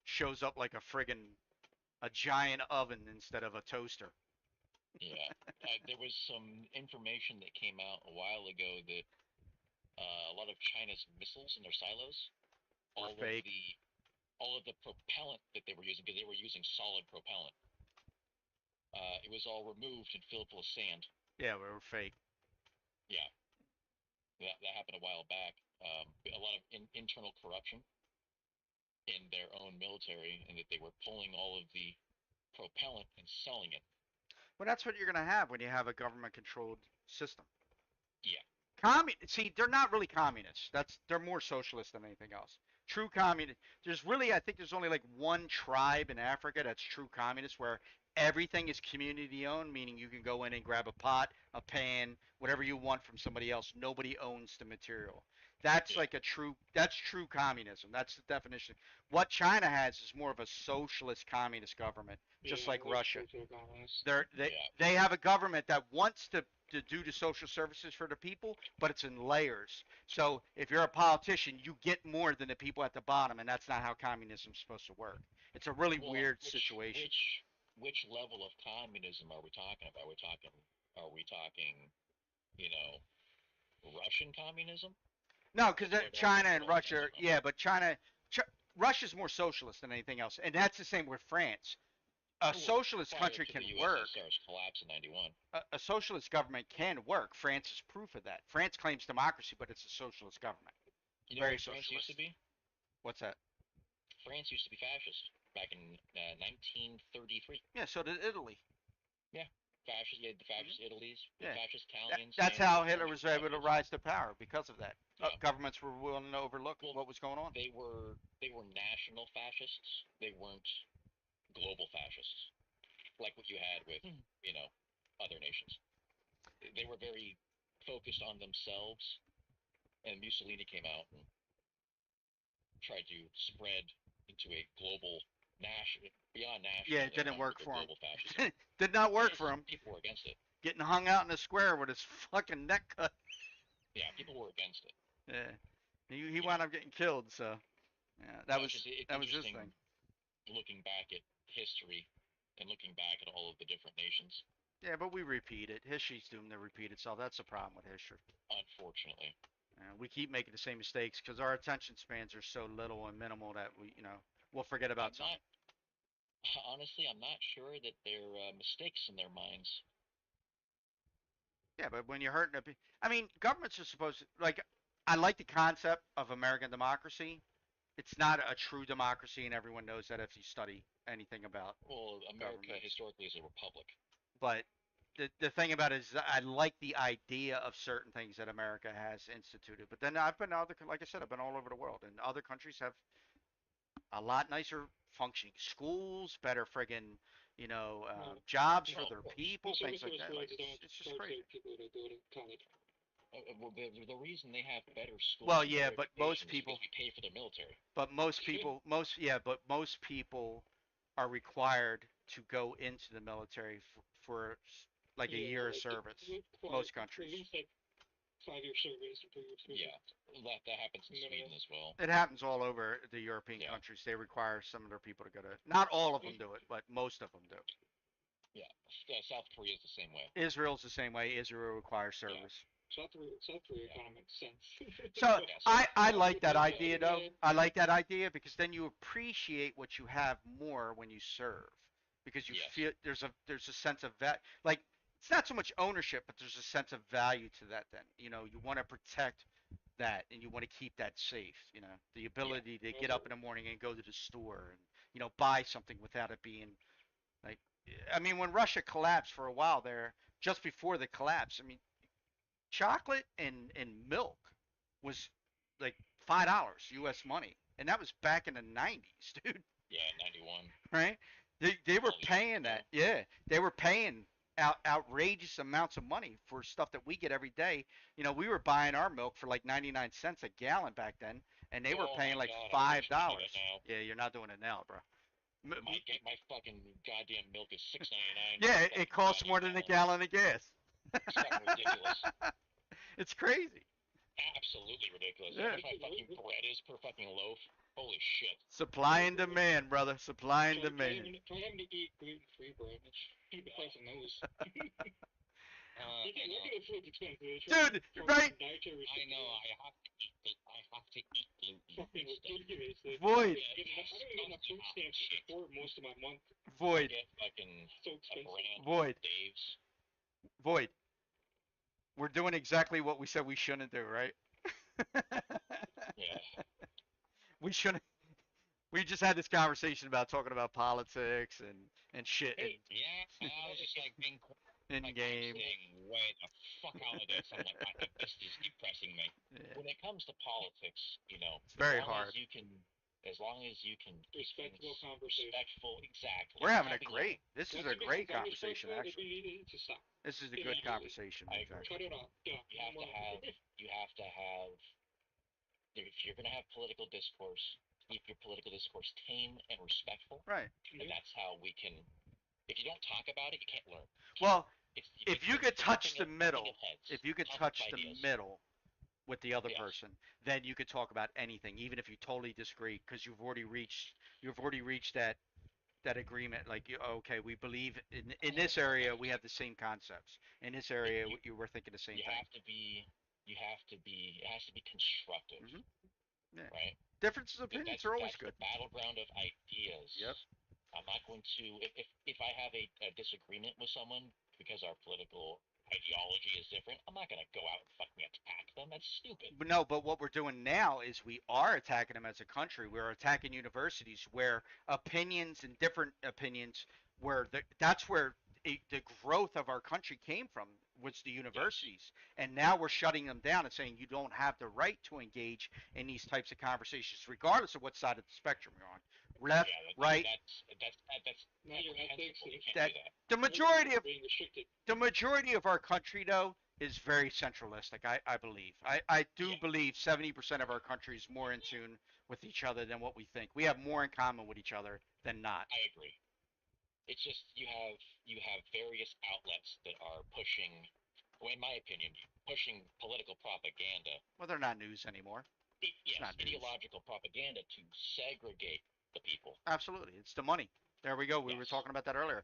Shows up like a giant oven instead of a toaster. Yeah, there was some information that came out a while ago that a lot of China's missiles in their silos, all fake. All of the propellant that they were using, because they were using solid propellant, it was all removed and filled full of sand. Yeah, we were fake. Yeah, that happened a while back. A lot of internal corruption in their own military, and that they were pulling all of the propellant and selling it. Well, that's what you're gonna have when you have a government-controlled system. Yeah. See, they're not really communists. They're more socialist than anything else. True communist. There's really, I think there's only like one tribe in Africa that's true communist, where everything is community owned, meaning you can go in and grab a pot, a pan, whatever you want from somebody else. Nobody owns the material. That's Yeah. like that's true communism. That's the definition. What China has is more of a socialist communist government, just Yeah, like that's Russia. social communist. They Yeah. they have a government that wants to do the social services for the people, but it's in layers. So if you're a politician, you get more than the people at the bottom, and that's not how communism's supposed to work. It's a really Well, like weird situation. which level of communism are we talking about? Are we talking, you know, Russian communism? No, because What China what and are we Russia, talking about? yeah, but Ch- Russia's more socialist than anything else, and that's the same with France. A Well, socialist prior country to can the work. USSR's collapse in '91. A socialist government can work. France is proof of that. France claims democracy, but it's a socialist government. You know Very what France used to socialist. be? What's that? France used to be fascist back in 1933. Yeah, so did Italy. Yeah, fascist. You had the fascist Italy's, the Yeah, fascist Italians, that's and how the Hitler fascist was able to Russians. rise to power because of that. Yeah. Governments were willing to overlook Well, what was going on. they were national fascists. They weren't global fascists like what you had with you know other nations. They were very focused on themselves, and Mussolini came out and tried to spread into a global national beyond Yeah, national. it They didn't wanted to work go for global fascism. him. Did not work Yes, for him. people were against it. Getting hung out in the square with his fucking neck cut. Yeah, people were against it. Yeah, he You wound know, up getting killed. So yeah, no, it's just it's that was his interesting thing. looking back at history and looking back at all of the different nations. Yeah, but we repeat it. History's doomed to repeat itself. That's the problem with history. Unfortunately, We keep making the same mistakes because our attention spans are so little and minimal that we'll forget about I'm something. not honestly. I'm not sure that they're mistakes in their minds. Yeah, but when you're hurting, I mean, governments are supposed to like. I like the concept of American democracy. It's not a true democracy, and everyone knows that if you study anything about Well, America governments. historically is a republic. But the thing about it is, I like the idea of certain things that America has instituted. But then I've been like I said, I've been all over the world, and other countries have a lot nicer functioning schools, better friggin' Well, jobs for Well, of their course. people, things like service that. Like roads don't it's just charge crazy. people to go to college. Well, the reason they have better schools Well, and yeah, better but most education is because people, we pay for their military. but most people, most people are required to go into the military for like a Yeah, year of like service. it requires Most countries. at least like 5 year surveys or 3 year Yeah, surveys. that happens in Minimum. Sweden as well. It happens all over the European Yeah, countries. They require some of their people to go to. Not all of them do it, but most of them do. yeah. South Korea is the same way. Israel's the same way. Israel requires Yeah, service. South Korea yeah, kind of makes sense. So yeah. I South like that Korea, idea though. yeah, I like that idea because then you appreciate what you have more when you serve, because you Yes, feel there's a sense of like it's not so much ownership, but there's a sense of value to that. Then you want to protect that and you want to keep that safe. The yeah. ability to get also, up in the morning and go to the store and buy something without it being like. I mean, when Russia collapsed for a while there, just before the collapse, I mean, chocolate and milk was like $5 U.S. money, and that was back in the '90s, dude. Yeah, 91. Right? They were 12 years paying ago. that. Yeah, they were paying outrageous amounts of money for stuff that we get every day. We were buying our milk for like 99 cents a gallon back then, and they were Oh my paying like God, I five wish I could do that dollars. now. Yeah, you're not doing it now, bro. My fucking goddamn milk is 6.99 for Yeah, a it fucking costs more goddamn than a gallon. gallon of gas. It's fucking ridiculous. It's crazy. Absolutely ridiculous. You know how Yeah. much my fucking bread is per fucking loaf? Holy shit. Supply and demand, brother. Supply and try demand. try having to eat gluten free bread. Keep the price of those. I Look know. at the food's expensive. Dude, right? Dietary I know. restrictions. I have to eat gluten Fucking and stuff. ridiculous. Like, Void. Yeah, I don't even get enough food stamps to shit. support most of my month. I Void. get fucking So a expensive. brand Void. from Dave's. Void. We're doing exactly what we said we shouldn't do, right? Yeah. We shouldn't. We just had this conversation about talking about politics and shit. And Hey, Yeah, I was just like being quiet. In like, game. I'm staying way the fuck out of this. I'm like, this is depressing me. Yeah. When it comes to politics, It's very hard. as long as you can Respectable conversation. respectful, exactly. We're having a Having great. This is Once a it becomes great conversation, unrespectful, actually. we need to stop. This is a good Immediately. conversation. I We've had. agree. Cut it off. Yeah. You have to have. You have to have. If you're going to have political discourse, keep your political discourse tame and respectful. Right. And that's how we can. If you don't talk about it, you can't learn. Well, It's, if you there's could touch the bumping middle, of heads, if you could conflict touch of the ideas. middle with the other Yes. person, then you could talk about anything, even if you totally disagree, because you've already reached that agreement. Like, okay, we believe in this area we have the same concepts. In this area, you were thinking the same You thing. have to be. You have to be. It has to be constructive, Mhm. Yeah. right? Differences of Because opinions are always that's good. the battleground of ideas. Yep. I'm not going to if I have a disagreement with someone because our political ideology is different, I'm not going to go out and fucking attack them. That's stupid. But no, but what we're doing now is we are attacking them as a country. We're attacking universities where opinions and different opinions, that's where the growth of our country came from, was the universities. And now we're shutting them down and saying you don't have the right to engage in these types of conversations, regardless of what side of the spectrum you're on. Left, right. That's Not your ethics. you can't That do that. the majority of our country though is very centralistic. I believe. I do believe 70% of our country is more in tune with each other than what we think. We have more in common with each other than not. I agree. It's just you have various outlets that are pushing, well, in my opinion, pushing political propaganda. Well, they're not news anymore. Yes, not news. ideological propaganda to segregate the people. Absolutely, it's the money. There we go. We were talking about that earlier.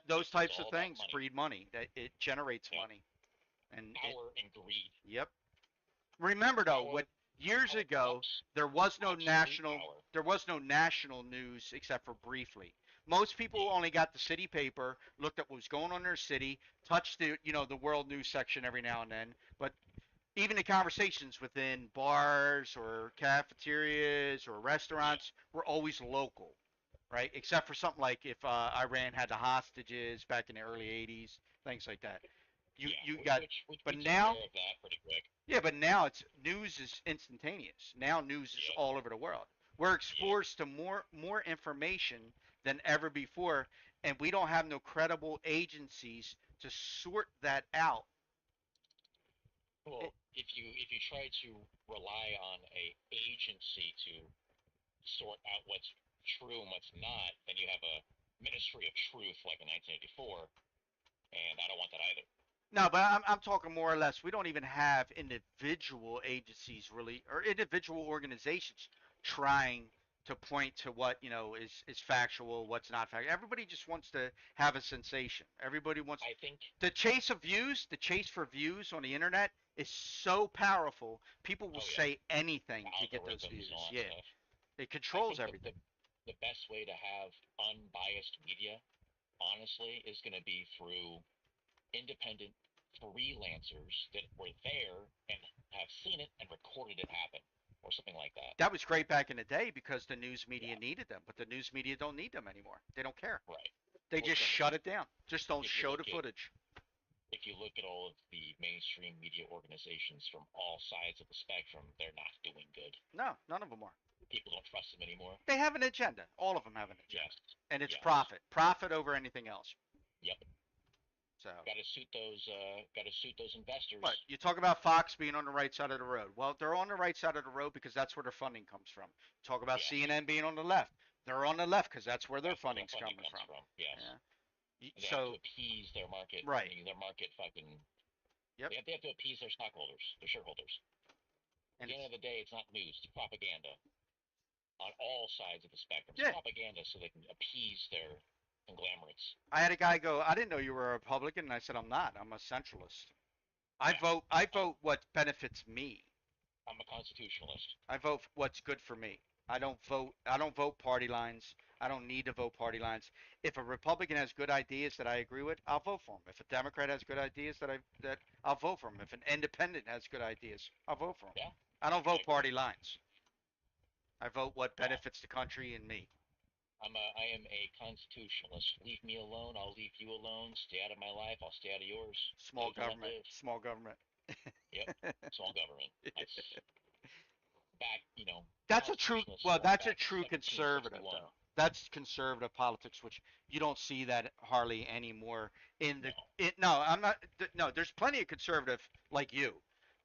Those It's types all of about things money. breed money. That it generates Yep. money. And Power and greed. Yep. Remember though, Power, what years power ago corrupts. there was no Absolute national power. there was no national news except for briefly. Most people only got the city paper, looked at what was going on in their city, touched the world news section every now and then, but even the conversations within bars or cafeterias or restaurants were always local, right? Except for something like if Iran had the hostages back in the early 80s, things like that. You got which but we took now care of that pretty quick. yeah, but now it's news is instantaneous. Now news is all over the world. We're exposed to more information than ever before, and we don't have no credible agencies to sort that out. Well, if you try to rely on a agency to sort out what's true and what's not, then you have a Ministry of Truth like in 1984, and I don't want that either. No, but I'm talking more or less. We don't even have individual agencies really, or individual organizations trying to point to what is factual, what's not factual. Everybody just wants to have a sensation. Everybody wants. I think The chase of views, the chase for views on the internet is so powerful. People will say anything to get those views. Yeah, stuff. it controls everything. The best way to have unbiased media, honestly, is going to be through independent freelancers that were there and have seen it and recorded it happen, or something like that. That was great back in the day because the news media needed them, but the news media don't need them anymore. They don't care. Right. They just shut it down. Just don't show the footage. If you look at all of the mainstream media organizations from all sides of the spectrum, they're not doing good. No, none of them are. People don't trust them anymore. They have an agenda. All of them have an agenda. Yes. And it's profit. Profit over anything else. Yep. So. Got to suit those investors. But you talk about Fox being on the right side of the road. Well, they're on the right side of the road because that's where their funding comes from. Talk about CNN being on the left. They're on the left because that's where their funding's coming from. Yes. Yeah. They have to appease their market. Right. Their market fucking. Yep. They have to appease their stockholders, their shareholders. At the end of the day, it's not news. It's propaganda. On all sides of the spectrum. It's propaganda so they can appease their conglomerates. I had a guy go, I didn't know you were a Republican, and I said, I'm not. I'm a centralist. I vote what benefits me. I'm a constitutionalist. I vote what's good for me. I don't vote party lines. I don't need to vote party lines. If a Republican has good ideas that I agree with, I'll vote for him. If a Democrat has good ideas that I'll vote for him. If an independent has good ideas, I'll vote for him. Yeah. I don't vote party lines. I vote what benefits the country and me. I am a constitutionalist. Leave me alone. I'll leave you alone. Stay out of my life. I'll stay out of yours. Small Live and let government. live. Small government. Yep. Small government. That's back. That's a true. Constitutionalists Well, going that's a back to true conservative, 1761. though. That's conservative politics, which you don't see that hardly anymore in the. No. No, I'm not. No, there's plenty of conservative like you,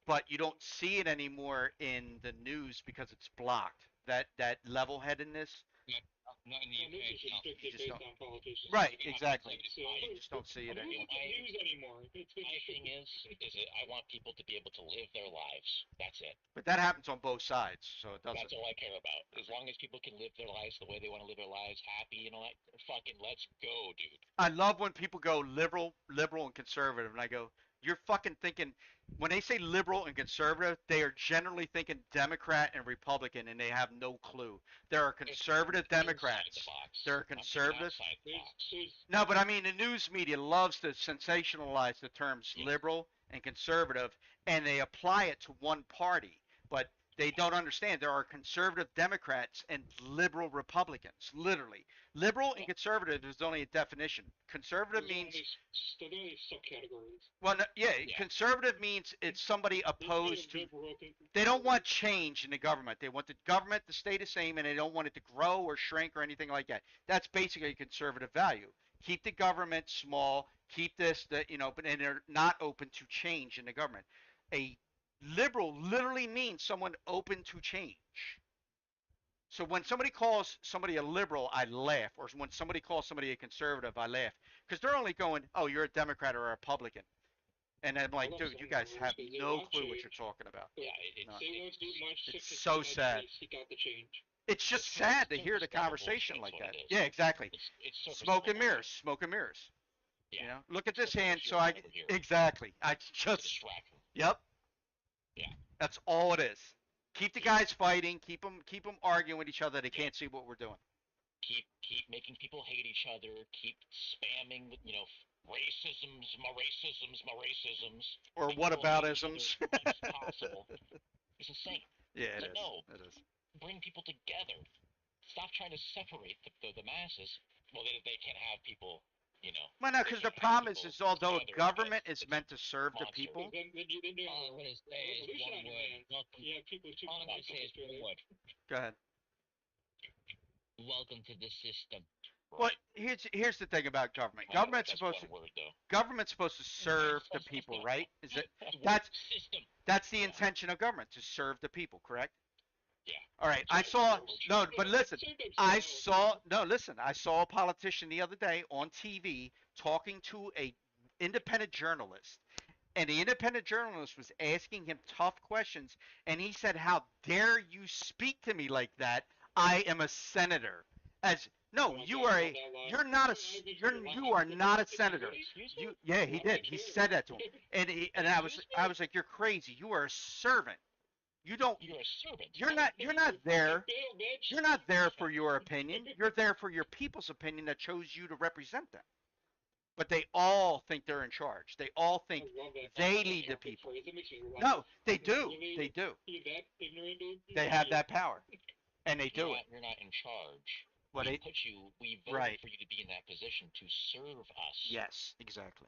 but you don't see it anymore in the news because it's blocked. That level-headedness, Not in the Well, news UK. is you, No. you restricted just based don't. on politicians. Right, We have exactly. conservative So, You just don't see it I don't anymore. look at news anymore. It's been My thing is that I want people to be able to live their lives. That's it. But that happens on both sides, so it doesn't. That's all I care about. As long as people can live their lives the way they want to live their lives, happy and all that, fucking let's go, dude. I love when people go liberal, and conservative, and I go, you're fucking thinking. When they say liberal and conservative, they are generally thinking Democrat and Republican, and they have no clue. There are It's conservative inside the Democrats. box. There are I'm thinking conservative. outside the box. No, but I mean, the news media loves to sensationalize the terms Yes. liberal and conservative, and they apply it to one party. But they don't understand there are conservative Democrats and liberal Republicans. Literally, liberal and conservative is only a definition. Conservative means There's only subcategories. well, no, yeah, Yeah. conservative means it's somebody There's opposed to. liberal, They don't want change in the government. They want the government to stay the same, and they don't want it to grow or shrink or anything like that. That's basically a conservative value. Keep the government small. Keep this, but and they're not open to change in the government. A liberal literally means someone open to change. So when somebody calls somebody a liberal, I laugh, or when somebody calls somebody a conservative, I laugh, because they're only going, "Oh, you're a Democrat or a Republican," and I'm like, "Dude, you guys have no clue what you're talking about." Yeah, No. They won't do much It's to so sad. seek out the change. It's just It's sad to surface hear the level conversation bullshit, like that's what that. it is. Yeah, exactly. It's surface Smoke and level mirrors, smoke and mirrors. Yeah. You know, look at this Surface hand. here, So I over here. exactly. I It's a just distraction. yep. Yeah. That's all it is. Keep the guys fighting. Keep them arguing with each other. They can't see what we're doing. Keep making people hate each other. Keep spamming with racisms, my racisms, my racisms. Or Make people hate each other whataboutisms. as much as possible. It's insane. Yeah, it But is. no, It is. bring people together. Stop trying to separate the masses. Well, they can't have people, Well, no, they because the can't have problem is, people although together government because is it's meant to serve the monster. people. Then you All I'm gonna say is revolution one on your word. hands. Welcome. You have people too. All I'm gonna say is one word. Go ahead. Welcome to the system. Well, here's the thing about government. I don't know Government's if that's supposed to one word, though. government's supposed to serve the people, right? Is it that's System. that's the intention of government, to serve the people, correct? Yeah. All right. I saw no, but listen. I saw no, listen. I saw a politician the other day on TV talking to a independent journalist, and the independent journalist was asking him tough questions, and he said, "How dare you speak to me like that? I am a senator." As no, you are a you're not a you are not a senator. You yeah, he did. He said that to him, and I was like, "You're crazy. You are a servant. You don't You're a servant. you're not there you're not there for your opinion. You're there for your people's opinion that chose you to represent them." But they all think they're in charge. They all think they lead the people. No, they do. They do. They have that power, and they do it. You're not in charge. Well, they We voted right. for you to be in that position to serve us. Yes, exactly.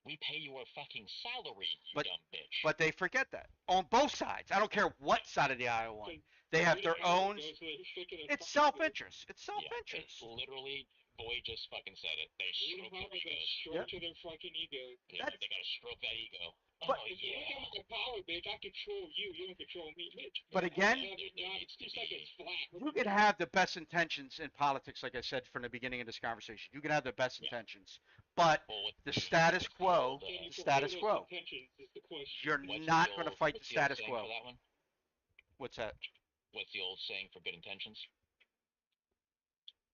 We pay you a fucking salary, you But- dumb bitch. But they forget that on both sides. I don't care what side of the aisle on. They have their own. It's self-interest. It's yeah, self-interest. it's literally, boy just fucking said it. They stroke their egos. Stroke to their fucking ego. Yeah, That's- they gotta stroke that ego. But- Oh, If you look yeah. at my power, bitch, I control you. You don't control me, bitch. But again, It's like it's flat. you can have the best intentions in politics, like I said from the beginning of this conversation. You can have the best Yeah. intentions, but Well, the status quo, Can you the status fulfill quo. those intentions is the question. You're what's not the going to old- fight the what's old status saying quo. For that one? What's that? What's the old saying for good intentions?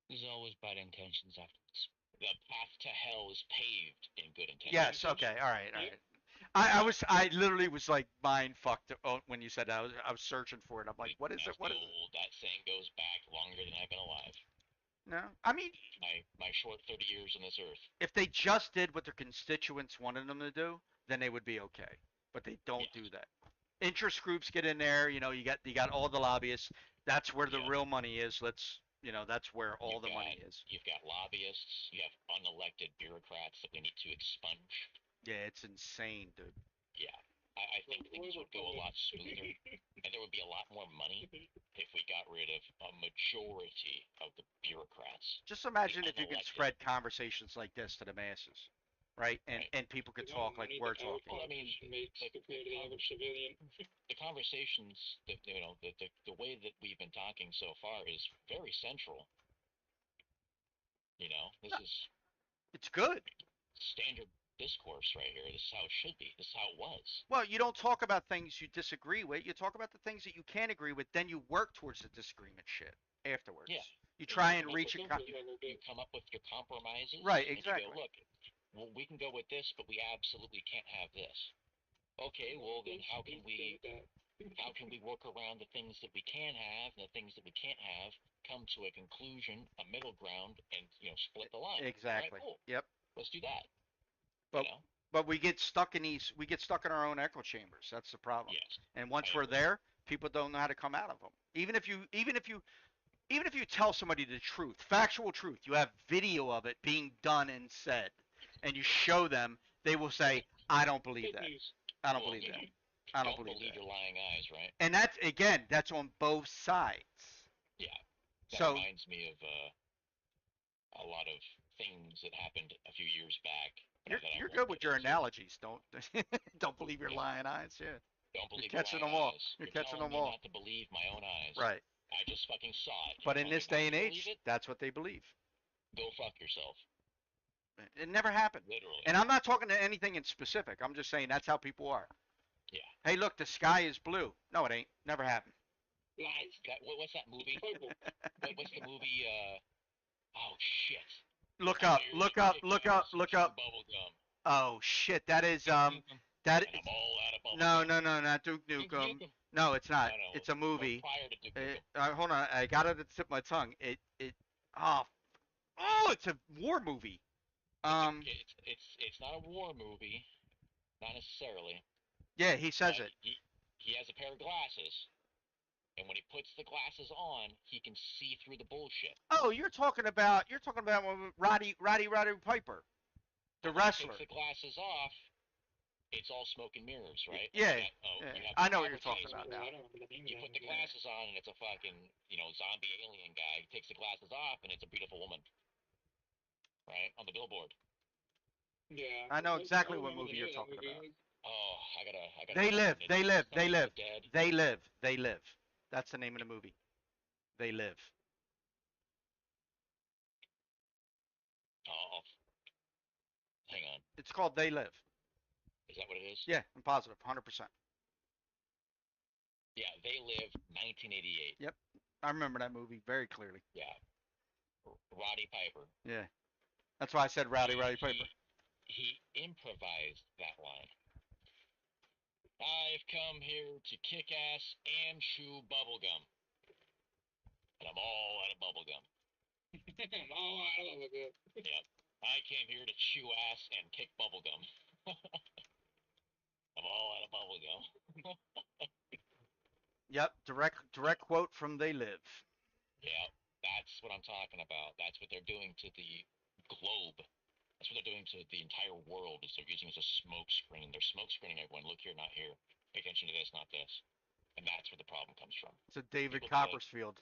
There's always bad intentions afterwards. The path to hell is paved in good intentions. Yes. Okay. All right. All right. I literally was like mind fucked when you said that. I was searching for it. I'm like, what is it? What is it? That saying goes back longer than I've been alive. No. I mean, My short 30 years on this earth. if they just did what their constituents wanted them to do, then they would be okay. But they don't Yes. do that. Interest groups get in there. You got all the lobbyists. That's where the Yeah. real money is. Let's That's where all You've the money got is. you've got lobbyists. You have unelected bureaucrats that we need to expunge. Yeah, it's insane, dude. Yeah, I think things would go a lot smoother, and there would be a lot more money if we got rid of a majority of the bureaucrats. Just imagine The if you could unelected. spread conversations like this to the masses, right? And Right. and people could The amount talk of like money we're that our talking. Well, I mean, politician makes the, compared to the, the average civilian. the conversations that the way that we've been talking so far is very central. This No, is it's good. standard discourse right here. This is how it should be. This is how it was. Well, you don't talk about things you disagree with. You talk about the things that you can agree with. Then you work towards the disagreement shit afterwards. Yeah. You try and Come up reach with a you come up with your compromises, right, and you go, exactly. look, well, we can go with this, but we absolutely can't have this. Okay, well then how can we work around the things that we can have and the things that we can't have, come to a conclusion, a middle ground, and split the line. All right, Exactly. cool. Yep. Let's do that. You But know? but we get stuck in our own echo chambers. That's the problem. Yes, And I once we're agree. there, people don't know how to come out of them. Even if you tell somebody the truth, factual truth, you have video of it being done and said, and you show them, they will say, "I don't believe Fake that. news. I don't Well, believe that. I don't believe believe that." your lying eyes, right? And that's again, that's on both sides. Yeah. That So reminds me of a lot of things that happened a few years back you're that I you're won't good with get your into. analogies. Don't don't believe your Yeah. lying eyes. Yeah, Don't you're believe your catching lying them all. eyes. You're You're catching telling them me all. not to believe my own eyes. Right. I just fucking saw it. You're But in telling this me not day and to believe age, it? that's what they believe. Go fuck yourself. It never happened. Literally. And I'm not talking to anything in specific. I'm just saying that's how people are. Yeah. Hey, look, the sky is blue. No, it ain't. Never happened. Lies. What's that movie? Purple. What's the movie? Oh shit! Look I'm up, here look to up, kick look up, ass and look chew up. bubble gum. Oh shit, that is that And I'm all out of bubble no, gum. no, no, not Duke Duke Nukem. Nukem. No, it's not. I know. It's a Or movie. prior to Duke Nukem. Hold on, I got it at the tip of my tongue. Oh, it's a war movie. It's not a war movie, not necessarily, Yeah, he says but it. he has a pair of glasses, and when he puts the glasses on, he can see through the bullshit. Oh, you're talking about Roddy Piper, the But when he wrestler. takes the glasses off, it's all smoke and mirrors, right? Yeah, You have I the know what you're talking about advertisement. now. I don't remember the name You of put that the movie. glasses on, and it's a fucking zombie alien guy. He takes the glasses off, and it's a beautiful woman, right, on the billboard. Yeah. I know I exactly don't what remember the movie name you're of that talking movie. about. Oh, I gotta They find live, it. they live, It's not they Shaun live, of the Dead. they live, they live. That's the name of the movie. They live. Oh, hang on. It's called They Live. Is that what it is? Yeah, I'm positive, 100%. Yeah, They Live, 1988. Yep, I remember that movie very clearly. Yeah, Roddy Piper. Yeah, that's why I said Roddy Piper. He improvised that line. I've come here to kick ass and chew bubblegum. And I'm all out of bubblegum. I'm all out of it. Yep. I came here to chew ass and kick bubblegum. I'm all out of bubblegum. Yep, direct quote from They Live. Yeah, that's what I'm talking about. That's what they're doing to the globe. That's what they're doing to the entire world. Is they're using it as a smoke screen. They're smoke screening everyone. Look here, not here. Pay attention to this, not this. And that's where the problem comes from. It's a David People need to Copperfield.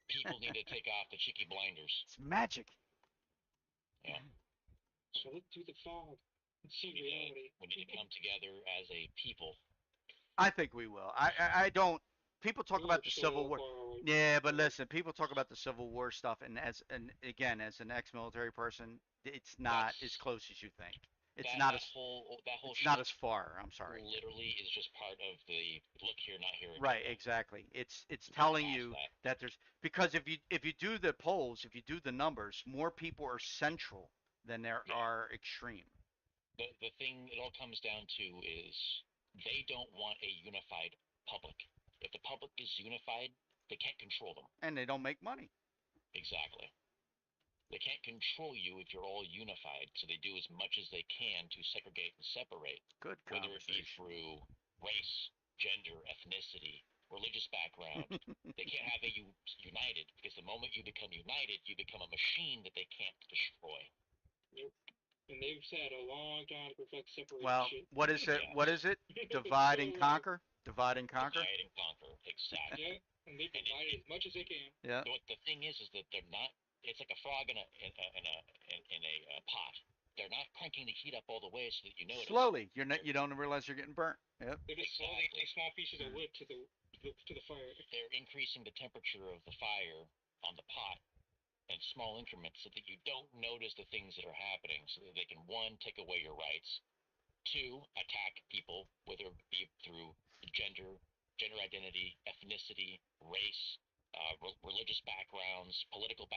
people need to take off the cheeky blinders. It's magic. Yeah. So look through the fog and see We reality. need to come together as a people. I think we will. I don't. People talk We about are the so Civil War. far away from Yeah, but that. listen, people talk about the Civil War stuff, and again, as an ex-military person, it's not as That's close as you think. It's that not that as whole it's shit not as far. I'm sorry. literally is just part of the look here, not here Right, agenda. exactly. It's You gotta telling pass you that. that there's because if you do the polls, if you do the numbers, more people are central than there Yeah. are extreme. The thing it all comes down to is they don't want a unified public. If the public is unified, they can't control them. And they don't make money. Exactly. They can't control you if you're all unified, so they do as much as they can to segregate and separate, Good whether it be conversation. through race, gender, ethnicity, religious background. They can't have you united because the moment you become united, you become a machine that they can't destroy. Yep. And they've said a long time to perfect separate Well, shit. what is it? Yes. What is it? Divide and conquer. Divide and conquer. Divide and conquer, exactly. Yeah, and they divide it as much as they can. Yeah. What the thing is that they're not. It's like a frog in a pot. They're not cranking the heat up all the way so that you notice. Slowly. You don't realize you're getting burnt. Yep. They just slowly Exactly. take small pieces of wood to the fire. They're increasing the temperature of the fire on the pot in small increments so that you don't notice the things that are happening, so that they can, one, take away your rights, two, attack people, whether it be through gender identity, ethnicity, race, religious backgrounds, political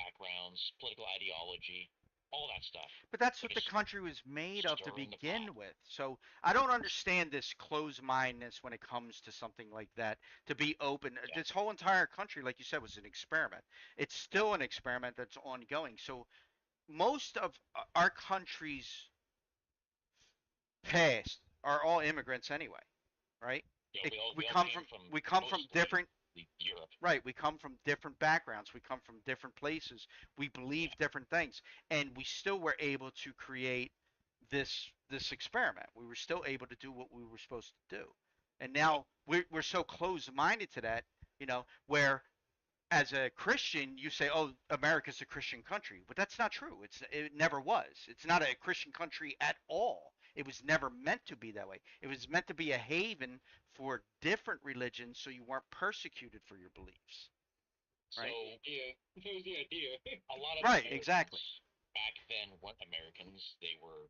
ideology, all that stuff. But that's They're what the just country was made of to stirring the begin pot. with. So I don't understand this closed-mindedness when it comes to something like that. To be open, Yeah. this whole entire country, like you said, was an experiment. It's still an experiment that's ongoing. So most of our country's past are all immigrants anyway, right? You know, We we all come came from mostly different. Europe. Right, we come from different backgrounds. We come from different places. We believe Yeah. different things, and we still were able to create this experiment. We were still able to do what we were supposed to do, and now we're so closed-minded to that, where as a Christian you say, "Oh, America's a Christian country," but that's not true. It never was. It's not a Christian country at all. It was never meant to be that way. It was meant to be a haven for different religions, so you weren't persecuted for your beliefs. So Right? Yeah, that was the idea. a lot of Right, Americans exactly. back then weren't Americans. They were,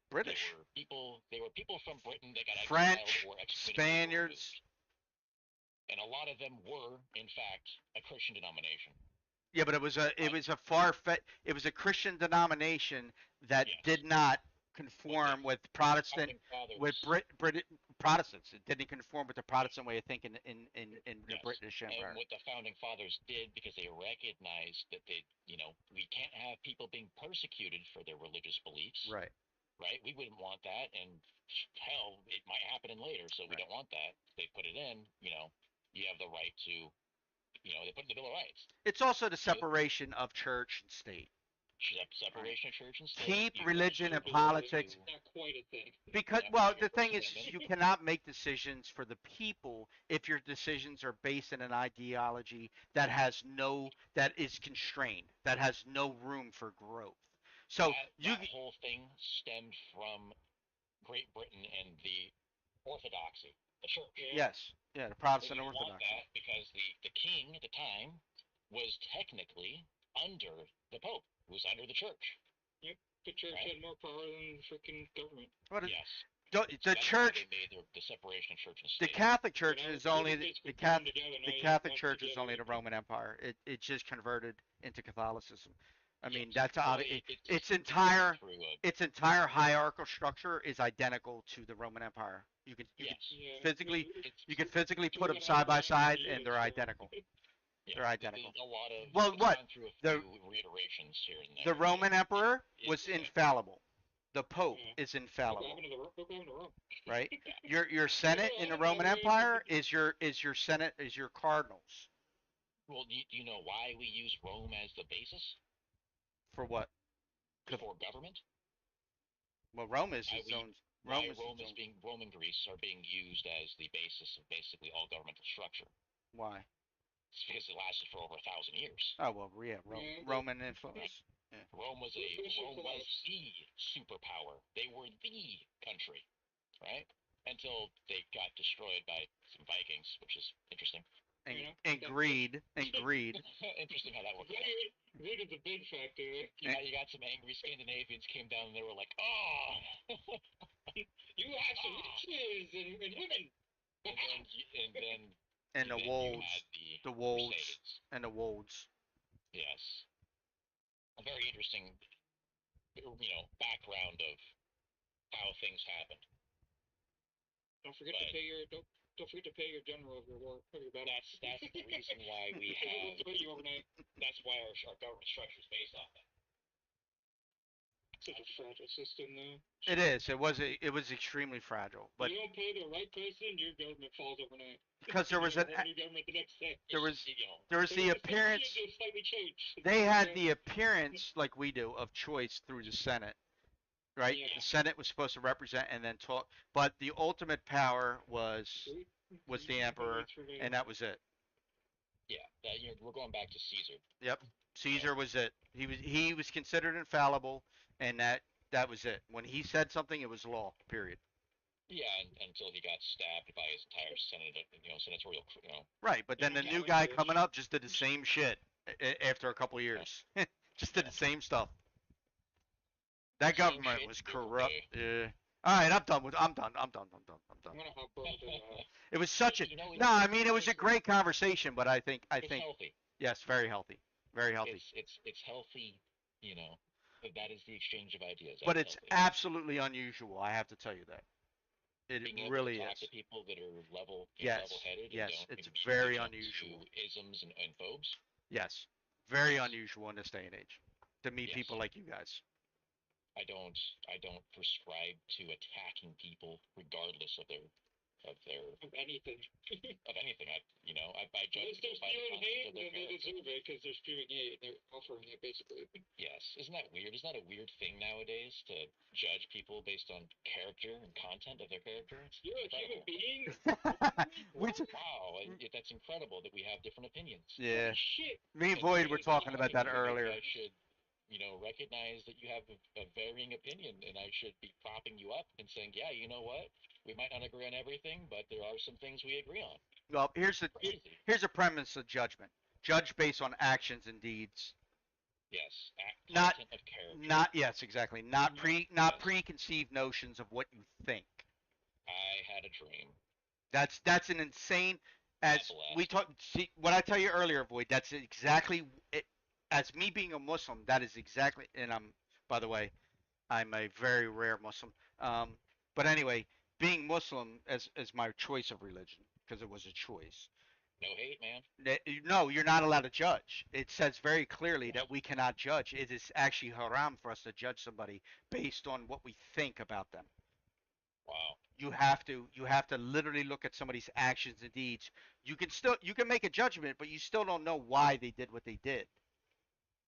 British, They were people from Britain that got exiled French, or excommunicated or Spaniards. removed. And a lot of them were, in fact, a Christian denomination. Yeah, but it was a Christian denomination that Yes. did not conform with Protestant Founding fathers. with Brit Protestants. It didn't conform with the Protestant way of thinking in the Yes. British Empire. And what the founding fathers did, because they recognized that we can't have people being persecuted for their religious beliefs. Right. Right? We wouldn't want that, and hell, it might happen later, so we Right. don't want that. They put it in, you have the right to, they put in the Bill of Rights. It's also the separation of church and state. Separation of church and state. Keep You religion and also politics. do- Not quite a thing. Because, Yeah, well, you the have thing First is, Amendment. you cannot make decisions for the people if your decisions are based in an ideology that that is constrained, that has no room for growth. So that whole thing stemmed from Great Britain and the Orthodoxy, the church. yes, yeah, the They Protestant didn't want Orthodoxy. that because the king at the time was technically under the Pope, who was under the church. Yep, the church Right. had more power than the freaking government. What is Yes. the That's why church? they made the separation of church and The state. Catholic Church When all is the only states the were thrown Catholic. together, now The you have Catholic one Church is together. only the Roman Empire. It just converted into Catholicism. I mean, Yes. that's Well, out. Its entire hierarchical structure is identical to the Roman Empire. You can Yes. Yeah, physically It's you can physically put them Doing side by all side, that and they're so- identical. yeah, They're identical. There's a lot of. Well, it's what? gone through a The- few reiterations here and there. The Roman Emperor was It's, infallible. The Pope Yeah. is Look what infallible, happened to Rome. right? Your Senate in the Roman Empire is your Senate is your cardinals. Well, do you know why we use Rome as the basis For what? for government? Well, Rome is Why its own. Why Rome is its own. Rome and Greece are being used as the basis of basically all governmental structure. Why? It's because it lasted for over 1,000 years. Oh well, yeah, Yeah, Roman influence. Rome was Bishop the collapse. superpower. They were the country, right? Until they got destroyed by some Vikings, which is interesting. And, You know, and greed and greed. Interesting how that worked out. Greed is a big factor there. You got some angry Scandinavians came down and they were like, "Oh, You have some witches and women. and then And the you wolves, had the wolves, Crusades. and the wolves. Yes, a very interesting, background of how things happened. Don't forget to pay your don't forget to pay your general of your war of your battle. That's the reason why we have. We'll pay you overnight. That's why our government structure is based off that. Such a fragile system, though. It is. It was extremely fragile. But you don't pay the right person, your government falls overnight. because there was a an whole new government the next day. there was You know, there was So the it's just appearance slightly change. they had the appearance like we do of choice through the Senate, right? Yeah. The Senate was supposed to represent and then talk, but the ultimate power was the emperor, and that was it. yeah, we're going back to Caesar. Yep. Caesar was it. He was considered infallible, and that was it. When he said something, it was law. Period. Yeah, until he got stabbed by his entire senatorial, Right, but then the new guy coming up just did the same shit after a couple years. Just did the same stuff. That Same government shit, was different corrupt. way. Yeah. All right, I'm done. I'm done. I'm gonna hop over to It was such a You know, no. I mean, it was a great conversation, but I think it's healthy. yes, very healthy, very healthy. It's healthy. You know, that is the exchange of ideas. But That's it's healthy. absolutely unusual. I have to tell you that. It Being able really to talk is. to people that are Yes, level-headed yes, and don't it's immediately very jump unusual. to isms and phobes. Yes, very Yes. unusual in this day and age to meet Yes. people like you guys. I don't prescribe to attacking people regardless of their of anything. of anything. I judge Unless they're people by the spewing content hate, of their then they character. deserve it because they're spewing hate and they're offering it basically. Yes, isn't that weird? Isn't that a weird thing nowadays to judge people based on character and content of their character? It's You're a human incredible. being. Which Wow, that's incredible that we have different opinions. yeah, Holy shit. me and Boyd were talking about that earlier. I should, recognize that you have a varying opinion, and I should be propping you up and saying, yeah, you know what? We might not agree on everything, but there are some things we agree on. Well, Crazy. here's a premise of judgment. Judge based on actions and deeds. Yes, Not- content of character. Not yes, exactly. Not Yes. preconceived notions of what you think. I had a dream. That's an insane. As we talk, see what I tell you earlier, Boyd. That's exactly it. As me being a Muslim, that is exactly. And I'm, by the way, I'm a very rare Muslim. But anyway, being Muslim as my choice of religion because it was a choice. No hate, man. No, you're not allowed to judge. It says very clearly that we cannot judge. It is actually haram for us to judge somebody based on what we think about them. Wow. You have to literally look at somebody's actions and deeds. You can make a judgment, but you still don't know why they did what they did.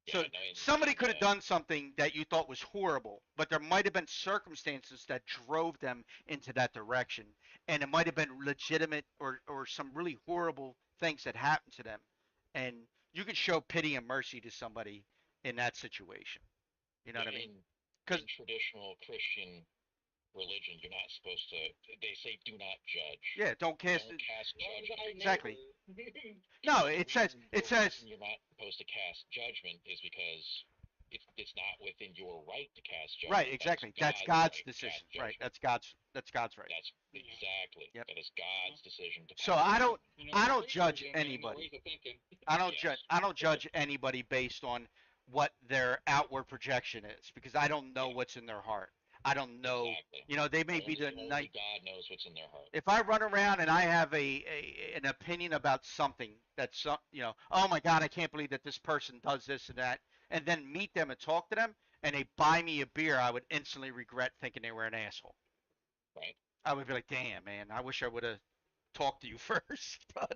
So Yeah, no, somebody could have done something that you thought was horrible, but there might have been circumstances that drove them into that direction, and it might have been legitimate or some really horrible things that happened to them, and you can show pity and mercy to somebody in that situation. You know what I mean? In traditional Christian religion, you're not supposed to. They say, "Do not judge." Yeah, don't cast judgment. Exactly. No, it says you're not supposed to cast judgment is because it's not within your right to cast judgment. right, exactly. That's God's decision. Right, that's God's right. That's exactly. Yep. That is God's decision to. So I don't judge anybody. I don't judge anybody based on what their outward projection is because I don't know what's in their heart. I don't know. Exactly. They may be the only God knows what's in their heart. If I run around and I have an opinion about something that's oh my God, I can't believe that this person does this and that, and then meet them and talk to them, and they buy me a beer, I would instantly regret thinking they were an asshole. Right. I would be like, damn, man, I wish I would have talked to you first. But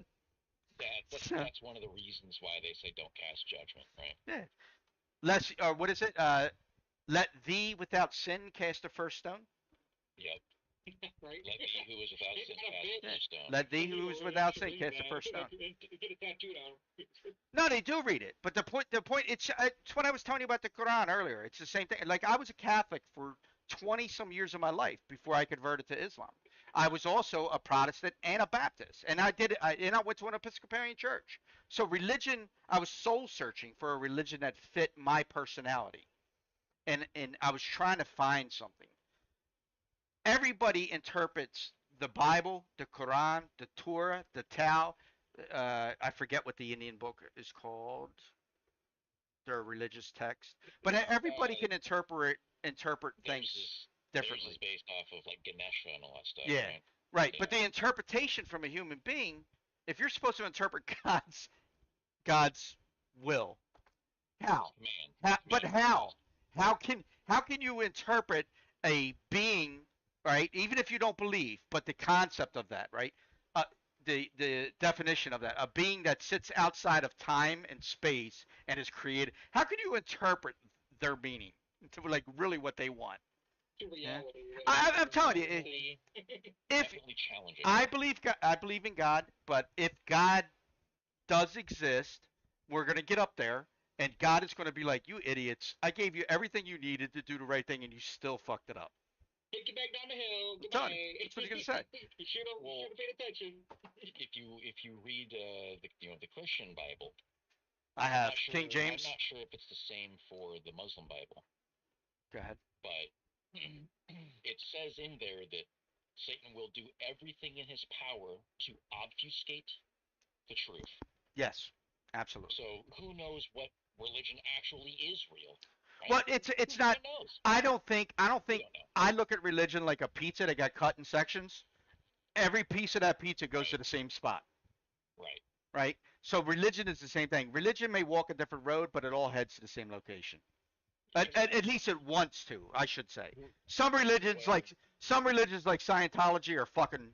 that's one of the reasons why they say don't cast judgment, right? Yeah. What is it? Let thee without sin cast the first stone. Yep. Right. Let thee who is without sin cast the first stone. Let thee who is without sin cast the first stone. Get it tattooed on. No, they do read it, but the point, it's what I was telling you about the Quran earlier. It's the same thing. Like I was a Catholic for 20 some years of my life before I converted to Islam. I was also a Protestant and a Baptist, and I went to an Episcopalian church. So religion, I was soul searching for a religion that fit my personality, and I was trying to find something. Everybody interprets the Bible, the Quran, the Torah, the Tao. I forget what the Indian book is called. Their religious text, but everybody can interpret things differently. Theirs is based off of like Ganesha and all that stuff. Yeah, right. But the interpretation from a human being, if you're supposed to interpret God's will, how? Man. But how? how can you interpret a being, right? Even if you don't believe, but the concept of that, right? Uh, the definition of that, a being that sits outside of time and space and is created. How can you interpret their meaning to like really what they want? To Yeah? reality. I'm telling you, if Definitely challenging. I believe in God, but if God does exist, we're gonna get up there, and God is gonna be like, "You idiots! I gave you everything you needed to do the right thing, and you still fucked it up." Take you back down the hill. I'm telling you, Goodbye. that's what he's gonna say. You should have paid attention. If you read the Christian Bible, I I'm have not sure King I'm James. not sure if it's the same for the Muslim Bible, Go ahead. but it says in there that Satan will do everything in his power to obfuscate the truth. Yes, absolutely. So who knows what religion actually is real? Right? Well, it's not. Who knows? I don't think. We don't know. I look at religion like a pizza that got cut in sections. Every piece of that pizza goes to Right. the same spot, Right. right? So religion is the same thing. Religion may walk a different road, but it all heads to the same location. At least it wants to, I should say. Some religions Well, like Scientology are fucking.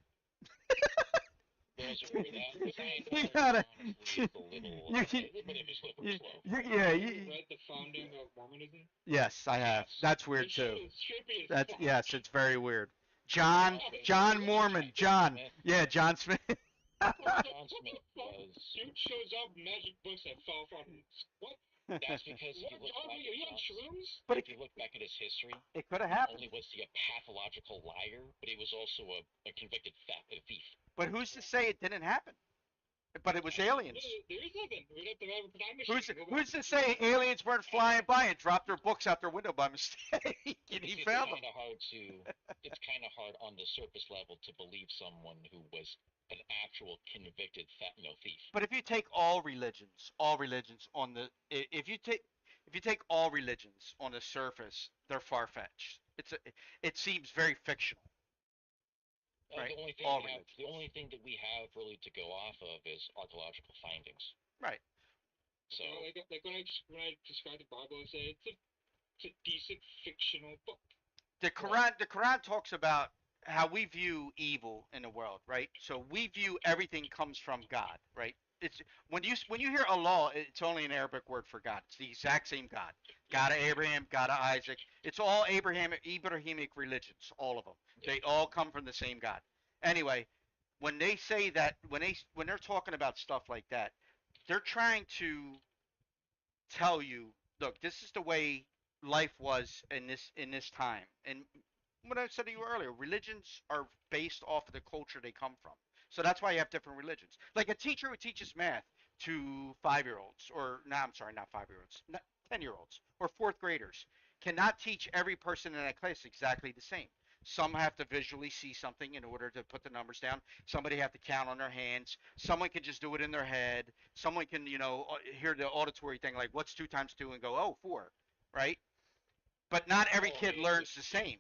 those are You Scientology gotta. honestly is a little, You, but it was slippery you, slope. yeah, Have you read the founding of Mormonism? yes, I have. Yes. That's weird It's too. trippy as That's fuck. yes, it's very weird. John John Mormon, John. Smith. Yeah, John Smith. John What Smith the fuck? was. Dude shows up, magic books that fall from. What? That's because if What? you look John, back are you on across, shrooms? But if you look back at his history, it could have not happened. only was he a pathological liar, but he was also a convicted thief. But who's to say it didn't happen? But it was aliens. There is nothing. We'd have to have a time machine. Who's to say aliens weren't flying by and dropped their books out their window by mistake and he found them? It's kind of hard on the surface level to believe someone who was an actual convicted thief. But if you take all religions on the if you take all religions on the surface, they're far fetched. It seems very fictional. Right. The only thing that we have really to go off of is archaeological findings. Right. So like when I describe the Bible, I say it's a decent fictional book. The Quran talks about how we view evil in the world, right? So we view everything comes from God, right? It's when you hear Allah, it's only an Arabic word for God. It's the exact same God. God of Abraham, God of Isaac. It's all Abrahamic religions, all of them. They all come from the same God. Anyway, when they say that, when they're talking about stuff like that, they're trying to tell you, look, this is the way life was in this time. And what I said to you earlier, religions are based off of the culture they come from. So that's why you have different religions. Like a teacher who teaches math to 5-year-olds, or no, I'm sorry, not 5-year-olds, 10-year-olds, or fourth graders, cannot teach every person in that class exactly the same. Some have to visually see something in order to put the numbers down. Somebody have to count on their hands. Someone can just do it in their head. Someone can, hear the auditory thing like, what's 2 times 2 and go, oh, 4, right? But not every kid learns the same.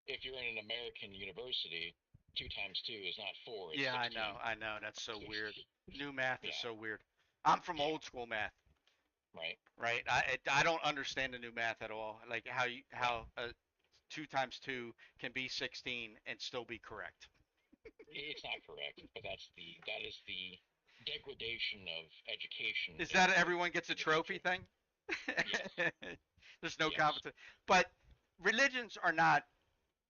If you're in an American university, 2 times 2 is not 4. It's Yeah, 16. I know. That's so weird. New math is so weird. I'm from old school math. Right. Right. I don't understand the new math at all. Like how 2 times 2 can be 16 and still be correct. It's not correct, but that is the degradation of education. Is that everyone gets a trophy thing? Yes. There's no Yes. competition. But religions are not.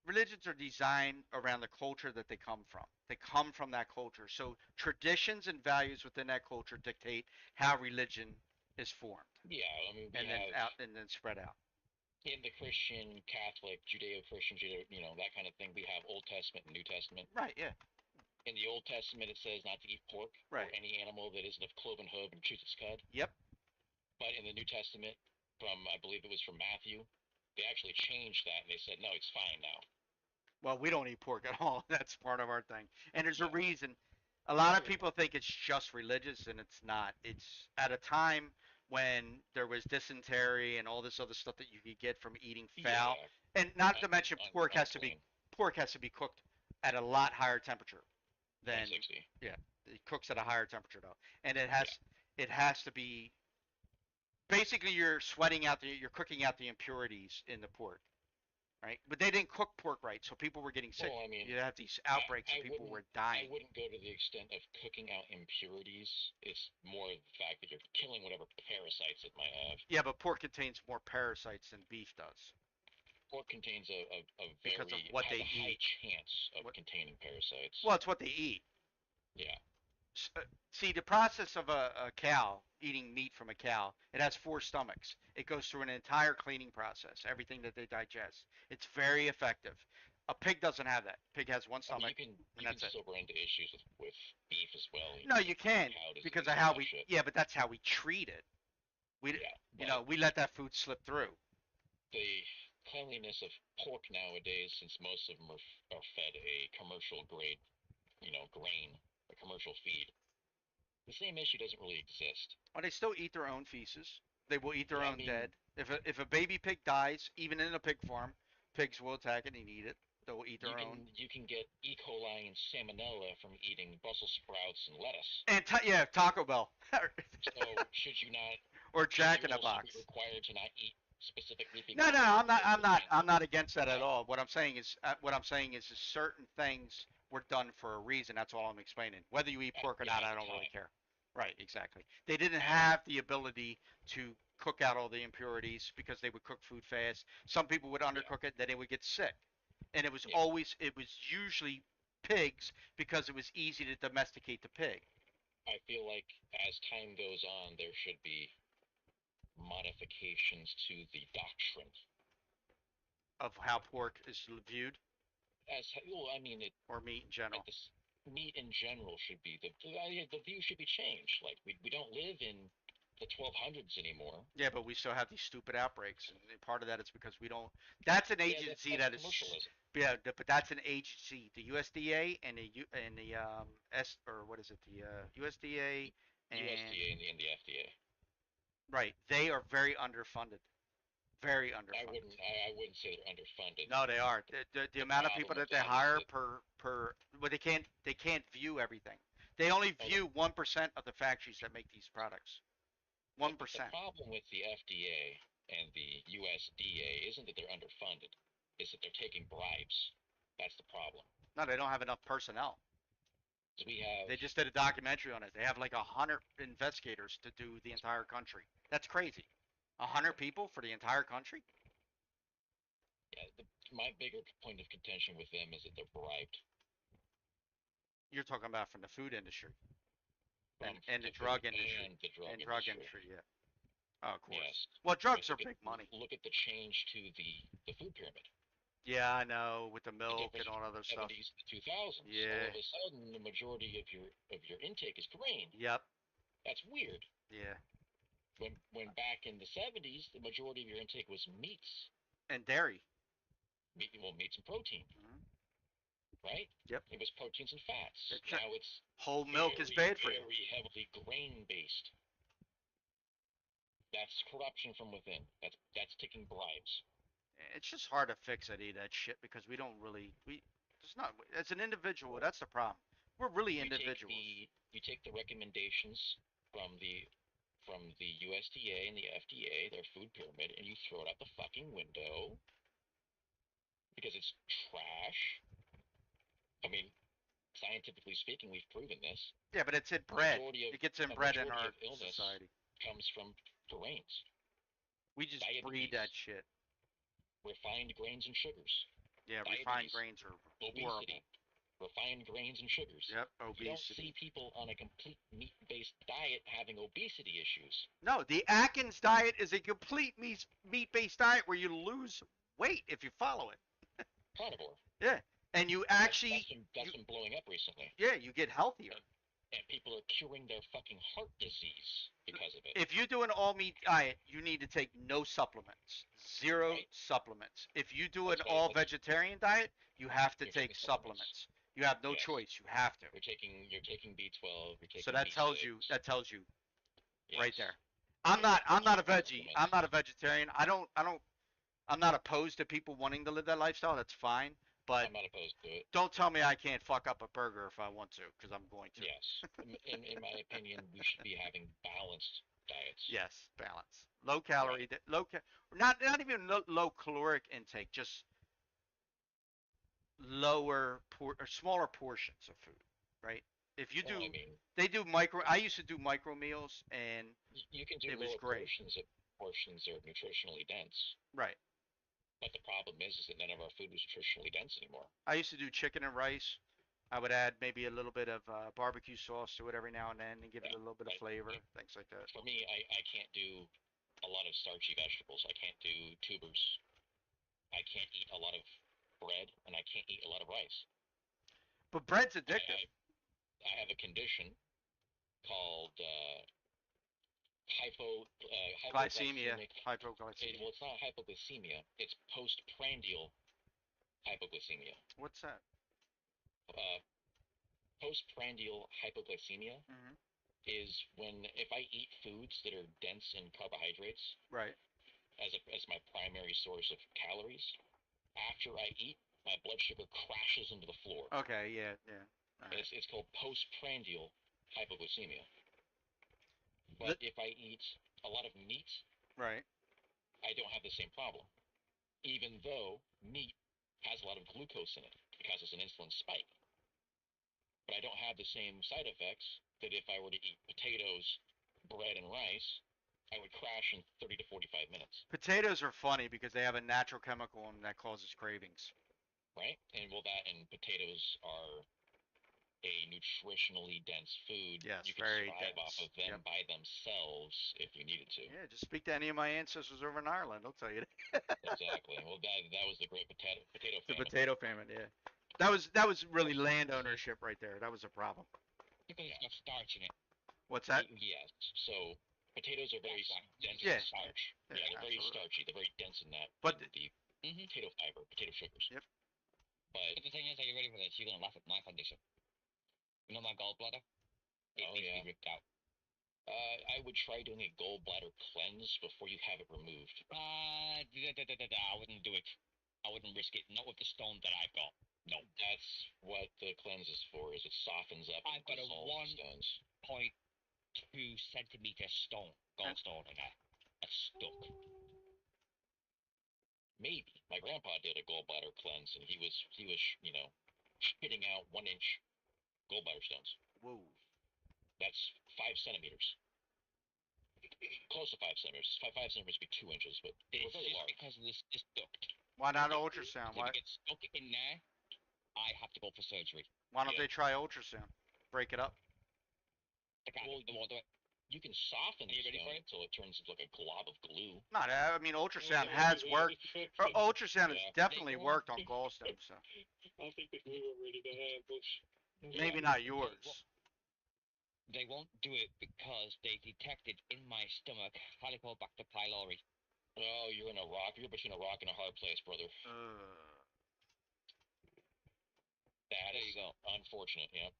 Religions are designed around the culture that they come from. They come from that culture. So traditions and values within that culture dictate how religion is formed. Yeah, I mean, and then spread out. In the Christian, Catholic, Judeo-Christian, that kind of thing, we have Old Testament and New Testament. Right. Yeah. In the Old Testament, it says not to eat pork or any animal that isn't of cloven hoof and chews its cud. Yep. But in the New Testament, I believe it was from Matthew, they actually changed that and they said, no, it's fine now. Well, we don't eat pork at all. That's part of our thing. And there's a reason. A lot of people think it's just religious, and it's not. It's at a time when there was dysentery and all this other stuff that you could get from eating fowl. Yeah. And not to mention pork has to be cooked at a lot higher temperature than 160. Yeah, it cooks at a higher temperature though. And it has to be basically you're you're cooking out the impurities in the pork, right? But they didn't cook pork right, so people were getting sick. Well, I mean, You have these outbreaks I and people wouldn't were dying. go to the extent of cooking out impurities. It's more the fact that you're killing whatever parasites it might have. Yeah, but pork contains more parasites than beef does Pork contains a because of very what has they a high eat. chance of What? containing parasites. Well, it's what they eat. Yeah, See, the process of a cow eating meat from a cow, it has four stomachs. It goes through an entire cleaning process, everything that they digest. It's very effective. A pig doesn't have that. Pig has one I mean stomach, you and can that's it. still run into issues with beef as well. No, you can Cow because disease of and all how that we. shit. Yeah, but that's how we treat it. We, Yeah, you but know, we let that food slip through. the cleanliness of pork nowadays, since most of them are fed a commercial grade, grain, a commercial feed, the same issue doesn't really exist. Or they still eat their own feces. They will eat their Yeah, I own mean, dead. If a baby pig dies, even in a pig farm, pigs will attack it and eat it. They will eat their own. you can get E. coli and salmonella from eating Brussels sprouts and lettuce. And yeah, Taco Bell So should you not? or Should Jack you in the also be Box. required to not eat specific meat No, because no, I'm not. of I'm the not. I'm chances not against that of at that? all. What I'm saying is certain things were done for a reason. That's all I'm explaining. Whether you eat pork or Yeah, not, at I the don't really time. care. Right, exactly. They didn't And have the ability to cook out all the impurities because they would cook food fast. Some people would yeah, undercook it, then they would get sick. And yeah, it was usually pigs because it was easy to domesticate the pig. I feel like as time goes on, there should be modifications to the doctrine. Of how pork is viewed, As well, I mean, or meat in like general. this meat in general should be the view should be changed. Like we don't live in the 1200s anymore. Yeah, but we still have these stupid outbreaks, and part of that is because we don't. That's an Yeah, agency that's that is. commercialism. Yeah, but that's an agency. The USDA and the S or what is it? The USDA and USDA and the FDA. right, they are very underfunded. Very underfunded. I wouldn't say they're underfunded. No, they are. The The amount of people problem with that they that is hire that per well they can't view everything. They only oh, view 1% of the factories that make these products. the 1%. problem with the FDA and the USDA isn't that they're underfunded, is that they're taking bribes. That's the problem. No, they don't have enough personnel. So we have They just did a documentary on it. They have like 100 investigators to do the entire country. That's crazy. 100 people for the entire country? yeah, my bigger point of contention with them is that they're bribed You're talking about from the food industry from and the the food drug industry and the drug and drug industry. industry. Yeah. Oh, of course. Yes. Well, I mean, drugs are big money. look at the change to the food pyramid. Yeah, I know with the The milk difference and all from other the stuff. 70s to 2000s. All Yeah. of a sudden, the majority of your intake is grain. Yep. That's weird. Yeah. When back in the 70s, the majority of your intake was meats, And dairy. meats and protein, Hmm. right? Yep. It was proteins and fats. That's right. Now it's Whole milk is very, bad for you. very heavily grain based. That's corruption from within. That's taking bribes. It's just hard to fix any of that shit because we don't really we. It's not as an individual. That's the problem. We're really individuals. You take the recommendations from the USDA and the FDA, their food pyramid, and you throw it out the fucking window because it's trash. I mean, scientifically speaking, we've proven this. Yeah, but it's inbred. Majority of It gets a inbred in majority our of illness society. comes from grains, We just breed diabetes, that shit. refined grains and sugars, Yeah, refined diabetes, grains are obesity, horrible. refined grains and sugars. Yep, You don't see obesity. people on a complete meat-based diet having obesity issues. No, the Atkins diet is a complete meat-based diet where you lose weight if you follow it. Carnivore. Yeah, and you actually, That's been blowing up recently. yeah, you get healthier. And people are curing their fucking heart disease because of it. If you do an all meat diet, you need to take no supplements, zero Right. supplements. If you do an That's why all vegetarian diet, you have to you're take taking supplements. supplements. You have no Yes. choice. You have to. You're taking B12. You're taking So that tells you B6. that tells you Yes. right there. I'm not a veggie. Supplements. I'm not a vegetarian. I'm not opposed to people wanting to live that lifestyle. That's fine. But I'm not opposed to it. don't tell me I can't fuck up a burger if I want to, because I'm going to. Yes. In my opinion, we should be having balanced diets. Yes, balance. Low calorie, not even low caloric intake, just or smaller portions of food, right? If you Well, do, I mean, they do micro. I used to do micro meals, and you can do it was lower great. portions if portions are nutritionally dense. Right. But the problem is that none of our food is nutritionally dense anymore. I used to do chicken and rice. I would add maybe a little bit of barbecue sauce to it every now and then and give it Yeah, a little bit of flavor, things like that. For me, I can't do a lot of starchy vegetables. I can't do tubers. I can't eat a lot of bread, and I can't eat a lot of rice. But bread's I, addictive. I have a condition called Glycemia, hypoglycemic. hypoglycemia. Well, it's not hypoglycemia. It's postprandial hypoglycemia. What's that? Uh, Postprandial hypoglycemia Hmm. is when if I eat foods that are dense in carbohydrates Right. as my primary source of calories, after I eat, my blood sugar crashes into the floor. Okay. Yeah. Yeah. All And right. it's called postprandial hypoglycemia. But if I eat a lot of meat, Right. I don't have the same problem. Even though meat has a lot of glucose in it, it causes an insulin spike. But I don't have the same side effects that if I were to eat potatoes, bread, and rice, I would crash in 30 to 45 minutes. Potatoes are funny because they have a natural chemical in that causes cravings. Right? And well, that and potatoes are a nutritionally dense food. Yes, You could very survive dense. off of them Yep. by themselves if you needed to. Yeah, just speak to any of my ancestors over in Ireland. They'll tell you that. Exactly. Well, that was the great potato The famine. potato famine. Yeah. That was really land ownership right there. That was a problem. Because it's got starch in it. What's that? Yes. So potatoes are very dense Yeah. in starch. Yeah, Yeah, they're very absolutely. starchy. They're very dense in that. But in the potato fiber, potato sugars. Yep. But But the thing is, are you ready for this? You're gonna laugh at my condition. You know my gallbladder? It needs to be ripped out. I would try doing a gallbladder cleanse before you have it removed. I wouldn't do it. I wouldn't risk it. Not with the stone that I've got. No. That's what the cleanse is for. Is it softens up and I've got a dissolves the stones. 1.2 centimeter stone, gallstone in there. That's stuck. Maybe my grandpa did a gallbladder cleanse, and he was shitting out 1 inch gallbladder stones. whoa. That's 5 centimeters. Close to 5 centimeters. Five centimeters would be 2 inches, but they were It's very just large. because of this duct. Why not Okay. ultrasound? If Why? it gets stuck in there, I have to go for surgery. Why don't Yeah. they try ultrasound? Break it up. I can't. Well, They won't do it. You can soften Are you the ready for stone it? until it turns into like a glob of glue. Not. I mean, ultrasound Yeah, has yeah, worked. Ultrasound has Yeah. definitely They worked on won't- gallstones. So I think the glue are ready to have, which maybe not yours. They won't do it because they detected in my stomach Helicobacter pylori. Oh, you're in a rock. You're between a rock and a hard place, brother. That There is you go. unfortunate. Yeah.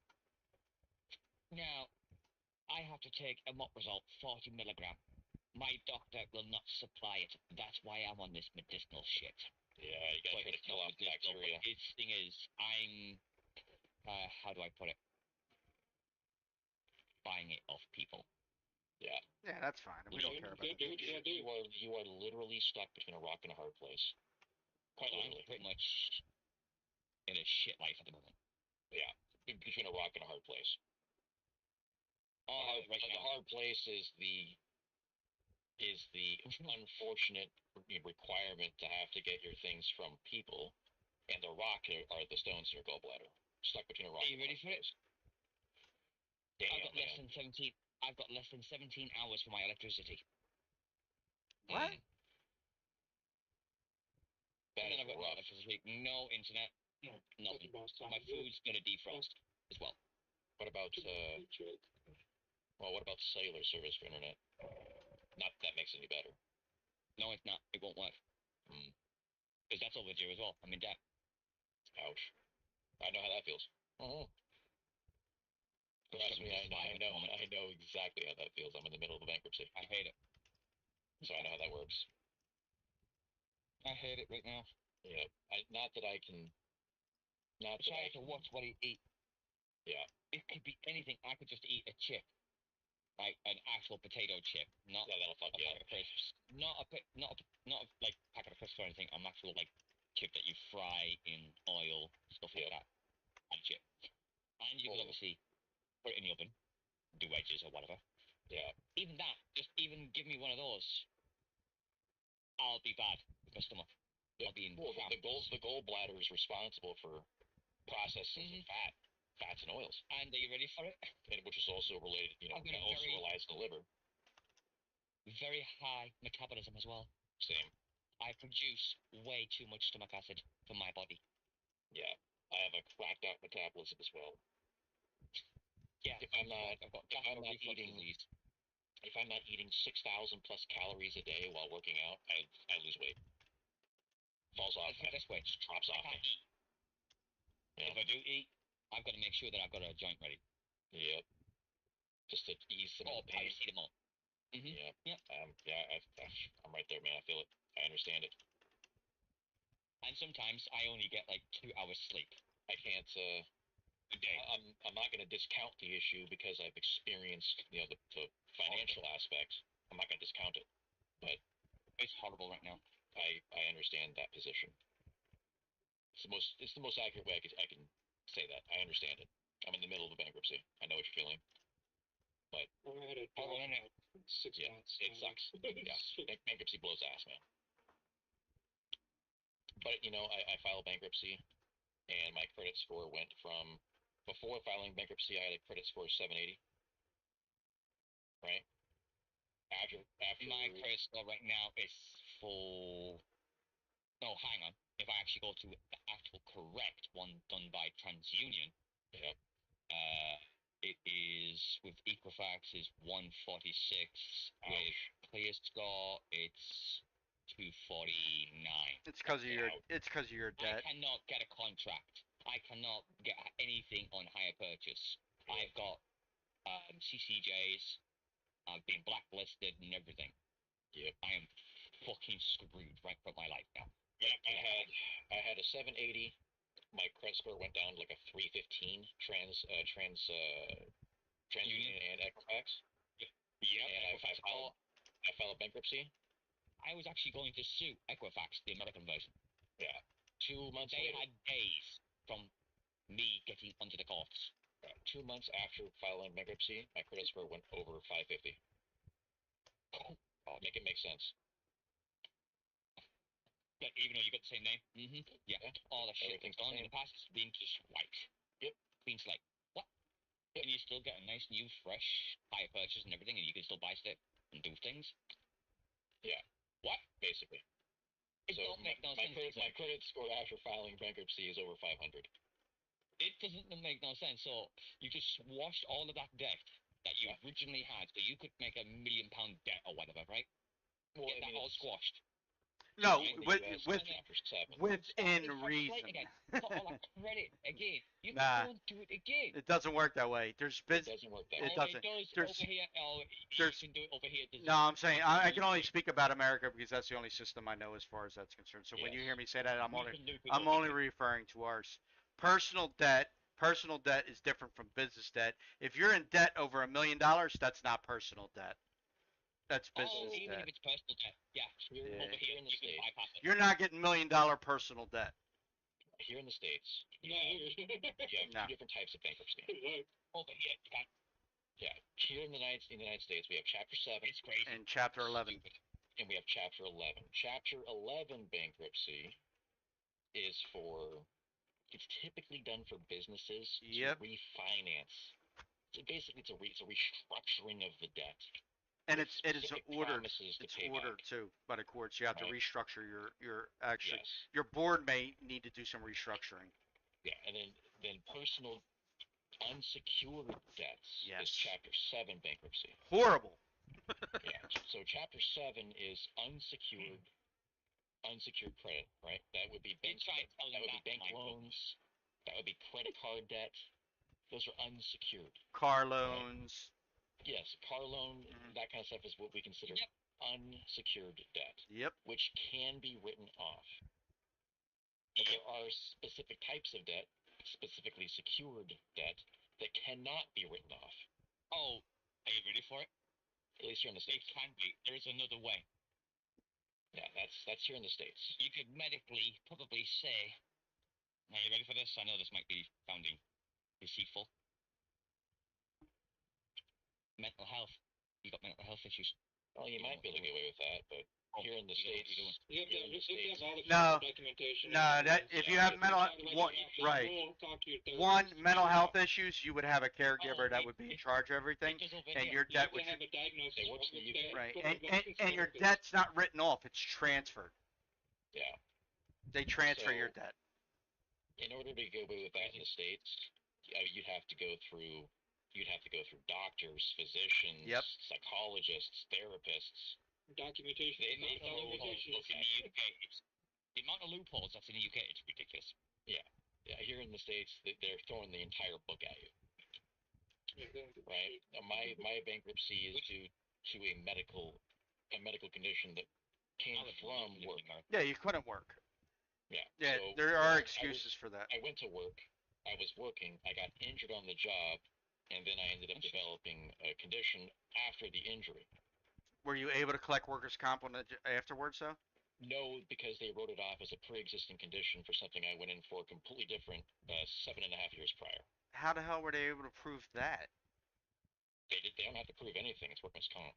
Now, I have to take a Moprazole 40 milligram. My doctor will not supply it. That's why I'm on this medicinal shit. Yeah, you gotta try to kill off bacteria. The thing is, I'm, how do I put it? Buying it off people. Yeah. Yeah, that's fine. We don't care about that. You are literally stuck between a rock and a hard place. Quite So I'm literally. pretty much in a shit life at the moment. Yeah. Between a rock and a hard place. Oh, right The now. hard place is the unfortunate requirement to have to get your things from people, and the rock are the stones in your gallbladder. Stuck between a rock. Are you and a ready hard for it? place. Damn, I've got less man. than 17. I've got less than 17 hours for my electricity. What? That And then is I've got no rough. electricity, no internet, nothing. My food's gonna defrost as well. What about what about cellular service for internet? Not that that makes it any better. No, it's not. It won't work. Because that's overdue as well. I'm in debt. Ouch. I know how that feels. Oh. Trust me, I know exactly how that feels. I'm in the middle of a bankruptcy, I hate it. so I know how that works. I hate it right now. Yeah, not that I can Not If that I had to watch what he eat, Yeah. it could be anything. I could just eat a chip, like an actual potato chip, not Yeah, that'll fuck a you pack up. of crisps, not a like packet of crisps or anything. An actual like chip that you fry in oil, stuff like that, and chip. And you could Oh. obviously put it in the oven, do wedges or whatever. Yeah. Even that, just even give me one of those, I'll be bad with my stomach. Yeah. I'll be in Well, cramps. the gallbladder is responsible for processing fats and oils, And are you ready for it? and which is also related, I've got a also very- relies on the liver. Very high metabolism as well. Same. I produce way too much stomach acid for my body. Yeah. I have a cracked out metabolism as well. Yeah. If I'm not reflux eating disease. if I'm not eating 6,000 plus calories a day while working out, I lose weight. Falls off. Let's put it this way. Just drops I off. can't eat. Yeah. If I do eat, I've got to make sure that I've got a joint ready. Yep. Just to ease some of Or the pain. paracetamol. Yeah. Yeah. I'm right there, man. I feel it. I understand it. And sometimes I only get like 2 hours sleep I can't. a day. I'm not going to discount the issue because I've experienced, the financial aspects. I'm not going to discount it. It's horrible right now. I understand that position. It's the most accurate way I can say that. I understand it. I'm in the middle of a bankruptcy. I know what you're feeling. I had a job in it. for 6 Yeah, months. it sucks. Yeah, bankruptcy blows ass, man. But I filed bankruptcy, and my credit score went from before filing bankruptcy, I had a credit score of 780. Right. After My credit score right now is full. No, hang on. If I actually go to the actual correct one done by TransUnion, Yep. It is with Equifax is 146. With ClearScore, it's 249. It's because of your I debt. cannot get a contract. I cannot get anything on hire purchase. I've got CCJs. I've been blacklisted and everything. Yep. I am fucking screwed right for my life now. Yeah, I had a 780. My credit score went down to like a 315. TransUnion and Equifax. Yeah. And I filed bankruptcy. I was actually going to sue Equifax, the American version. Yeah. 2 months They later. had days from me getting onto the courts. 2 months after filing bankruptcy, my credit score went over 550. Make it make sense. But even though you got the same name, yeah, all the shit that's gone in the past is being just wiped. Yep. Clean slate. What? Yep. And you still get a nice new, fresh hire purchase and everything, and you can still buy stuff and do things. Yeah. What? Basically. It don't make no sense. My credit score after filing bankruptcy is over 500. It doesn't make no sense. So you just washed all of that debt that you originally had, so you could make £1 million debt or whatever, right? Well, Get that all squashed. No, Right? within reason. Put all that credit again. You Nah. can go and do it again. It doesn't work that way. There's It doesn't work that way. It doesn't. It does There's- over here. Oh, there's- you can do it over here. No, I'm saying I can only speak about America because that's the only system I know as far as that's concerned. So when you Yes. hear me say that, I'm We only can do it I'm over only here. referring to ours. Personal debt is different from business debt. If you're in debt over $1 million, that's not personal debt. That's business even debt. if it's personal debt, yeah. Yeah. Over here, in the you can States. bypass it. You're not getting $1 million personal debt. Here in the States, you No, have No. two different types of bankruptcy. Over here, you can't. Yeah. Here in the United States, we have Chapter 7. It's crazy. And Chapter 11. And we have Chapter 11. Chapter 11 bankruptcy is it's typically done for businesses Yep. to refinance. So basically, it's a restructuring of the debt. And with it is specific ordered. promises to It's pay ordered back. too by the courts. You have to Right. restructure your actually Yes. your board may need to do some restructuring. Yeah, and then personal unsecured debts Yes. is Chapter 7 bankruptcy. Horrible. Yeah. So Chapter 7 is unsecured credit, right? That would be bank loans. That would be credit card debt. Those are unsecured. Car loans. Yes, car loan, Mhm. that kind of stuff is what we consider unsecured debt, Yep. which can be written off. But there are specific types of debt specifically secured debt that cannot be written off. Oh, are you ready for it? At least here in the It States. can be. There's another way. Yeah, that's here in the States. You could medically probably say, are you ready for this? I know this might be sounding deceitful. Mental health. You got mental health issues. Well, you might be able to get away with that, but here in the you know what States, you're doing. You have to here in the States, have all the No. proper documentation. No, and that everything. if you Yeah, have it's mental Talk about one, it after right, school, talk to your one therapist. mental health issues, you would have a caregiver that it- would be in it- charge of everything, It does over and here. your You have debt to would have a diagnosis It works from in the your UK. right, from a and licensed your therapist. debt's not written off; it's transferred. yeah. They transfer So- your debt. In order to get away with that in the States, you'd have to go through doctors, physicians, Yep. psychologists, therapists. Documentation. They The amount of loopholes documentation. look in the UK. The amount of loopholes that's in the UK, it's ridiculous. Yeah, here in the States, they're throwing the entire book at you, right? My bankruptcy is due to a medical condition that came from work. Yeah, you couldn't work. Yeah. Yeah, so there when are I excuses for that. I went to work. I was working. I got injured on the job, and then I ended up developing a condition after the injury. Were you able to collect workers' comp on afterwards, though? No, because they wrote it off as a pre-existing condition for something I went in for completely different 7.5 years prior. How the hell were they able to prove that? They don't have to prove anything. It's workman's comp.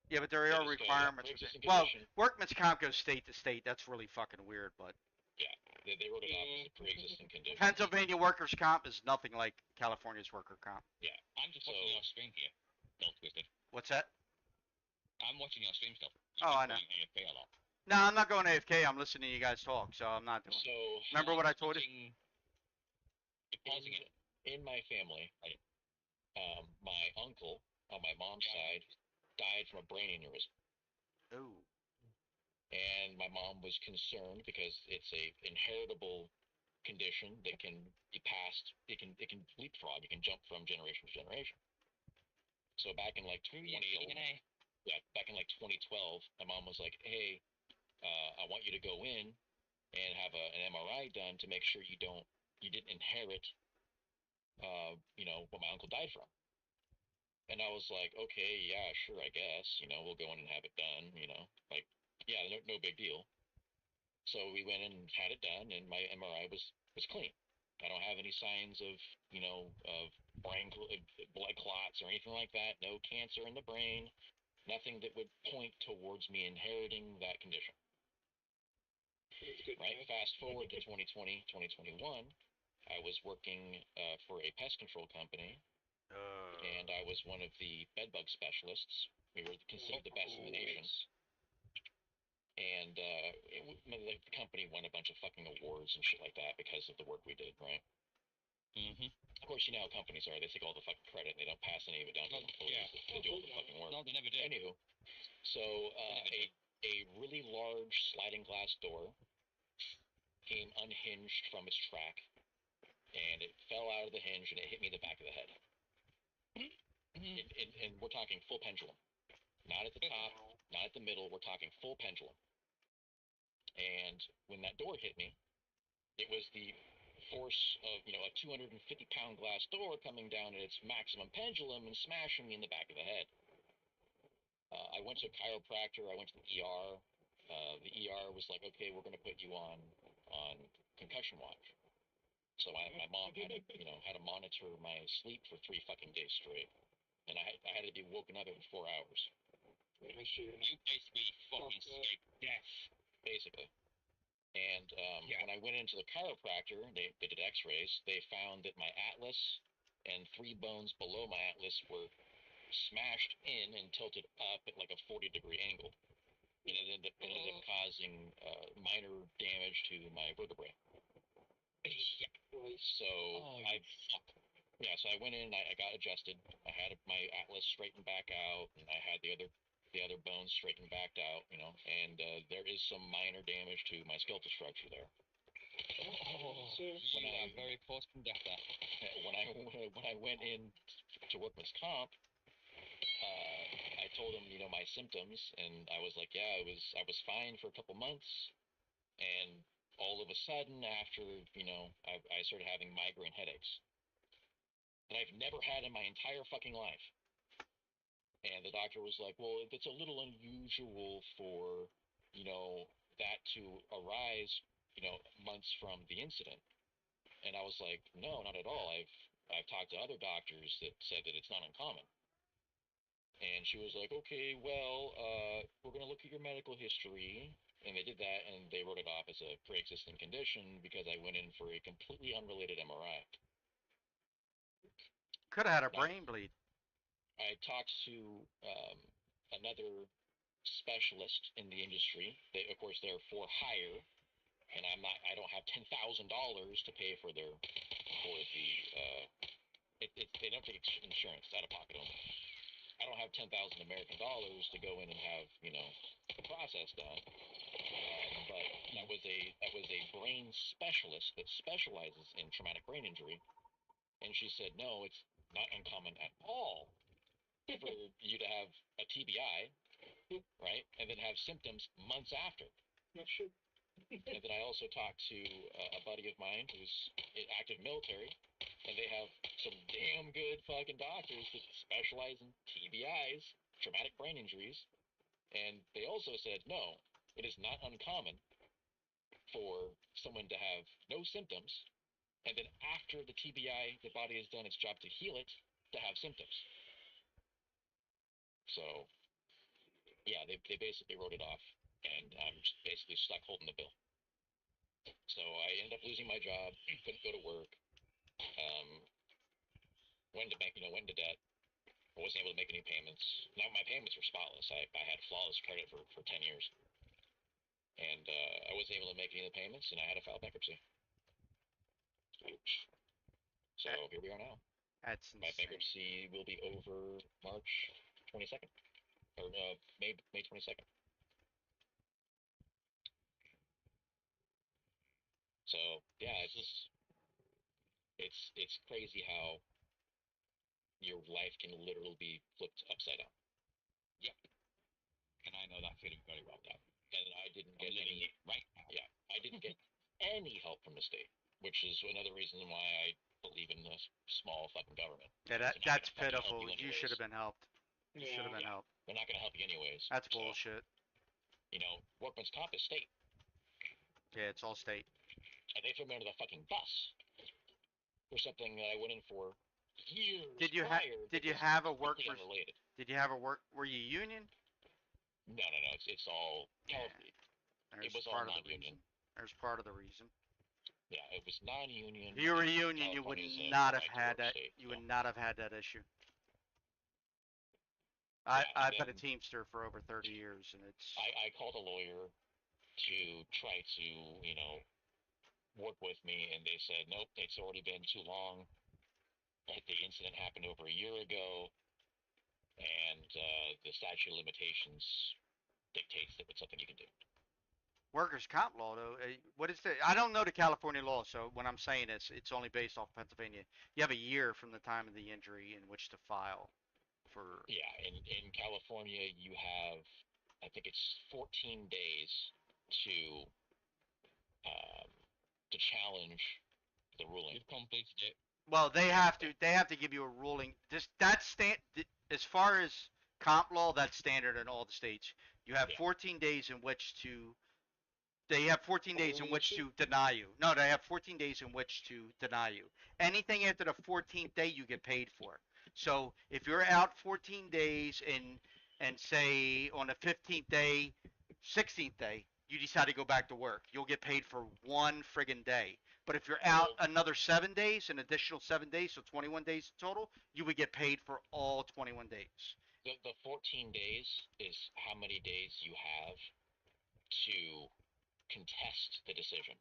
Yeah, but there They are just go, requirements. pre-existing Well, condition. workman's comp goes state to state. That's really fucking weird, but Yeah, they wrote it off as a pre-existing condition. Pennsylvania workers' comp is nothing like California's worker comp. Yeah. I'm just watching your stream here. Don't twist it. What's that? I'm watching your stream still. Oh, I know. AFK a lot. No, I'm not going AFK. I'm listening to you guys talk, so I'm not doing it. So Remember what I told you? You're pausing it. in my family, my uncle on my mom's side died from a brain aneurysm. Ooh. And my mom was concerned because it's a inheritable condition that can be passed. It can leapfrog. It can jump from generation to generation. So back in like 2012, back in like 2012, my mom was like, "Hey, I want you to go in and have an MRI done to make sure you didn't inherit, what my uncle died from." And I was like, "Okay, yeah, sure, I guess. We'll go in and have it done. Like, yeah, no big deal." So we went in and had it done, and my MRI was clean. I don't have any signs of blood clots or anything like that. No cancer in the brain. Nothing that would point towards me inheriting that condition. Right. Fast forward to 2020, 2021. I was working for a pest control company, and I was one of the bedbug specialists. We were considered the best in the nation. And the company won a bunch of fucking awards and shit like that because of the work we did, right? Mm-hmm. Of course, you know how companies are. They take all the fucking credit and they don't pass any of it down to the employees. They do all the fucking work. No, they never did. Anywho, so a really large sliding glass door came unhinged from its track, and it fell out of the hinge and it hit me in the back of the head. And we're talking full pendulum. Not at the top, not at the middle. We're talking full pendulum. And when that door hit me, it was the force of, a 250-pound glass door coming down at its maximum pendulum and smashing me in the back of the head. I went to a chiropractor. I went to the ER. The ER was like, "Okay, we're going to put you on concussion watch." So my mom had to monitor my sleep for 3 fucking days straight, and I had to be woken up every 4 hours. You basically fucking escaped death. Basically. And when I went into the chiropractor, they did X-rays. They found that my atlas and 3 bones below my atlas were smashed in and tilted up at like a 40-degree angle, and it ended up causing minor damage to my vertebrae. So so I went in, I got adjusted. I had my atlas straightened back out, and I had the other bones straightened back out, and there is some minor damage to my skeletal structure there. You are very close from death there. When I went in to workman's comp, I told him, my symptoms, and I was like, yeah, I was fine for a couple months, and all of a sudden, after I started having migraine headaches that I've never had in my entire fucking life. And the doctor was like, "Well, it's a little unusual for that to arise, months from the incident." And I was like, "No, not at all. I've talked to other doctors that said that it's not uncommon." And she was like, "Okay, well, we're gonna look at your medical history." And they did that, and they wrote it off as a pre-existing condition because I went in for a completely unrelated MRI. Could have had a Now, brain bleed. I talked to another specialist in the industry. They, of course, they're for hire, and I'm not. I don't have $10,000 to pay for their for the. They don't take insurance out of pocket only. I don't have 10,000 American dollars to go in and have the process done. But that was a brain specialist that specializes in traumatic brain injury, and she said no, it's not uncommon at all for you to have a TBI, right, and then have symptoms months after. Not sure. And then I also talked to a buddy of mine who's in active military, and they have some damn good fucking doctors that specialize in TBIs, traumatic brain injuries, and they also said no, it is not uncommon for someone to have no symptoms, and then after the TBI, the body has done its job to heal it, to have symptoms. So yeah, they basically wrote it off, and I'm basically stuck holding the bill. So I ended up losing my job, couldn't go to work, um, went into bank, went into debt. I wasn't able to make any payments. Now my payments were spotless. I had flawless credit for 10 years, and I wasn't able to make any of the payments, and I had to file bankruptcy. So here we are now. That's My insane. bankruptcy will be over March 22nd, or May 22nd. So yeah, it's crazy how your life can literally be flipped upside down. Yep. And I know that feeling very well, Dad. And I didn't I'm get living any. it right now. Yeah, I didn't get any help from the state, which is another reason why I believe in this small fucking government. Yeah, Because they're not that's gonna fucking help pitiful. you You should anyways. have been helped. You should have Yeah. been helped. They're not gonna help you anyways. That's So bullshit. workman's comp is state, Yeah, it's all state. and they threw me under the fucking bus for something that I went in for years Did you have prior did that you was have a work completely for unrelated. did you have a work were you union? No, no, no. It's all Yeah, It there's was all part of the non-union. reason. There's part of the reason. Yeah, it was non-union. If you were a And union, you would California is a not have right to had work that. state. You So. would not have had that issue. Yeah, and I've been then a Teamster for over 30 years, and it's I called a lawyer to try to work with me, and they said nope, it's already been too long. The incident happened over a year ago, and the statute of limitations dictates that it's something you can do. workers' comp law though. What is the? I don't know the California law, so when I'm saying it's only based off Pennsylvania. You have a year from the time of the injury in which to file for. Yeah, in California, you have, I think it's 14 days to um, to challenge the ruling. You've completed it. Well, they have to give you a ruling. As far as comp law, that's standard in all the states. You have Yeah. 14 days in which to they have 14 days in which Overreaction? to deny you. No, they have 14 days in which to deny you. Anything after the 14th day, you get paid for. So if you're out 14 days and say on the 15th day, 16th day, you decide to go back to work, you'll get paid for one friggin' day. But if you're out another 7 days, an additional 7 days, so 21 days total, you would get paid for all 21 days. The 14 days is how many days you have to contest the decision.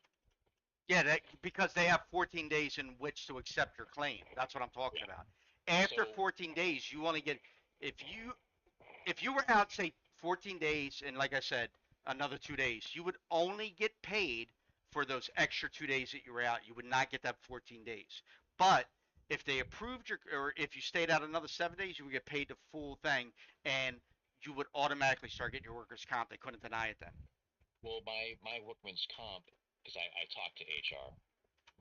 Yeah, because they have 14 days in which to accept your claim. That's what I'm talking Yeah. about. After So 14 days, you only get if you were out say 14 days and like I said, another 2 days, you would only get paid for those extra 2 days that you were out. You would not get that 14 days. But if they approved your or if you stayed out another 7 days, you would get paid the full thing and you would automatically start getting your workers comp. They couldn't deny it then. well, my workman's comp because I talked to HR.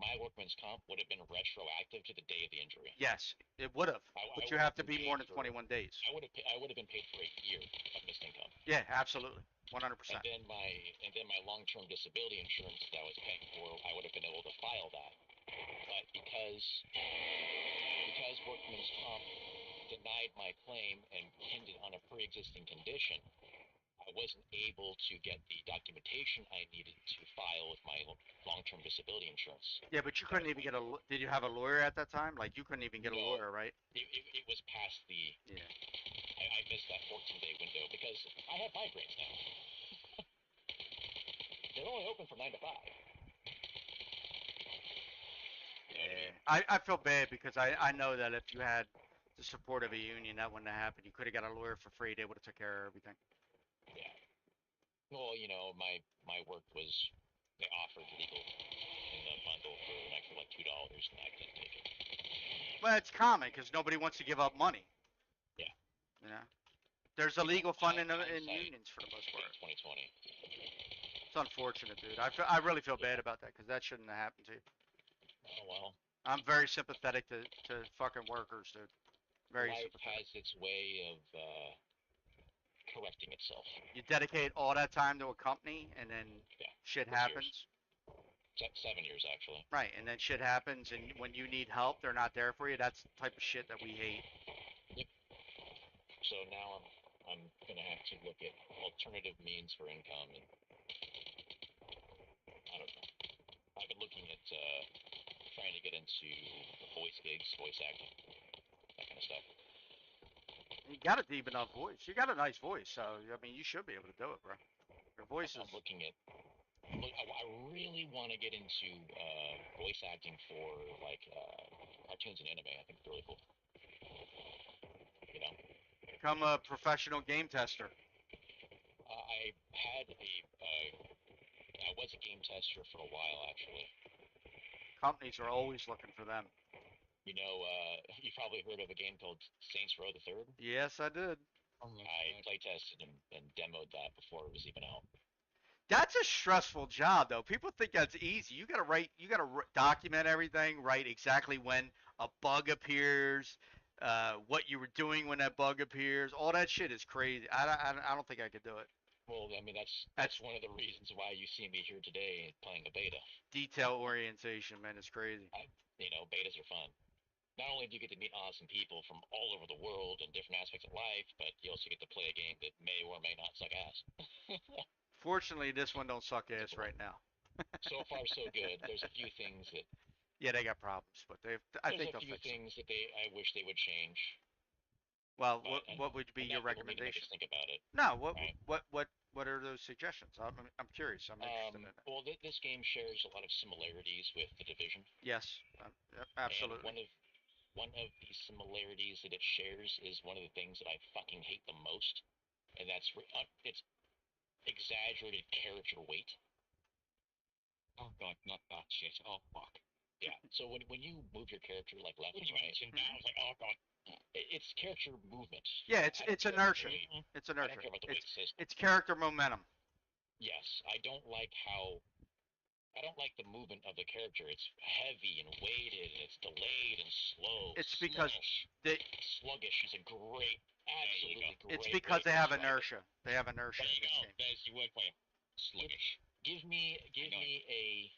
My workman's comp would have been retroactive to the day of the injury. Yes, it would have, I but you would have to been be paid more than for- 21 days. I would have been paid for a year of missed income. Yeah, absolutely, 100%. And then my long-term disability insurance that I was paying for, I would have been able to file that. But because workman's comp denied my claim and pinned it on a pre-existing condition, I wasn't able to get the documentation I needed to file with my long-term disability insurance. Yeah, but you couldn't even get a. Did you have a lawyer at that time? Like you couldn't even get a No. lawyer, right? It was past the. Yeah. I missed that 14-day window because I have migraines now. They're only open from 9 to 5. Yeah. I feel bad because I know that if you had the support of a union, that wouldn't have happened. You could have got a lawyer for free. They would have took care of everything. Yeah. Well, my work was they offered legal in the bundle for an extra like $2, and I didn't take it. Well, it's common because nobody wants to give up money. Yeah. You know, there's a legal fund in hindsight, unions for the most part. 2020. It's unfortunate, dude. I really feel bad about that because that shouldn't have happened to you. Oh well. I'm very sympathetic to fucking workers, dude. Very Life sympathetic. has its way of correcting itself. You dedicate all that time to a company, and then Yeah. shit 6 happens. years. 7 years actually. Right, and then shit happens, and when you need help, they're not there for you. That's the type of shit that we hate. Yep. So now I'm gonna have to look at alternative means for income, and I don't know. I've been looking at trying to get into voice gigs, voice acting, that kind of stuff. You got a deep enough voice. You got a nice voice, so I mean, you should be able to do it, bro. Your voice is. I'm looking at. I really want to get into voice acting for like cartoons and anime. I think it's really cool. You know. Become a professional game tester. I had a. I was a game tester for a while actually. Companies are always looking for them. You know, you probably heard of a game called Saints Row the Third. Yes, I did. I play tested and demoed that before it was even out. That's a stressful job, though. People think that's easy. You gotta write. You gotta document everything. Write exactly when a bug appears, what you were doing when that bug appears. All that shit is crazy. I don't think I could do it. Well, I mean that's one of the reasons why you see me here today playing a beta. Detail orientation, man, is crazy. Betas are fun. Not only do you get to meet awesome people from all over the world and different aspects of life, but you also get to play a game that may or may not suck ass. Fortunately, this one don't suck ass right now. So far, so good. There's a few things that. Yeah, they got problems, but I think they'll fix things it. that I wish they would change. Well, what would be your recommendation? Think about it. No, right? what are those suggestions? I'm curious. I'm interested in it. Well, this game shares a lot of similarities with The Division. Yes, absolutely. And one of the similarities that it shares is one of the things that I fucking hate the most, and that's it's exaggerated character weight. Oh god, not that shit. Oh fuck. Yeah. So when you move your character like left and right, I was like, oh god. It's character movement. Yeah, it's inertia. It's I inertia. don't care about the weight system. It's character momentum. Yes, I don't like the movement of the character. It's heavy and weighted, and it's delayed and slow. It's because sluggish is a great, absolutely great. It's because they have inertia. They have inertia. There you go. There's your word for you. Sluggish. Give me a.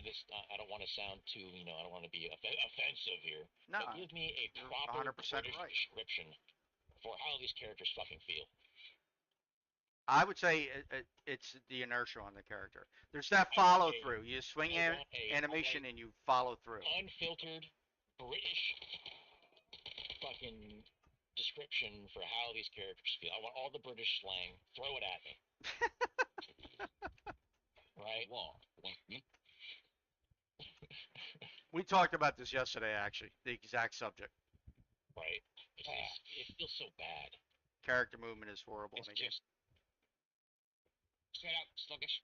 This I don't want to sound too, I don't want to be offensive here. No, but give me a proper British description for how these characters fucking feel. I would say it's the inertia on the character. There's that follow through. You swing animation and you follow through. Unfiltered British fucking description for how these characters feel. I want all the British slang. Throw it at me. Right? Whoa. We talked about this yesterday, actually. The exact subject. Right. It feels so bad. Character movement is horrible It's in the game. Straight out sluggish.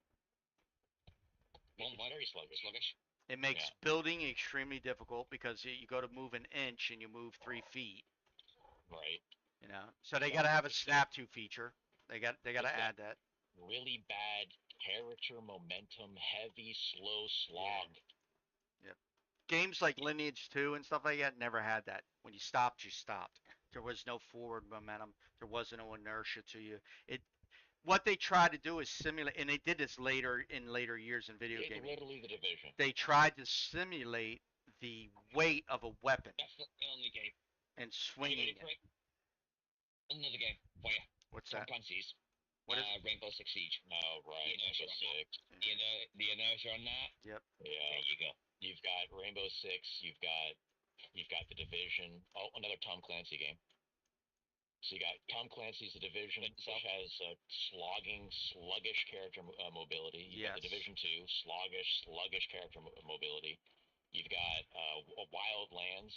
Very sluggish. It makes building extremely difficult because you go to move an inch and you move 3 feet. Right. So they got to have a snap to feature. They got to add that. Really bad character momentum heavy, slow slog. Games like Lineage 2 and stuff like that never had that. When you stopped, you stopped. There was no forward momentum. There wasn't no inertia to you. It What they tried to do is simulate, and they did this later in later years in video It's gaming. literally the Division. They tried to simulate the weight of a weapon That's the only game. and Are you swinging ready it. for it? Another game for you. What's Tom that? Clancy's. What is Rainbow Six Siege. Oh, right. inertia Rainbow on that. Six. The inertia on that. Yep. Yeah. There you go. You've got Rainbow Six. You've got the Division. Oh, another Tom Clancy game. So you got Tom Clancy's The Division, which has slogging, sluggish character mobility. You've got The Yes. Division 2, sluggish character mobility. You've got Wildlands.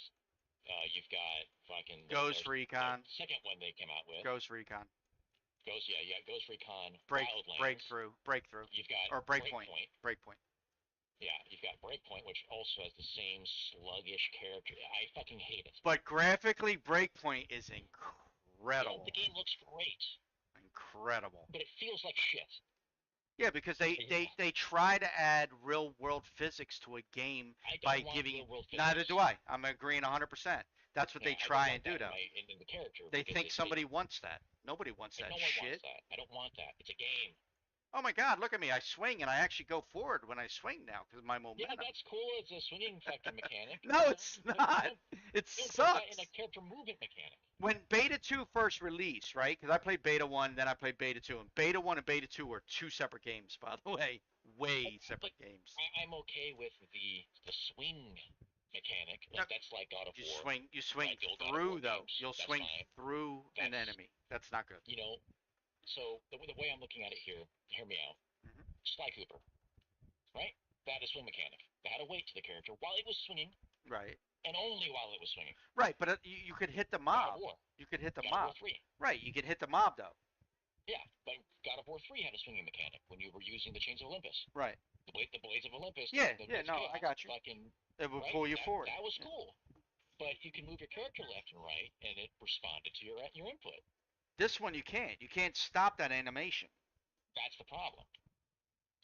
You've got fucking Ghost Recon. the second one they came out with. Ghost Recon. Ghost Recon. Breakthrough. You've got Or Breakpoint. Breakpoint. Yeah, you've got Breakpoint, which also has the same sluggish character. I fucking hate it. But graphically, Breakpoint is incredible. The game looks great. Incredible. But it feels like shit. Yeah, because they try to add real world physics to a game by giving. Neither do I. I'm agreeing 100%. That's what they try and do, though. In the character, they think somebody wants that. Nobody wants that no shit. One wants that. I don't want that. It's a game. Oh my God! Look at me. I swing and I actually go forward when I swing now because my momentum. Yeah, that's cool. It's a swinging fucking mechanic. No, it's not. It sucks. In a character movement mechanic. When Beta 2 first released, right? Because I played Beta 1, then I played Beta 2. And Beta 1 and Beta 2 were two separate games, by the way. Way separate games. I'm okay with the swing mechanic. Like, that's like God of War. You swing through, though. You'll swing through an enemy. That's not good. You know, so the way I'm looking at it here, hear me out. Mm-hmm. Sly Cooper, right? That had a swing mechanic. That had a weight to the character while it was swinging. Right. And only while it was swinging. Right, but you could hit the mob. You could hit the mob. God of War 3. Right, you could hit the mob, though. Yeah, but God of War 3 had a swinging mechanic when you were using the Chains of Olympus. Right. The Blades of Olympus. Yeah, no, I got you. It would pull you forward. That was cool. But you can move your character left and right, and it responded to your input. This one you can't. You can't stop that animation. That's the problem.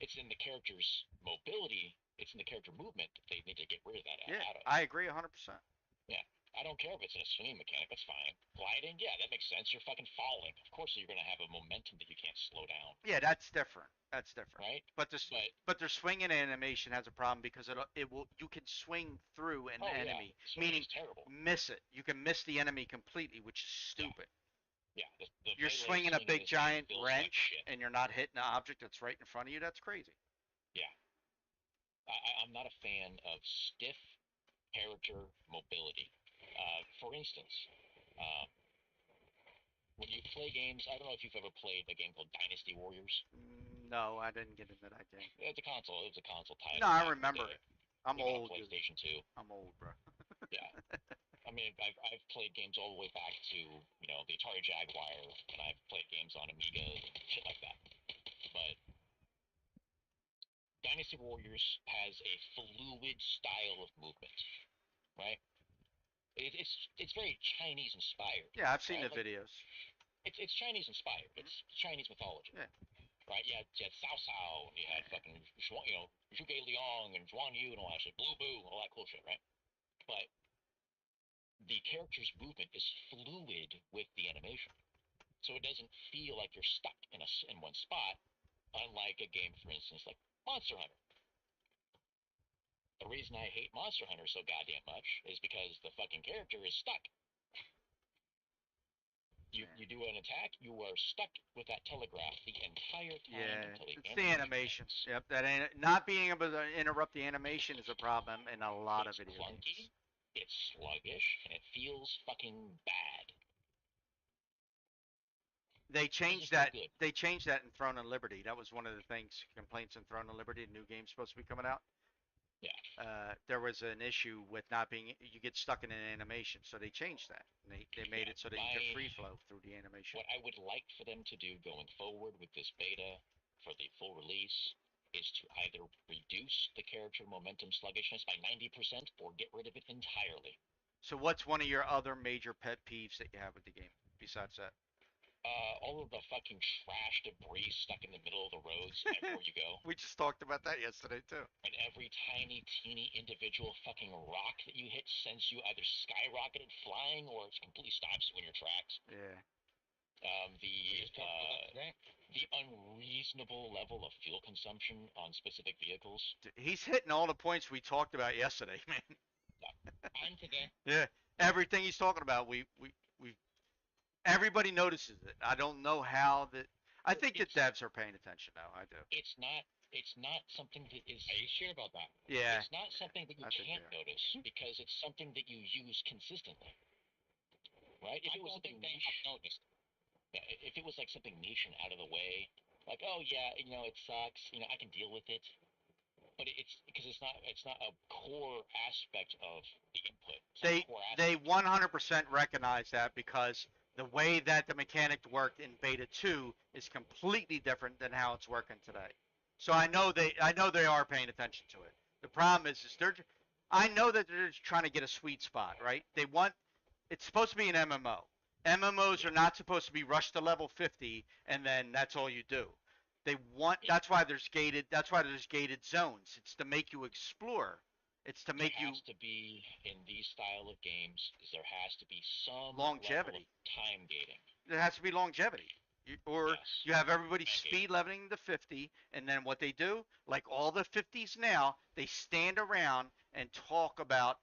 It's in the character's mobility. It's in the character movement. They need to get rid of that. Yeah, I agree 100%. Yeah, I don't care if it's in a swinging mechanic. That's fine. Gliding, yeah, that makes sense. You're fucking falling. Of course, you're gonna have a momentum that you can't slow down. Yeah, that's different. That's different. Right. But their swinging animation has a problem because you can swing through an enemy, meaning miss it. You can miss the enemy completely, which is stupid. Yeah. You're swinging a big giant wrench and you're not hitting an object that's right in front of you. That's crazy. Yeah. I'm not a fan of stiff character mobility. For instance, when you play games, I don't know if you've ever played a game called Dynasty Warriors. No, I didn't get into that game. It's a console. It was a console title. No, I remember it. I'm old. PlayStation 2. I'm old, bro. Yeah. I mean, I've played games all the way back to, the Atari Jaguar, and I've played games on Amiga and shit like that. But Dynasty Warriors has a fluid style of movement, right? It's very Chinese inspired. Yeah, I've seen the videos. It's Chinese inspired. It's Chinese mythology. Yeah. Right? You had Cao Cao, and you had fucking Zhuge Liang and Zhuang Yu and all that shit, Blue Boo, all that cool shit, right? But the character's movement is fluid with the animation, so it doesn't feel like you're stuck in one spot, unlike a game, for instance, like Monster Hunter. The reason I hate Monster Hunter so goddamn much is because the fucking character is stuck. You do an attack, you are stuck with that telegraph the entire time. Yeah, it's the animation. Yep, not being able to interrupt the animation is a problem in a lot of video games. It's sluggish, and it feels fucking bad. They changed that. They changed that in Throne of Liberty. That was one of the complaints in Throne of Liberty. A new game supposed to be coming out. Yeah. There was an issue with not being. You get stuck in an animation, so they changed that. They made it so that you could free flow through the animation. What I would like for them to do going forward with this beta for the full release is to either reduce the character momentum sluggishness by 90% or get rid of it entirely. So what's one of your other major pet peeves that you have with the game besides that? All of the fucking trash debris stuck in the middle of the roads everywhere you go. We just talked about that yesterday too. And every tiny, teeny individual fucking rock that you hit sends you either skyrocketed flying or it completely stops you in your tracks. Yeah. The unreasonable level of fuel consumption on specific vehicles. He's hitting all the points we talked about yesterday, man. I'm today. Yeah. Everything he's talking about, we everybody notices it. I don't know how that. I think that devs are paying attention now. I do. It's not something that is. Are you sure about that? Yeah. It's not something that you can't notice because it's something that you use consistently. Right? If it was something they have noticed. Yeah, if it was like something niche and out of the way, like oh yeah, it sucks, I can deal with it. But it's because it's not a core aspect of the input. They 100% recognize that because the way that the mechanic worked in beta 2 is completely different than how it's working today. So I know they are paying attention to it. The problem is I know that they're just trying to get a sweet spot, right? It's supposed to be an MMO. MMOs are not supposed to be rushed to level 50 and then that's all you do. That's why there's gated zones. It's to make you explore. It's to make you has to be in these style of games. There has to be some longevity. Level of time gating. There has to be longevity. You have everybody speed leveling to 50, and then what they do, like all the 50s now, they stand around and talk about,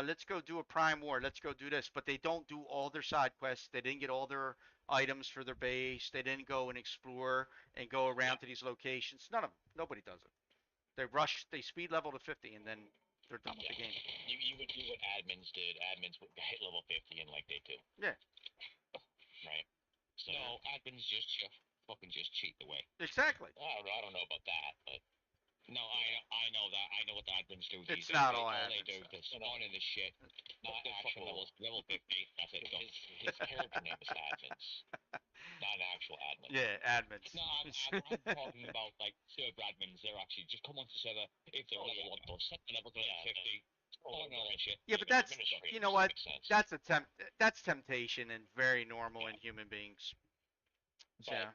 let's go do a prime war, let's go do this, but they don't do all their side quests. They didn't get all their items for their base. They didn't go and explore and go around to these locations. None of them. Nobody does it. They speed level to 50, and then they're done with the game. You would do what admins did. Admins would hit level 50 in like day 2. Yeah. Right. So no, admins just cheat the way. Exactly. I don't know about that, but no, I know that. I know what the admins do. It's not all they admins. do. They're spawning the shit. Not the fucking actual level 50. That's it. Go. His character name is admins, not an actual admin. Yeah, admins. No, I'm talking about like server admins. They're actually just come onto the server if they're level 1, they'll set the level to 50. All that shit. Yeah, but that's you know what? That's temptation and very normal in human beings. But Yeah.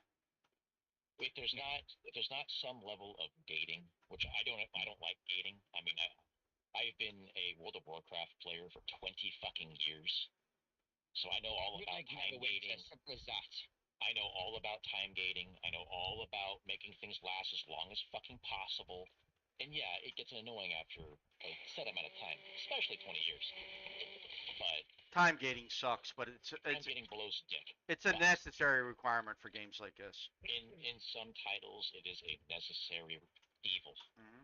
If there's not some level of gating, which I don't like gating. I mean, I've been a World of Warcraft player for 20 fucking years, so I know all about time gating. As simple as that. I know all about time gating. I know all about making things last as long as fucking possible. And yeah, it gets annoying after a set amount of time, especially 20 years. But time gating sucks, but time gating blows dick. It's a necessary requirement for games like this. In some titles, it is a necessary evil. Mm-hmm.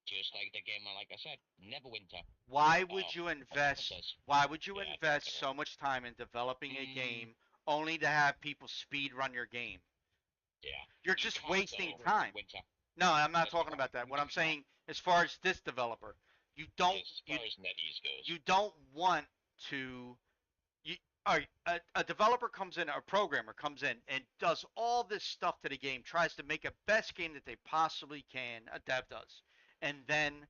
Just like the game, like I said, Neverwinter. Why would you invest? Why would you invest so much time in developing a game only to have people speed run your game? Yeah. You're just wasting time. No, I'm not talking about that. What I'm saying, as far as this developer, you don't. As far as NetEase goes, you don't want to. A developer comes in, a programmer comes in, and does all this stuff to the game, tries to make a best game that they possibly can. A dev does, and then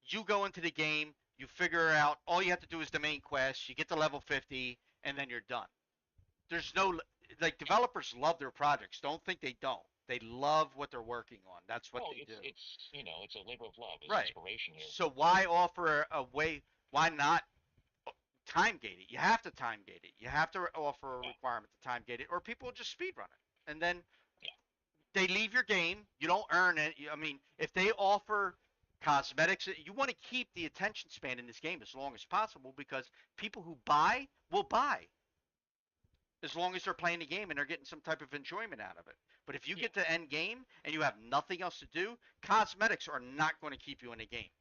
you go into the game, you figure out all you have to do is the main quest, you get to level 50, and then you're done. There's no developers love their projects. Don't think they don't. They love what they're working on. That's what they do. It's a labor of love. It's right. Inspiration here. So why offer a way? Why not time gate it? You have to time gate it. You have to offer a requirement to time gate it, or people will just speed run it, and then they leave your game. You don't earn it. I mean, if they offer cosmetics, you want to keep the attention span in this game as long as possible because people who buy will buy as long as they're playing the game and they're getting some type of enjoyment out of it. But if you get to end game and you have nothing else to do, cosmetics are not going to keep you in the game.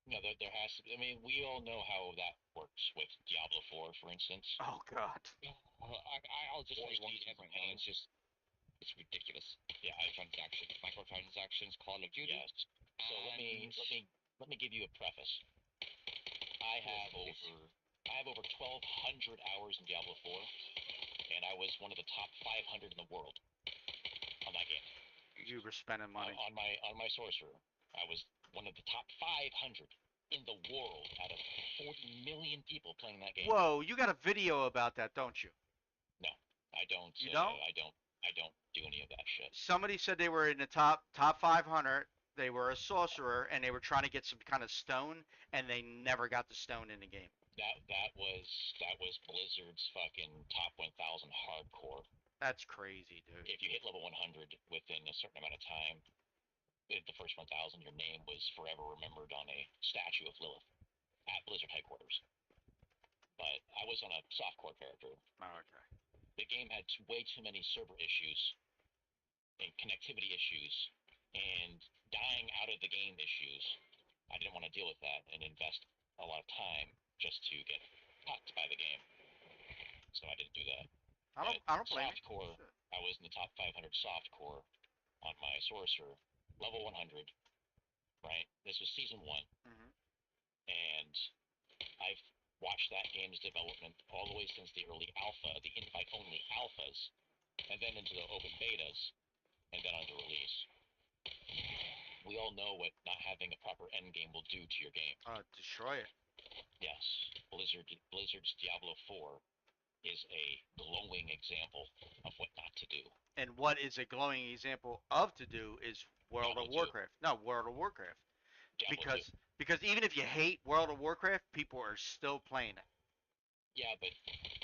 No, there has to be. I mean, we all know how that works with Diablo 4, for instance. Oh, God. I'll just say one thing, and it's ridiculous. Yeah, microtransactions, Call of Duty. Yes. So let me give you a preface. I have over 1,200 hours in Diablo 4, and I was one of the top 500 in the world on that game. You were spending money on my sorcerer. I was one of the top 500 in the world out of 40 million people playing that game. Whoa, you got a video about that, don't you? No, I don't. You don't? I don't do any of that shit. Somebody said they were in the top 500. They were a sorcerer and they were trying to get some kind of stone, and they never got the stone in the game. That was Blizzard's fucking top 1,000 hardcore. That's crazy, dude. If you hit level 100 within a certain amount of time, the first 1,000, your name was forever remembered on a statue of Lilith at Blizzard headquarters. But I was on a softcore character. Oh, okay. The game had way too many server issues and connectivity issues and dying out of the game issues. I didn't want to deal with that and invest a lot of time just to get fucked by the game. So I didn't do that. I don't blame softcore, you. I was in the top 500 softcore on my sorcerer, level 100. Right? This was season 1, Mm-hmm. and I've watched that game's development all the way since the early alpha, the invite-only alphas, and then into the open betas, and then onto release. We all know what not having a proper end game will do to your game. Destroy it. Yes, Blizzard's Diablo 4 is a glowing example of what not to do. And what is a glowing example of to do is World Diablo of 2. Warcraft. No, World of Warcraft. Diablo 2. Because even if you hate World of Warcraft, people are still playing it. Yeah, but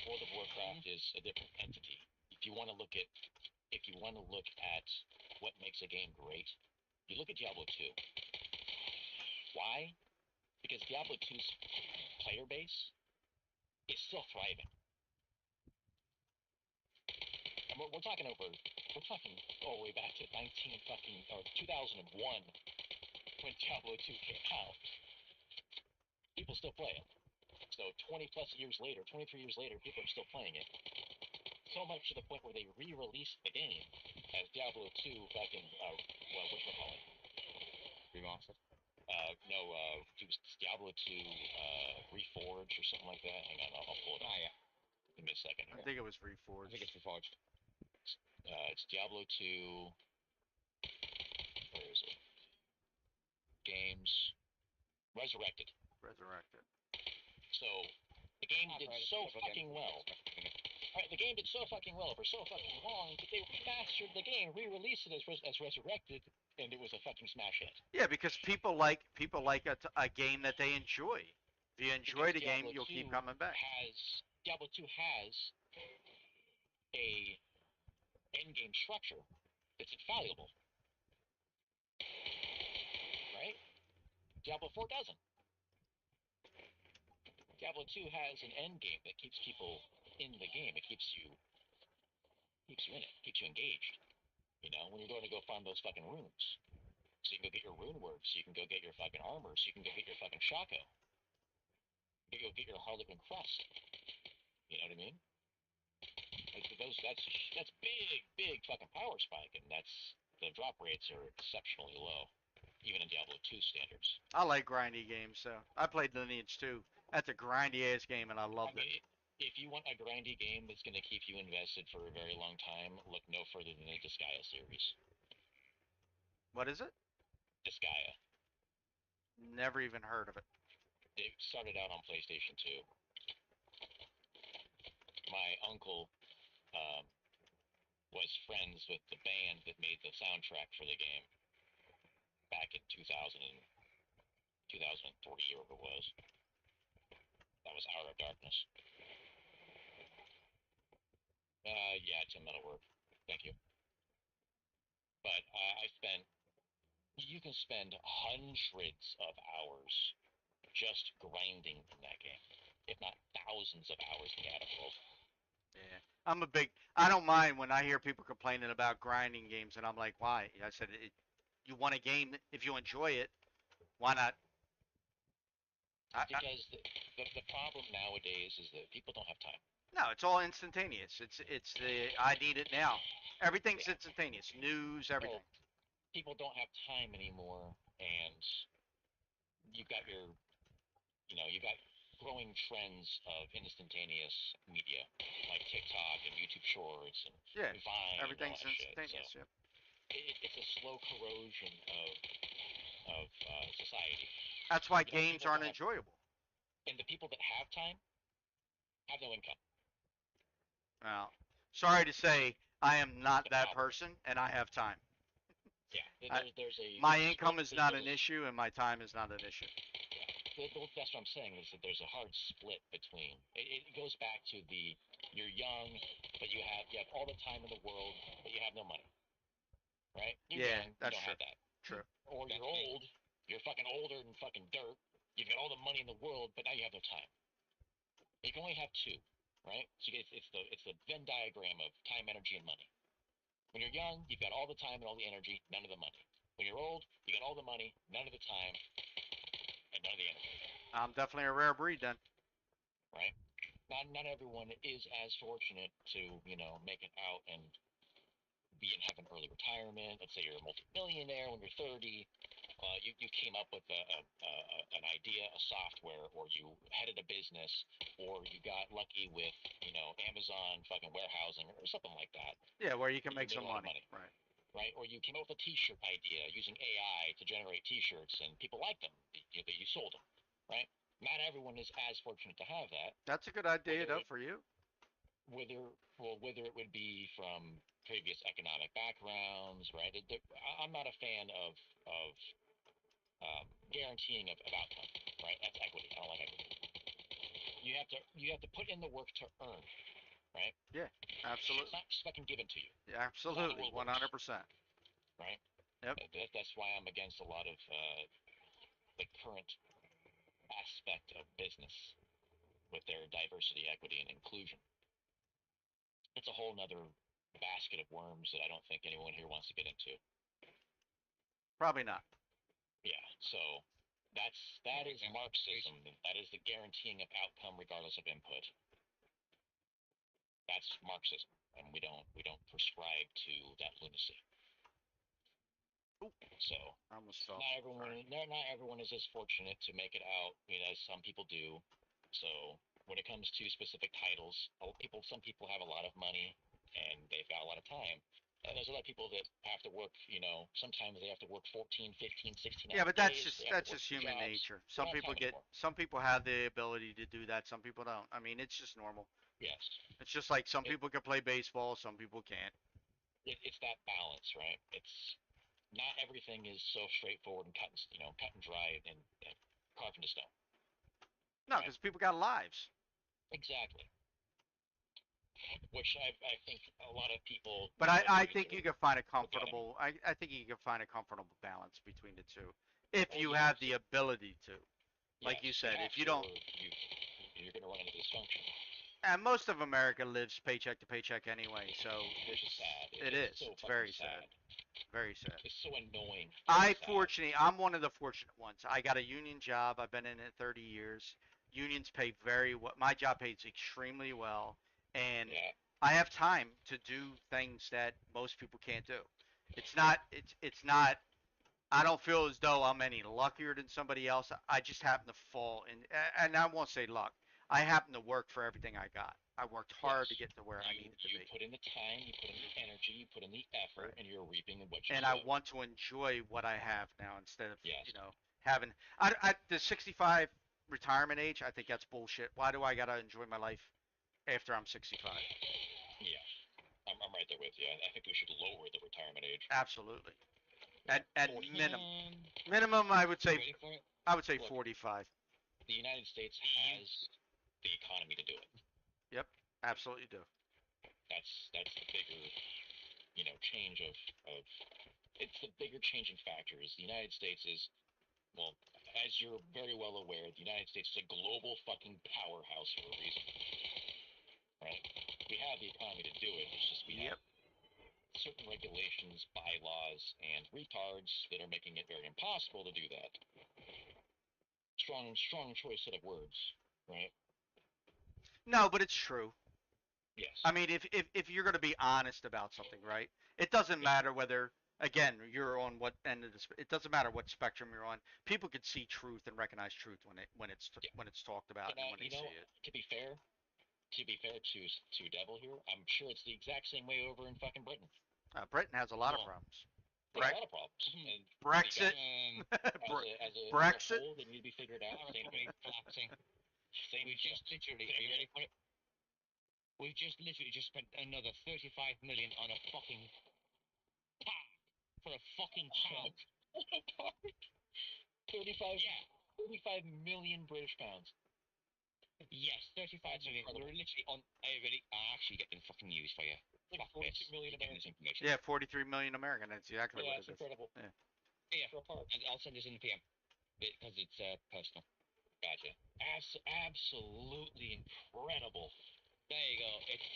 World of Warcraft is a different entity. If you want to look at what makes a game great, you look at Diablo 2. Why? Because Diablo 2's player base is still thriving. And we're talking all the way back to 2001 when Diablo 2 came out. People still play it. So 23 years later, people are still playing it. So much to the point where they re-released the game as Diablo 2 back in, whatchamacallit? Remastered. No, it was Diablo 2 Reforged or something like that. Hang on, I'll pull it up. Yeah. Give me a second I here. think it was I Reforged. think it's Reforged. It's Diablo 2. Where is it? Games. Resurrected. Resurrected. So, the game did so fucking well. Alright, the game did so fucking well for so fucking long that they remastered the game, re-released it as Resurrected, and it was a fucking smash hit. Yeah, because people like a game that they enjoy. If you enjoy the game, you'll keep coming back. Diablo 2 has a end game structure that's infallible. Right? Diablo 4 doesn't. Diablo 2 has an end game that keeps people in the game. It keeps you in it, keeps you engaged. You know, when you're going to go find those fucking runes. So you can go get your rune words, so you can go get your fucking armor, so you can go get your fucking Shaco. You can go get your Harlequin crust. You know what I mean? That's big fucking power spike, and the drop rates are exceptionally low, even in Diablo 2 standards. I like grindy games, so I played Lineage 2. That's a grindy ass game, and I loved it. If you want a grindy game that's going to keep you invested for a very long time, look no further than the Disgaea series. What is it? Disgaea. Never even heard of it. It started out on PlayStation 2. My uncle was friends with the band that made the soundtrack for the game back in 2003 or whatever it was. That was Hour of Darkness. Yeah, it's in Metalwork. Thank you. But you can spend hundreds of hours just grinding in that game, if not thousands of hours in the Adam World. Yeah, I don't mind when I hear people complaining about grinding games, and I'm like, why? I said, you want a game, if you enjoy it, why not? Because the problem nowadays is that people don't have time. No, it's all instantaneous. It's I need it now. Everything's instantaneous. News, everything. People don't have time anymore, and you've got growing trends of instantaneous media like TikTok and YouTube Shorts and Vine. Everything's and all that instantaneous. Shit. So yep. it's a slow corrosion of society. That's why games aren't enjoyable. And the people that have time have no income. Well, Sorry to say, I am not the that power. person, and I have time. Yeah, I, there's my a split. income is not an issue, and my time is not an issue. That's what I'm saying is that there's a hard split between. It goes back to the you're young, but you have all the time in the world, but you have no money, right? You're Yeah, young, you that's don't true. have that, True. or you're old, you're fucking older than fucking dirt. You've got all the money in the world, but now you have no time. You can only have two, right? So it's the Venn diagram of time, energy, and money. When you're young, you've got all the time and all the energy, none of the money. When you're old, you got all the money, none of the time, and none of the energy, I'm definitely a rare breed then. right? Not everyone is as fortunate to make it out and be and have an early retirement. Let's say you're a multimillionaire when you're 30. You came up with an idea, a software, or you headed a business, or you got lucky with Amazon fucking warehousing or something like that. Yeah, where you can You make made some a lot of money. money, Right. right? Or you came up with a T-shirt idea using AI to generate T-shirts, and people liked them. You sold them, right? Not everyone is as fortunate to have that. That's a good idea, Whether though, it for you. whether it would be from previous economic backgrounds, right? I'm not a fan of guaranteeing of outcome, right? That's equity. I don't like equity. You have to put in the work to earn, right? Yeah, Shit's absolutely. not just fucking given to you. Yeah, It's not how the absolutely. world works, 100%. right? Yep. That's why I'm against a lot of the current aspect of business with their diversity, equity, and inclusion. It's a whole nother basket of worms that I don't think anyone here wants to get into. Probably not. Yeah, so that is Marxism. That is the guaranteeing of outcome regardless of input. That's Marxism, and we don't prescribe to that lunacy. Ooh, So I almost fell. not everyone is as fortunate to make it out, as some people do. So when it comes to specific titles, some people have a lot of money and they've got a lot of time. And there's a lot of people that have to work, sometimes they have to work 14, 15, 16 Yeah, hour but days. They have to that's work just two human jobs. nature. They don't have time anymore. Some people have the ability to do that. Some people don't. I mean, it's just normal. Yes. It's just like some It, people can play baseball, some people can't. it's that balance, right? It's not everything is so straightforward and cut and dry and carved into stone, No, right? because people got lives. Exactly. Which I think a lot of people But I agree think to. you can find a But go ahead. I mean, I think you can find a comfortable balance between the two, if oh, you you have have to. the ability to. Like Yes, you you said, have if you to, don't, or you're going to run into dysfunction, and most of America lives paycheck to paycheck anyway, so which is sad. it It's is. so It's fucking very sad. sad. Very sad. It's so annoying and sad. I'm one of the fortunate ones. I got a union job. I've been in it 30 years. Unions pay very well. My job pays extremely well, and Yeah. I have time to do things that most people can't do. It's not I don't feel as though I'm any luckier than somebody else. I just happen to fall in, and I won't say luck. I happen to work for everything I got. I worked Yes. hard to get to where I needed to You be. put in the time, you put in the energy, you put in the effort, Right. and you're reaping what you And I sow. want to enjoy what I have now instead of, Yes. having the 65 retirement age. I think that's bullshit. Why do I gotta enjoy my life after I'm 65? Yeah. I'm right there with you. I think we should lower the retirement age. Absolutely. Yeah. At 40. minimum, You ready for it? I would say Look, 45. the United States Mhm. has the economy to do it. Yep, absolutely do. That's the bigger, change of it's the bigger changing factor is the United States is, well, as you're very well aware, the United States is a global fucking powerhouse for a reason, right? We have the economy to do it. It's just we have Yep. certain regulations, bylaws, and retards that are making it very impossible to do that. Strong choice set of words, right? No, but it's true. I Yes. mean, if you're going to be honest about something, right? It doesn't Yeah. matter whether, again, you're on what end of the. It doesn't matter what spectrum you're on. People can see truth and recognize truth Yeah. when it's talked about And and when they see it. to be fair to Devil here, I'm sure it's the exact same way over in fucking Britain. Britain has a lot of Well, problems. they got Bre- a lot of problems, Mhm. and the Brexit, government as a Brexit. whole, they need to be figured out. Same Economy thing. collapsing. Same. We Yeah. just literally. Are Same you here. ready for it? We've just literally just spent another 35 million on a fucking park for a fucking town. 35, Yeah. 35 million British pounds. Yes, 35 That's million. incredible. We're literally on. Hey, ready? I actually get the fucking news for you. Like Fuck 42 this. million You're getting this American. information. Yeah, 43 million American. That's exactly Yeah, what that's it is. incredible. Yeah. Yeah, For a park. and I'll send this in the PM because it's personal. Gotcha. Absolutely incredible. There you go.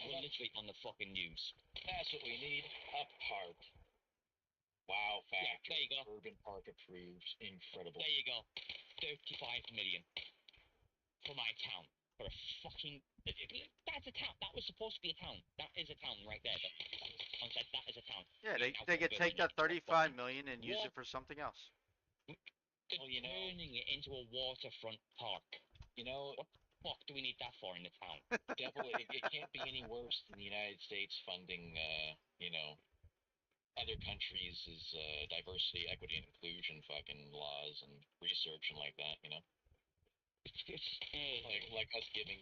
We're literally on the fucking news. That's what we need. A park. Wow Yeah, factor. there you go. Urban park approved. Incredible. There you go. 35 million for my town. For a fucking. That's a town. That was supposed to be a town. That is a town right there. On said that is a town. Yeah, We've they now could converted take it that into a 35 fucking million and use it for something else. They're Well, you know- turning it into a waterfront park. You know, What the fuck do we need that for in the town? devil, it can't be any worse than the United States funding, other countries' diversity, equity, and inclusion fucking laws and research and like that. You know, like us giving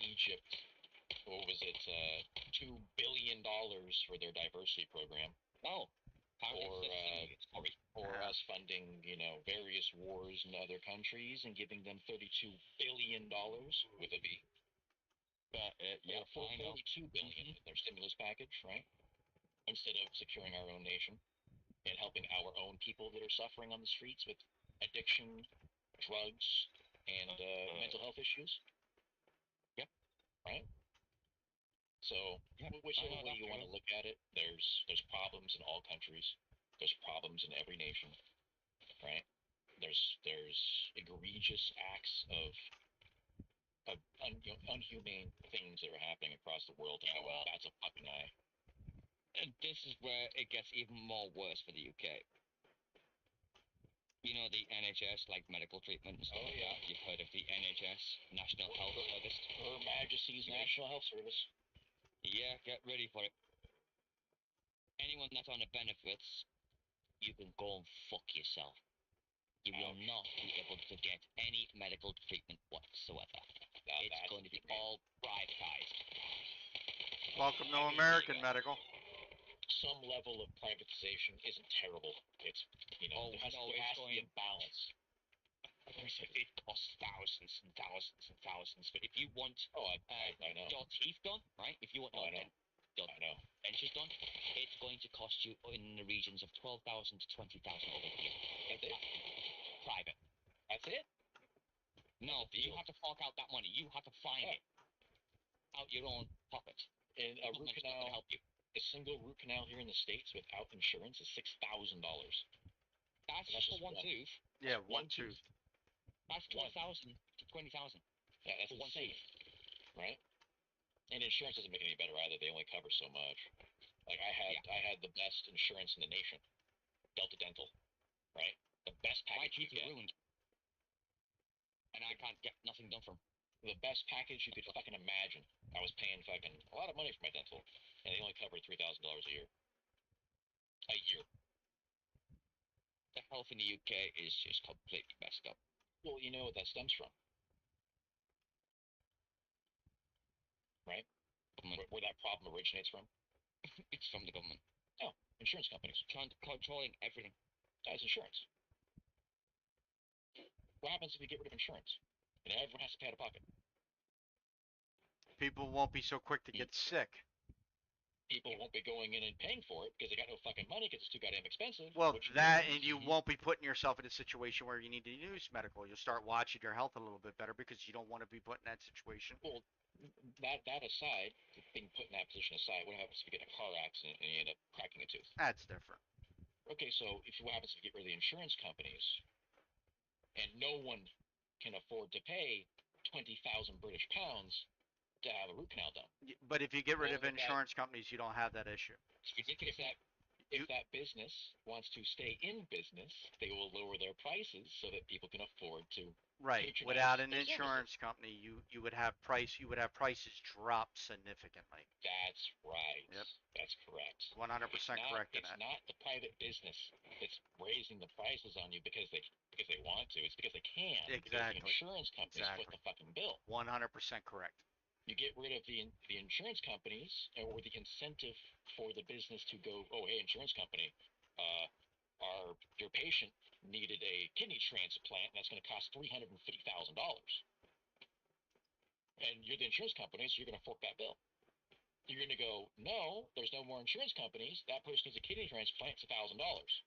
Egypt, what was it, $2 billion for their diversity program, Oh, or or Yeah. us funding various wars in other countries and giving them $32 billion with a B. yeah, Or I know. 42 billion in their stimulus package, right? Instead of securing our own nation and helping our own people that are suffering on the streets with addiction, drugs, and mental health issues. Yep. Right. So Yep, whichever I know way that you want to very look at it, there's problems in all countries. There's problems in every nation, right? There's egregious acts of unhumane things that are happening across the world. Yeah, well. That's a fucking eye. And this is where it gets even more worse for the UK. You know the NHS, like medical treatment and stuff Oh, like yeah. that. You've heard of the NHS, National Health Service. Her Majesty's Yeah. National Health Service. Yeah, get ready for it. Anyone that's on the benefits, you can go and fuck yourself. You will Ouch. not be able to get any medical treatment whatsoever. It's That's going to be inhumane. all privatized. Welcome to I mean, American yeah. medical. Some level of privatization isn't terrible. It's there has to be a balance. It costs thousands and thousands and thousands. But if you want I know. your teeth done, right? If you want Oh, your I know. done, I know. dentures done, it's going to cost you in the regions of 12,000 to 20,000 over a year. That's it. Private. That's it. No, That's a you deal. have to fork out that money. You have to find Yeah. it out your own pocket. And a The root government's not going to canal, help you. a single root canal here in the States without insurance is $6,000. That's that's for just one one. tooth. Yeah, That's one tooth. That's One. 12,000 to 20,000 Yeah, that's for one insane, tooth. right? And insurance doesn't make it any better either. They only cover so much. Like I had the best insurance in the nation, Delta Dental, right? The best My package you teeth are get. ruined, and I can't get nothing done from. The best package you could fucking imagine. I was paying fucking a lot of money for my dental, and they only covered $3,000 a year. A year. The health in the UK is just completely messed up. Well, you know what that stems from, right? Where that problem originates from? It's from the government. Oh, insurance companies. Controlling everything. That's insurance. What happens if you get rid of insurance? And everyone has to pay out of pocket. People won't be so quick to get sick. People won't be going in and paying for it because they got no fucking money because it's too goddamn expensive. Well, that and means you won't be putting yourself in a situation where you need to use medical. You'll start watching your health a little bit better because you don't want to be put in that situation. Well, that aside, being put in that position aside, what happens if you get in a car accident and you end up cracking a tooth? That's different. Okay, so what happens if you get rid of the insurance companies and no one can afford to pay 20,000 British pounds to have a root canal done? But if you get rid Well, of insurance companies, you don't have that issue. It's ridiculous. If that business wants to stay in business, they will lower their prices so that people can afford to Right. patronize Without an their insurance services. company, you would have prices drop significantly. That's right. Yep. That's correct. 100% correct in It's that. not the private business that's raising the prices on you because they want to. It's because they can. Because Exactly. the insurance companies Exactly. foot the fucking bill. 100% correct. You get rid of the insurance companies or the incentive for the business to go, oh hey, insurance company, your patient needed a kidney transplant and that's going to cost $350,000, and you're the insurance company, so you're going to fork that bill. You're going to go, no, there's no more insurance companies. That person needs a kidney transplant. It's $1,000.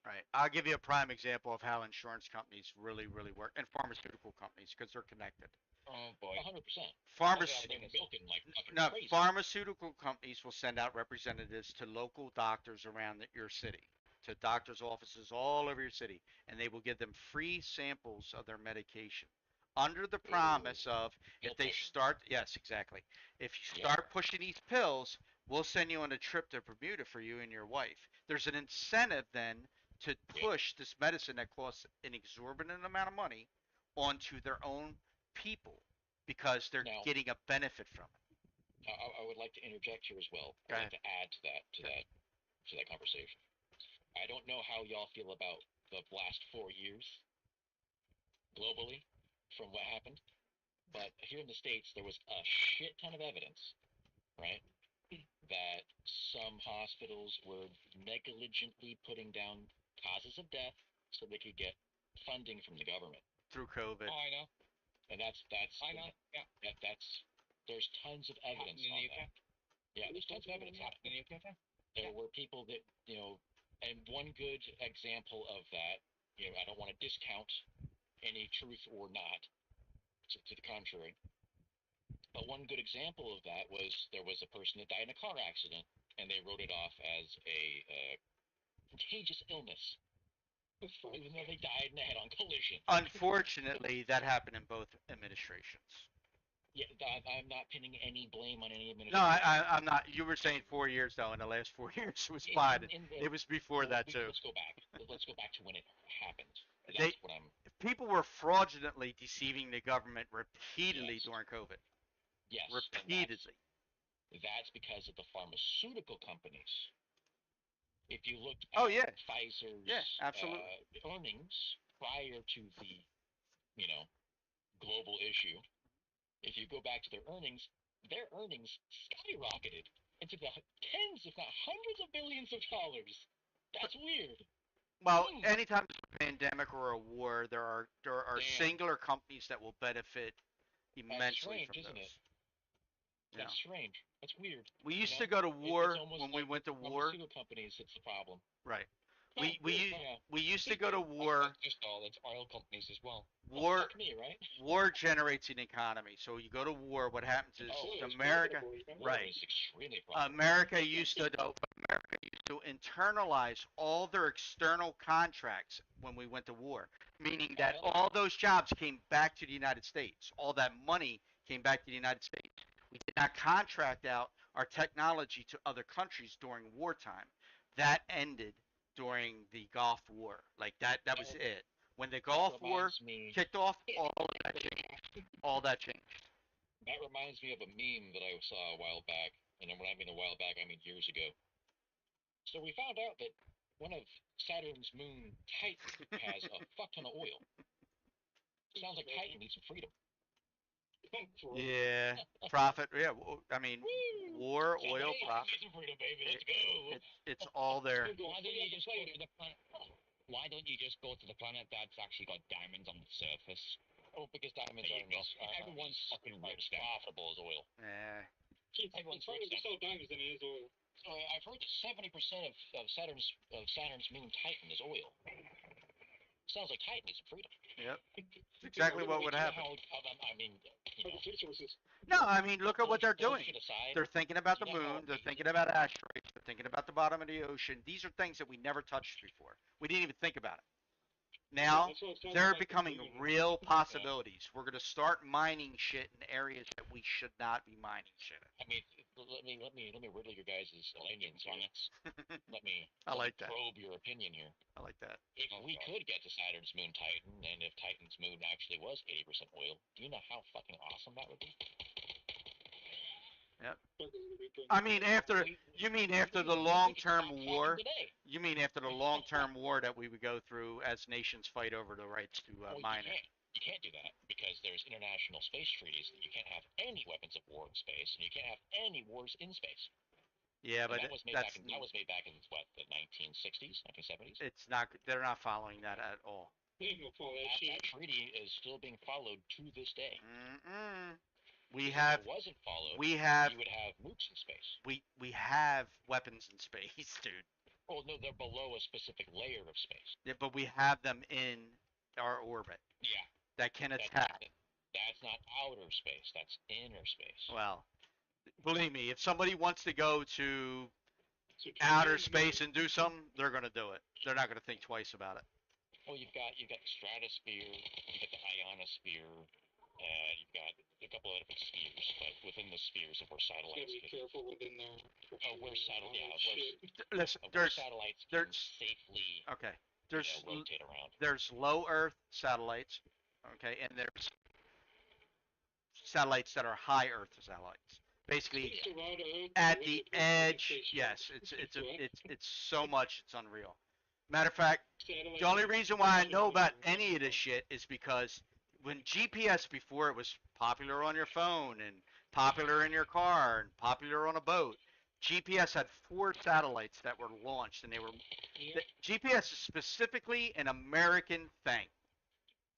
Right. I'll give you a prime example of how insurance companies really, really work, and pharmaceutical companies, because they're connected. Oh boy, 100%. Milking like fucking No, crazy. pharmaceutical companies will send out representatives to local doctors around your city, to doctors' offices all over your city, and they will give them free samples of their medication under the promise of if they start, yes, exactly. If you start pushing these pills, we'll send you on a trip to Bermuda for you and your wife. There's an incentive then to push this medicine that costs an exorbitant amount of money onto their own people because they're getting a benefit from it. I would like to interject here as well. I'd like to add to that conversation. I don't know how y'all feel about the last 4 years globally from what happened, but here in the States there was a shit ton of evidence, right, that some hospitals were negligently putting down causes of death so they could get funding from the government through COVID. Oh, I know. And that's I know. Yeah. There's tons of evidence on that. Yeah, there's tons of evidence. There were people that, and one good example of that, I don't want to discount any truth or not, to the contrary, but one good example of that was there was a person that died in a car accident, and they wrote it off as a contagious illness, even though they died in a head-on collision. Unfortunately, that happened in both administrations. Yeah, I'm not pinning any blame on any administration. No, I'm not. You were saying 4 years, though. In the last 4 years, it was Biden. It was before that, too. Let's go back. Let's go back to when it happened. That's what I'm... People were fraudulently deceiving the government repeatedly during COVID. Yes. Repeatedly. That's because of the pharmaceutical companies. If you looked at Pfizer's earnings prior to the, global issue, if you go back to their earnings skyrocketed into the tens, if not hundreds of billions of dollars. That's weird. Well, anytime there's a pandemic or a war, there are singular companies that will benefit immensely from those. Isn't it? That's strange. That's weird. We used to go to war when we went to war. Pharmaceutical companies, it's the problem. Right. We used to go to war. Just all, it's oil companies as well. War generates an economy. So you go to war. What happens is America, right? America used to internalize all their external contracts when we went to war, meaning that all those jobs came back to the United States. All that money came back to the United States. We did not contract out our technology to other countries during wartime. That ended during the Gulf War. Like that was it. When the Gulf War kicked off, all that changed. That reminds me of a meme that I saw a while back, and when I mean a while back, I mean years ago. So we found out that one of Saturn's moon, Titan, has a fuck ton of oil. Sounds like Titan needs some freedom. Yeah, profit. Yeah, I mean, war, oil, profit. It's all there. Why don't you just go to the planet that's actually got diamonds on the surface? Oh, because diamonds everyone's fucking rich. Profitable as oil. Yeah. Everyone's rich. They sell diamonds than it is oil. So I've heard 70% of Saturn's moon Titan is oil. Sounds like Titan needs some freedom. Yep. That's exactly what would happen. I mean, No, I mean, look at what they're doing. They're thinking about the moon. They're thinking about asteroids. They're thinking about the bottom of the ocean. These are things that we never touched before. We didn't even think about it. Now, they're becoming real possibilities. We're going to start mining shit in areas that we should not be mining shit in. I mean, let me riddle your guys' opinions on it. Let me probe your opinion here. I like that. If we could get to Saturn's moon Titan, and if Titan's moon actually was 80% oil, do you know how fucking awesome that would be? Yep. I mean, after the long-term war? You mean after the long-term war that we would go through as nations fight over the rights to mine it? You can't do that because there's international space treaties that you can't have any weapons of war in space, and you can't have any wars in space. Yeah, And but that was made back in what, the 1960s, 1970s. it's not. They're not following that at all. They ain't gonna follow that That shit. treaty is still being followed to this day. We If have. it wasn't followed, We have. you would have nukes in space. We have weapons in space, dude. Oh no, they're below a specific layer of space. Yeah, but we have them in our orbit. Yeah. That can attack. That's not outer space. That's inner space. Well, believe me, if somebody wants to go to outer space and do something, they're gonna do it. They're not gonna think twice about it. Well, you've got the stratosphere, you've got the ionosphere, you've got a couple of different spheres, but within the spheres of where satellites. Gotta be careful within there. Where Listen, satellites can safely okay. rotate around. There's low Earth satellites, okay, and there's satellites that are high Earth satellites. Basically, at the edge, yes, it's so much, it's unreal. Matter of fact, the only reason why I know about any of this shit is because when GPS, before it was popular on your phone and popular in your car and popular on a boat, GPS had 4 satellites that were launched, and GPS is specifically an American thing.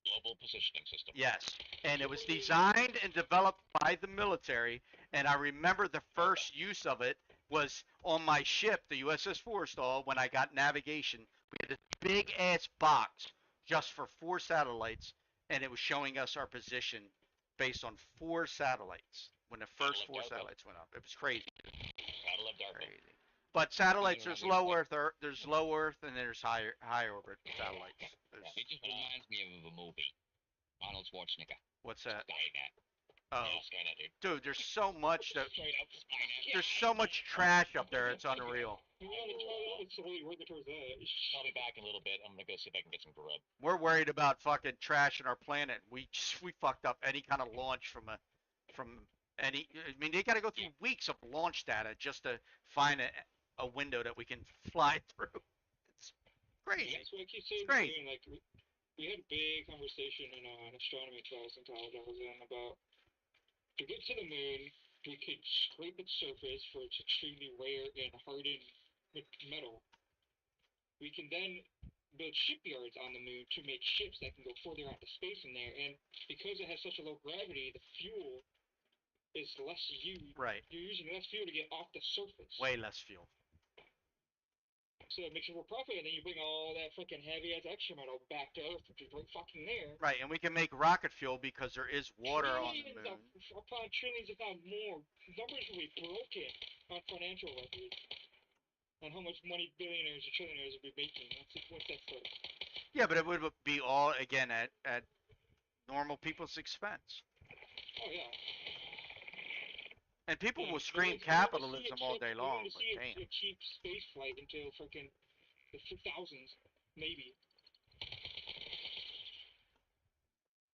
Global positioning system. Yes, and it was designed and developed by the military, and I remember the first use of it was on my ship, the USS Forrestal, when I got navigation. We had this big ass box just for 4 satellites, and it was showing us our position based on 4 satellites when the first 4 satellites went up. It was crazy. Gotta love DARPA. Crazy. But satellites, there's low Earth, and there's high orbit satellites. It just reminds me of a movie. Arnold Schwarzenegger. What's that? Skynet. Oh, Yeah, Skynet, dude. dude, there's so much that Straight up Skynet. there's so much trash up there. It's unreal. I'll be back in a little bit. I'm gonna go see if I can get some grub. We're worried about fucking trashing our planet. We fucked up any kind of launch from any. I mean, they got to go through weeks of launch data just to find a window that we can fly through. It's crazy. That's what I keep saying. It's crazy. Like we had a big conversation in an astronomy class in college I was in about to get to the moon, we could scrape its surface for its extremely rare and hardened metal. We can then build shipyards on the moon to make ships that can go further out to space in there. And because it has such a low gravity, the fuel is less used. Right. You're using less fuel to get off the surface. Way less fuel. So it makes you more profit, and then you bring all that freaking heavy ass extra metal back to Earth, which is right fucking there. Right, and we can make rocket fuel because there is water on the moon. Upon trillions, if not more, numbers will be broken on financial records on how much money billionaires or trillionaires will be making. Once that starts. Yeah, but it would be all again at normal people's expense. Oh yeah. And people will scream capitalism all day long, but damn. A cheap space flight until freaking the 2000s, maybe.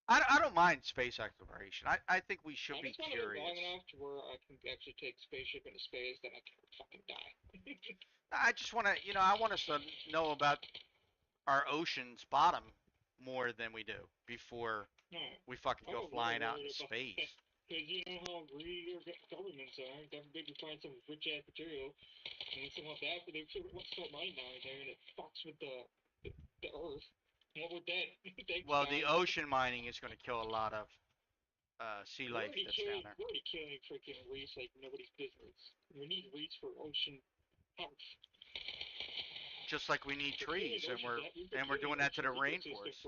I don't mind space exploration. I think we should be I just want to live long curious. enough to where I can actually take spaceship into space, then I can fucking die. I just want to, I want us to know about our ocean's bottom more than we do before we fucking go flying out in space. Because you know how greedy governments are. God forbid you find some rich ass material, and then somehow that they want to start mining down there, and it fucks with the earth. What would that? Well, the ocean mining is going to kill a lot of sea life that's down there. We're already killing freaking reefs like nobody's business. We need reefs for ocean health. Just like we need trees, and we're doing that to the rainforest.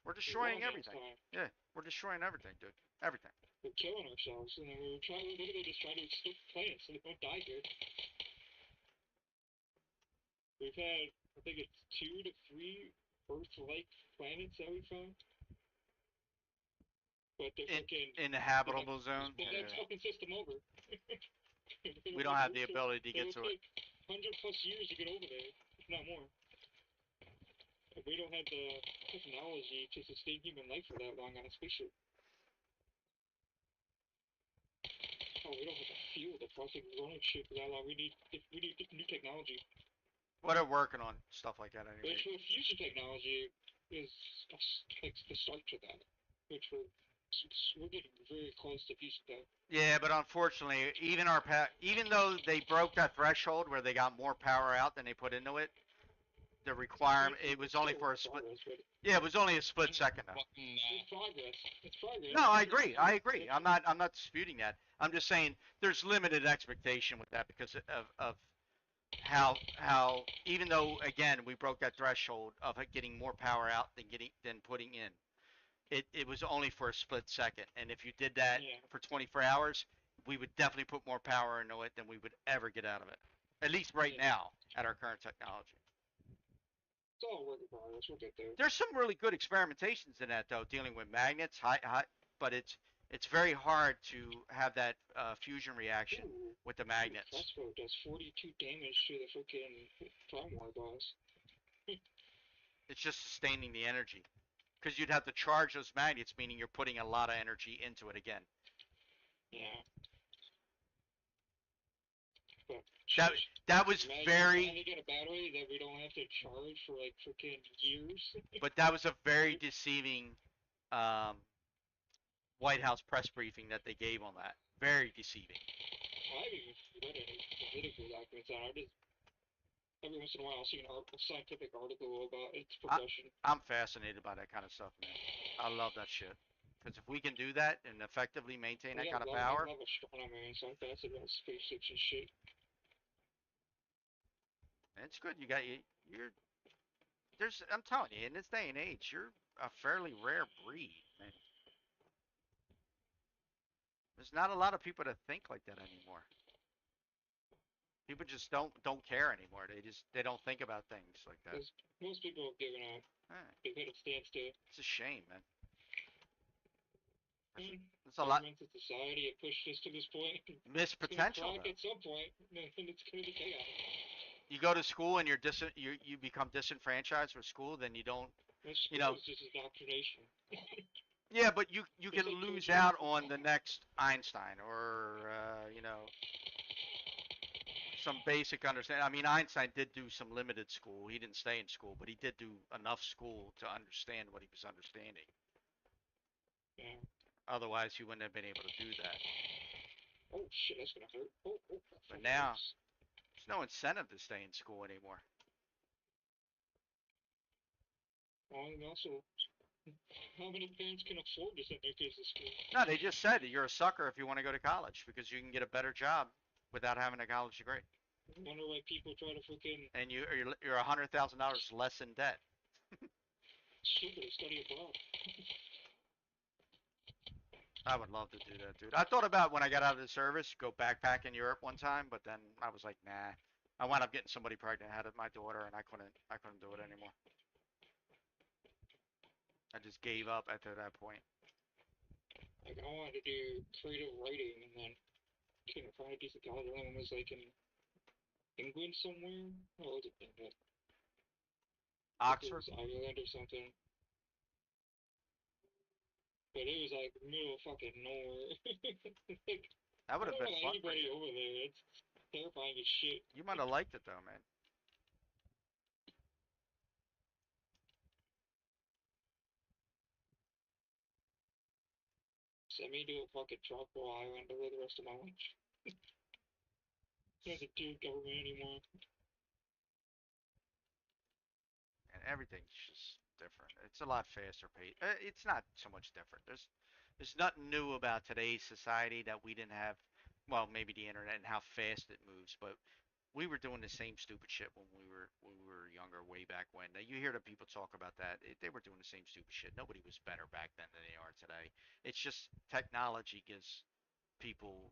We're destroying everything. Yeah, we're destroying everything, dude. Everything. We're killing ourselves, and then we're literally just trying to escape the planet so they don't die here. We've had, I think it's 2 to 3 Earth-like planets that we found. But they're in the habitable zone. The next fucking system over. We don't have the ability to get to it. 100+ years to get over there, if not more. But we don't have the technology to sustain human life for that long on a spaceship. Oh, we don't have the fuel to process growing shit for that long. We need new technology. Well, they're working on stuff like that anyway. But for fusion technology, is like the start to that, which we're getting very close to piece of that. Yeah, but unfortunately, even though they broke that threshold where they got more power out than they put into it, the requirement it was only for a split. Yeah, it was only a split second though. Fucking, It's progress. It's progress. No, I agree. I agree. I'm not disputing that. I'm just saying there's limited expectation with that because of how even though again we broke that threshold of it getting more power out than putting in. It was only for a split second, and if you did that Yeah. for 24 hours, we would definitely put more power into it than we would ever get out of it. At least right Yeah. now at our current technology. It's all work in progress. We'll get there. There's some really good experimentations in that though, dealing with magnets, but it's very hard to have that fusion reaction Ooh, with the magnets. Crossbow does 42 damage to the freaking Prime War boss. It's just sustaining the energy. Because you'd have to charge those magnets, meaning you're putting a lot of energy into it again. Yeah. But That was very. Finally get a battery that we don't have to charge for like freaking years. But that was a very deceiving um, White House press briefing that they gave on that. Very deceiving. I haven't even read any political documents on it. I just every once in a while I'll see a scientific article about its progression. I'm fascinated by that kind of stuff, man. I love that shit. Because if we can do that and effectively maintain that kind of power, I love astronomy, so I'm fascinated about spaceships and shit. it's good. You're I'm telling you, in this day and age, you're a fairly rare breed, man. There's not a lot of people that think like that anymore. People just don't care anymore. They don't think about things like that. Because most people have given up. They've hit a standstill. It's a shame, man. It's a lot. Governments and society have pushed us to this point. Missed potential. At some point, and it's gonna be chaos. You go to school and you become disenfranchised with school, then you don't. It's just indoctrination. Yeah, but you can lose out on the next Einstein or some basic understanding. I mean, Einstein did do some limited school. He didn't stay in school, but he did do enough school to understand what he was understanding. Yeah. Otherwise, he wouldn't have been able to do that. Oh shit, that's gonna hurt. But now, there's no incentive to stay in school anymore. And also, how many parents can afford to send their kids to school? No, they just said that you're a sucker if you want to go to college because you can get a better job without having a college degree. I wonder why people try to freaking. And you're $100,000 less in debt. Stupid, study abroad. I would love to do that, dude. I thought about when I got out of the service, go backpack in Europe one time, but then I was like, nah. I wound up getting somebody pregnant, had my daughter, and I couldn't do it anymore. I just gave up after that point. Like I wanted to do creative writing, and then couldn't find a decent college. One was like in England somewhere. What was it? England? Oxford? It was Ireland or something. But it was like middle of fucking nowhere. Like, That would have been fun. Anybody over there? It's terrifying as shit. You might have liked it though, man. Send me to a fucking tropical island to live the rest of my life. Doesn't do government anymore. And everything's just different. It's a lot faster paced. It's not so much different. There's nothing new about today's society that we didn't have. Well, maybe the internet and how fast it moves, but we were doing the same stupid shit when we were younger, way back when. Now, you hear the people talk about that. They were doing the same stupid shit. Nobody was better back then than they are today. It's just technology gives people.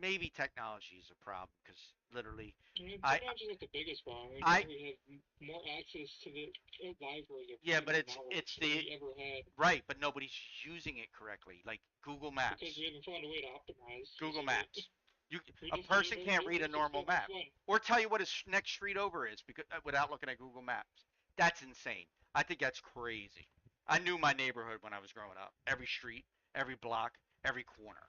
Maybe technology is a problem because literally, Technology is the biggest problem. We have more access to the library of yeah, but it's we ever had. Right, but nobody's using it correctly. Like Google Maps. Because we haven't found a way to optimize. Google Maps. A person can't read a normal map or tell you what his next street over is without looking at Google Maps. That's insane. I think that's crazy. I knew my neighborhood when I was growing up. Every street, every block, every corner.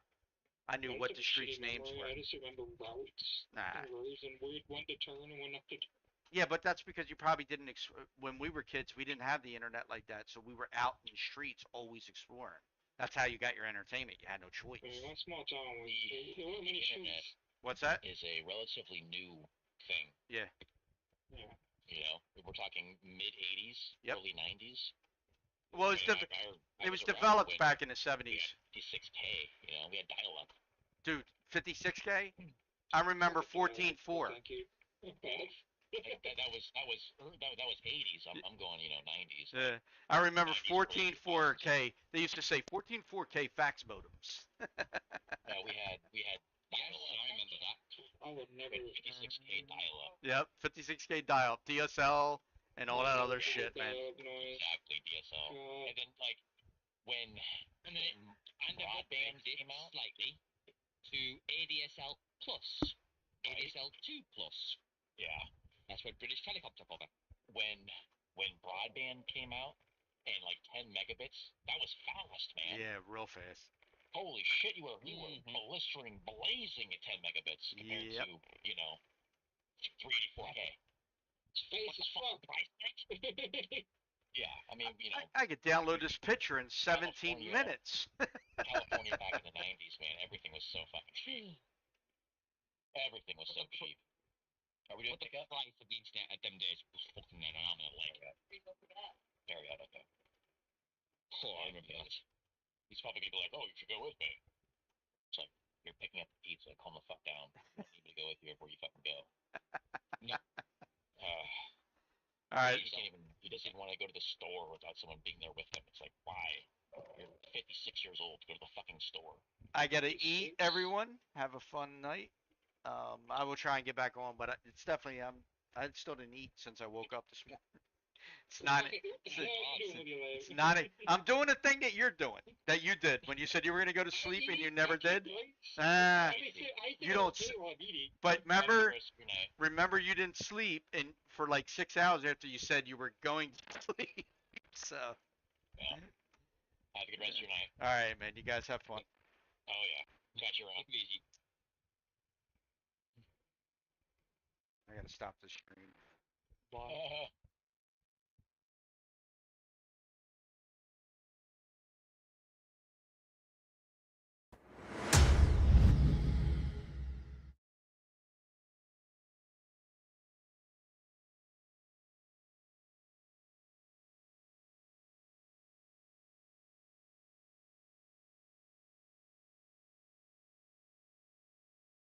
I knew what the streets' names were. I just remember routes. Nah. And roads and when to turn and when not to turn. Yeah, but that's because you probably didn't. When we were kids, we didn't have the internet like that, so we were out in the streets always exploring. That's how you got your entertainment. You had no choice. I mean, my small town was there weren't many internet streets. What's that? is a relatively new thing. Yeah. Yeah. You know, we're talking mid '80s, Yep. early '90s. Well, I mean, I it was around developed when back in the we 70s. had 56K. You know, we had dial-up. Dude, 56K? I remember 14.4. Thank you. That was '80s. I'm going, you know, '90s. Yeah. I remember 90s, early 14.4K. They used to say 14.4K fax modems. We had Yes, dial-up. I remember that. I would never. 56K dial-up. Yep, 56K dial-up, DSL, and all that other shit, man. Noise. Exactly, DSL. And then like when And then and they broadband upgraded it came out, slightly to ADSL Plus, Right. ADSL 2 Plus. yeah, That's what British Telecom took over. when broadband came out and like 10 megabits, that was fast, man. Yeah, real fast. Holy shit, you were blistering, blazing at 10 megabits compared Yep. to, you know, 384K. Space is fuck. Yeah, I mean, you know, I could download this picture in 17 California. minutes. California back in the '90s, man, everything was so fucking cheap. Everything was so cheap. Are we doing But the pickup? price of the internet at them days was fucking an arm and a leg. Carry out, okay. Oh, I remember that. He's probably gonna be like, "Oh, you should go with me." It's like you're picking up the pizza. Calm the fuck down. I don't need me to go with you before you fucking go. No. All right. He doesn't even want to go to the store without someone being there with him. It's like, why? You're 56 years old. Go to the fucking store. I gotta eat, everyone. Have a fun night. I will try and get back on, but it's definitely I still didn't eat since I woke up this morning. It's not. It's not. I'm doing the thing that you're doing, that you did when you said you were gonna go to sleep and you never did. You don't. But remember, you didn't sleep and for like 6 hours after you said you were going to sleep. So. Yeah. Have a good rest of your night. All right, man. You guys have fun. Oh yeah. Catch you around. I gotta stop this stream. Bye.